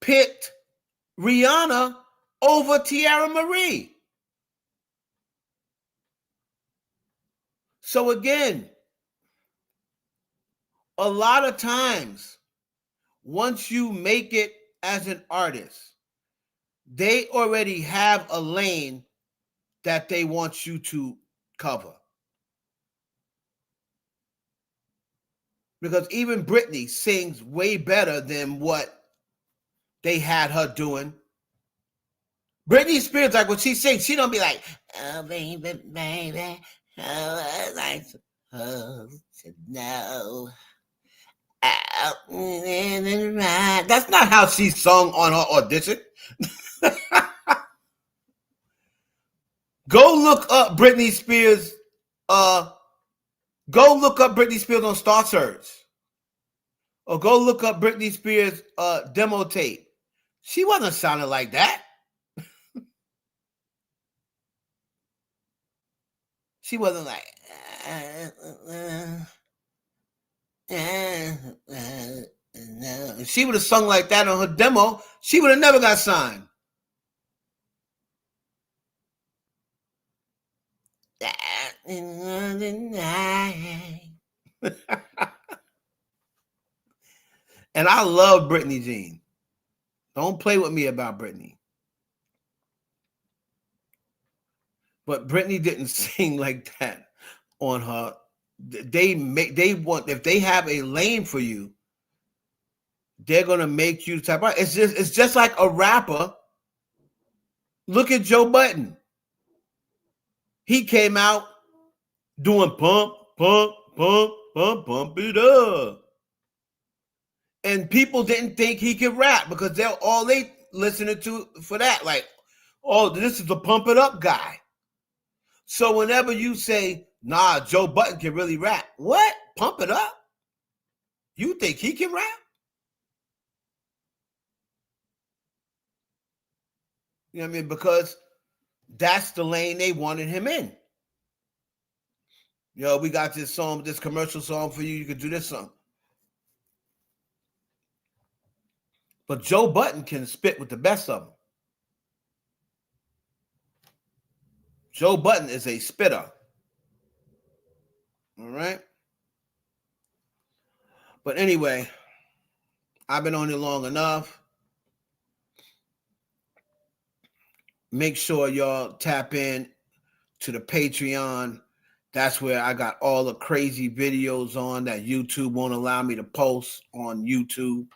picked Rihanna over Tiara Marie. So again, a lot of times, once you make it as an artist, they already have a lane that they want you to cover. Because even Britney sings way better than what they had her doing. Britney Spears, like when she sings, she don't be like, oh, baby, baby, oh, I like to know. That's not how she sung on her audition. Go look up Britney Spears. Go look up Britney Spears on Star Search. Or go look up Britney Spears demo tape. She wasn't sounding like that. She wasn't like, if she would have sung like that on her demo, she would have never got signed. And I love Britney Jean. Don't play with me about Britney. But Britney didn't sing like that on her. They want, if they have a lane for you, they're gonna make you the type of, it's just like a rapper. Look at Joe Budden. He came out doing pump, pump, pump, pump, pump it up. And people didn't think he could rap because they're all they listening to for that. Like, oh, this is the pump it up guy. So whenever you say, nah, Joe Budden can really rap. What? Pump it up? You think he can rap? You know what I mean? Because that's the lane they wanted him in. You know, we got this song, this commercial song for you. You could do this song. But Joe Budden can spit with the best of them. Joe Budden is a spitter. All right? But anyway, I've been on it long enough. Make sure y'all tap in to the Patreon. That's where I got all the crazy videos on that YouTube won't allow me to post on YouTube.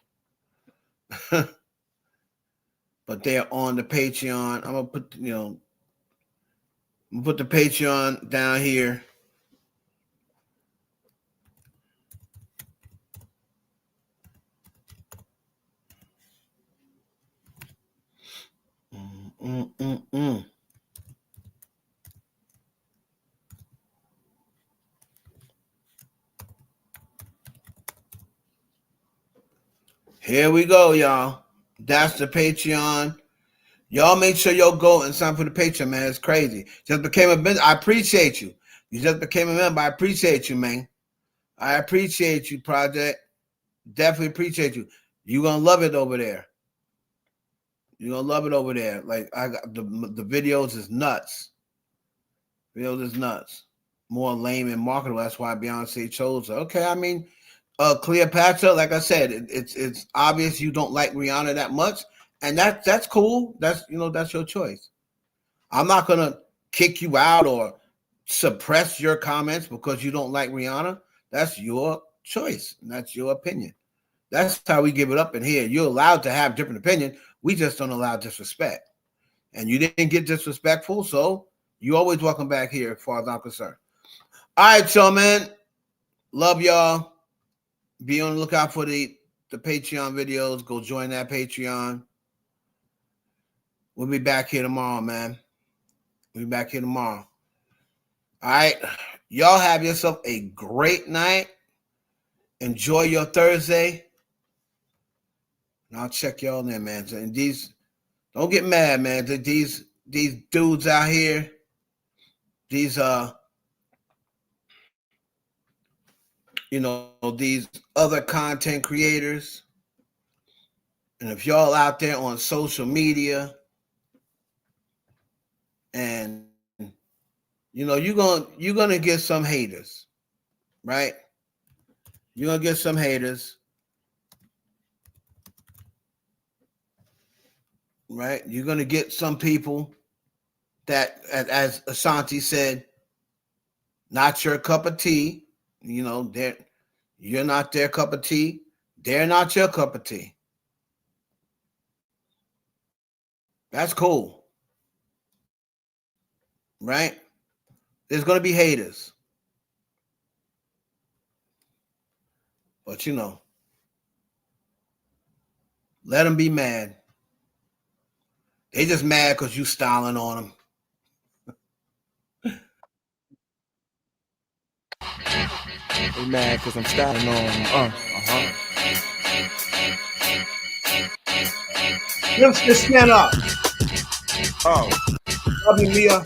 But they're on the Patreon. I'm gonna put, put the Patreon down here. Here we go, y'all. That's the Patreon. Y'all make sure y'all go and sign for the Patreon, man. It's crazy. Just became a business. I appreciate you. You just became a member. I appreciate you, man. I appreciate you, Project. Definitely appreciate you. You're going to love it over there. You're going to love it over there. Like, I got the videos is nuts. Videos is nuts. More lame and marketable. That's why Beyonce chose her. Okay, I mean, Cleopatra, like I said, it's obvious you don't like Rihanna that much. And that's cool. That's your choice. I'm not gonna kick you out or suppress your comments because you don't like Rihanna. That's your choice. And that's your opinion. That's how we give it up in here. You're allowed to have different opinion. We just don't allow disrespect. And you didn't get disrespectful, so you always welcome back here as far as I'm concerned. All right, y'all, man. Love y'all. Be on the lookout for the Patreon videos. Go join that Patreon. We'll be back here tomorrow, man. We'll be back here tomorrow. All right. Y'all have yourself a great night. Enjoy your Thursday. And I'll check y'all in, man. And these, don't get mad, man. These dudes out here, these these other content creators, and if y'all out there on social media, and you're gonna get some haters, right? You're gonna get some haters, right? You're gonna get some people that, as Ashanti said, not your cup of tea. You're not their cup of tea. They're not your cup of tea. That's cool. Right? There's going to be haters. But let them be mad. They just mad because you styling on them. They mad because I'm styling on them. Just stand up. Oh. Love you, Mia.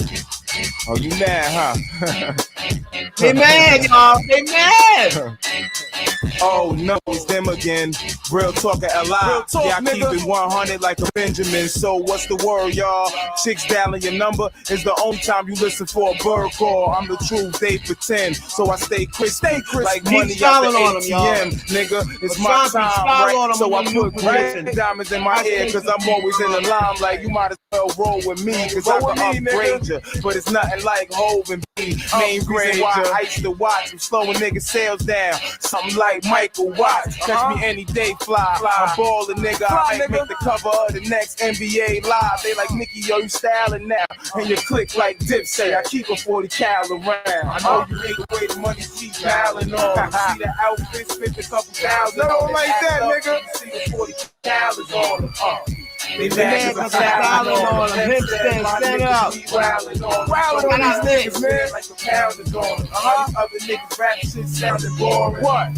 Oh, you mad, huh? They mad, y'all. They mad. Oh no, it's them again. Real talk at LI. Real talk, yeah, I keep it 100 like a Benjamin. So what's the word, y'all? Chicks dialing your number is the only time you listen for a bird call. I'm the truth, they pretend. So I stay crispy, like money out the ATM, nigga. It's my time, right? So I put red diamonds in my ear, cause I'm always in the limelight. You might as well roll with me, cause I can upgrade you. But it's nothing like Hov and B. Main reason why I used to watch. I'm slowing niggas' sales down. Something like Michael Watts. Catch me any day, fly. I'm ballin', nigga. I might make the cover of the next NBA Live. They like, Nicky, yo, you styling now. And you click like Dipset. I keep a 40 cal around. I know you hate the way the money keep piling on. See the outfit, spent a couple thousand. No, don't like that, nigga. See the 40 cal is on them. They mad cause I'm styling on them. Hip stand up. Wildin' on these niggas, man. Like a pound is on them. Other niggas rap shit sounding boring. What?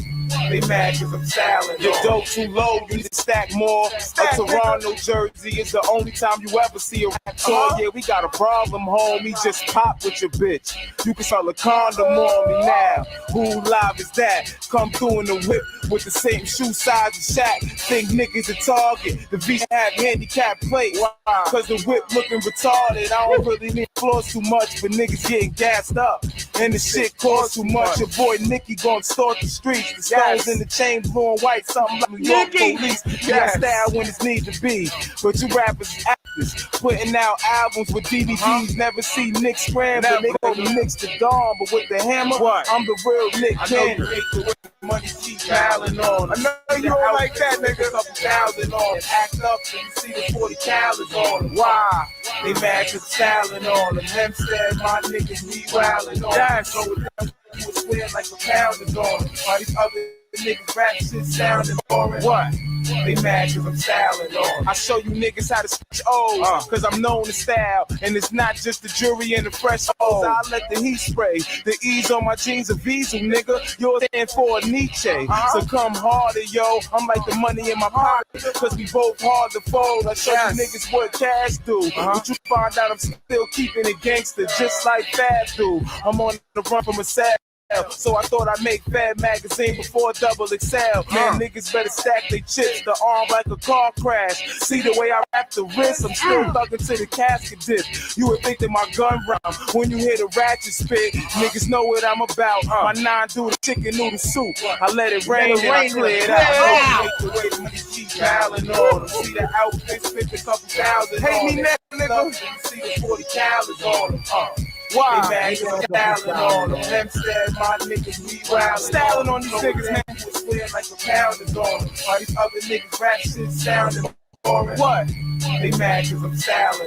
They mad cause I'm styling. Your dope too low, you need to stack more. A Toronto jersey is the only time you ever see a rap tour. Yeah, we got a problem, homie. Just pop with your bitch. You can sell a condom on me now. Who live is that? Come through in the whip with the same shoe size as Shaq. Think niggas a target. The V have handicap plates. Cause the whip looking retarded. I don't really need floors too much, but niggas getting gassed up. And the shit costs too much. Your boy Nicky gon' start the streets. The stones in the chain blue and white, something like New York police. Got style when it's need to be. But you rappers actors putting out albums with DVDs. Never see Nick scramble. They go to mix the dawn, but with the hammer, I'm the real Nick Cannon. Money keep piling on. I know you don't like that, nigga. Couple thousand on. Act up and you see the 40 calories on them. Why? They mad cause styling on them. Hempstead, my niggas, we wildin' on them. So with them, you would swear like a pound is on them. All these other niggas rap shit sounding boring. What? They mad cause I'm styling on. I show you niggas how to switch O's, cause I'm known to style. And it's not just the jury and the fresh O's. I let the heat spray. The E's on my jeans a Visa, nigga. You're stand for a Nietzsche. So come harder, yo. I'm like the money in my pocket, cause we both hard to fold. I show you niggas what cash do. But you find out I'm still keeping it gangster, just like Fab do. I'm on the run from a sad. So I thought I'd make Fab Magazine before Double XL. Man, niggas better stack their chips. The arm like a car crash. See the way I wrap the wrist? I'm still thugging to the casket dip. You would think that my gun round when you hear the ratchet spit. Niggas know what I'm about. My 9 do the chicken noodle soup. I let it rain and I clear it out. Make the way the money keep piling on them. See the outfit, spent a couple thousand. Hate me now, nigga. See the 40 calories on them. Why? They mad cause I'm styling on them. Hempstead, my niggas, we wild. Styling on these niggas, man. You would swear like a pound is on them. All these other niggas rap shit sounding boring. What? They mad cause I'm styling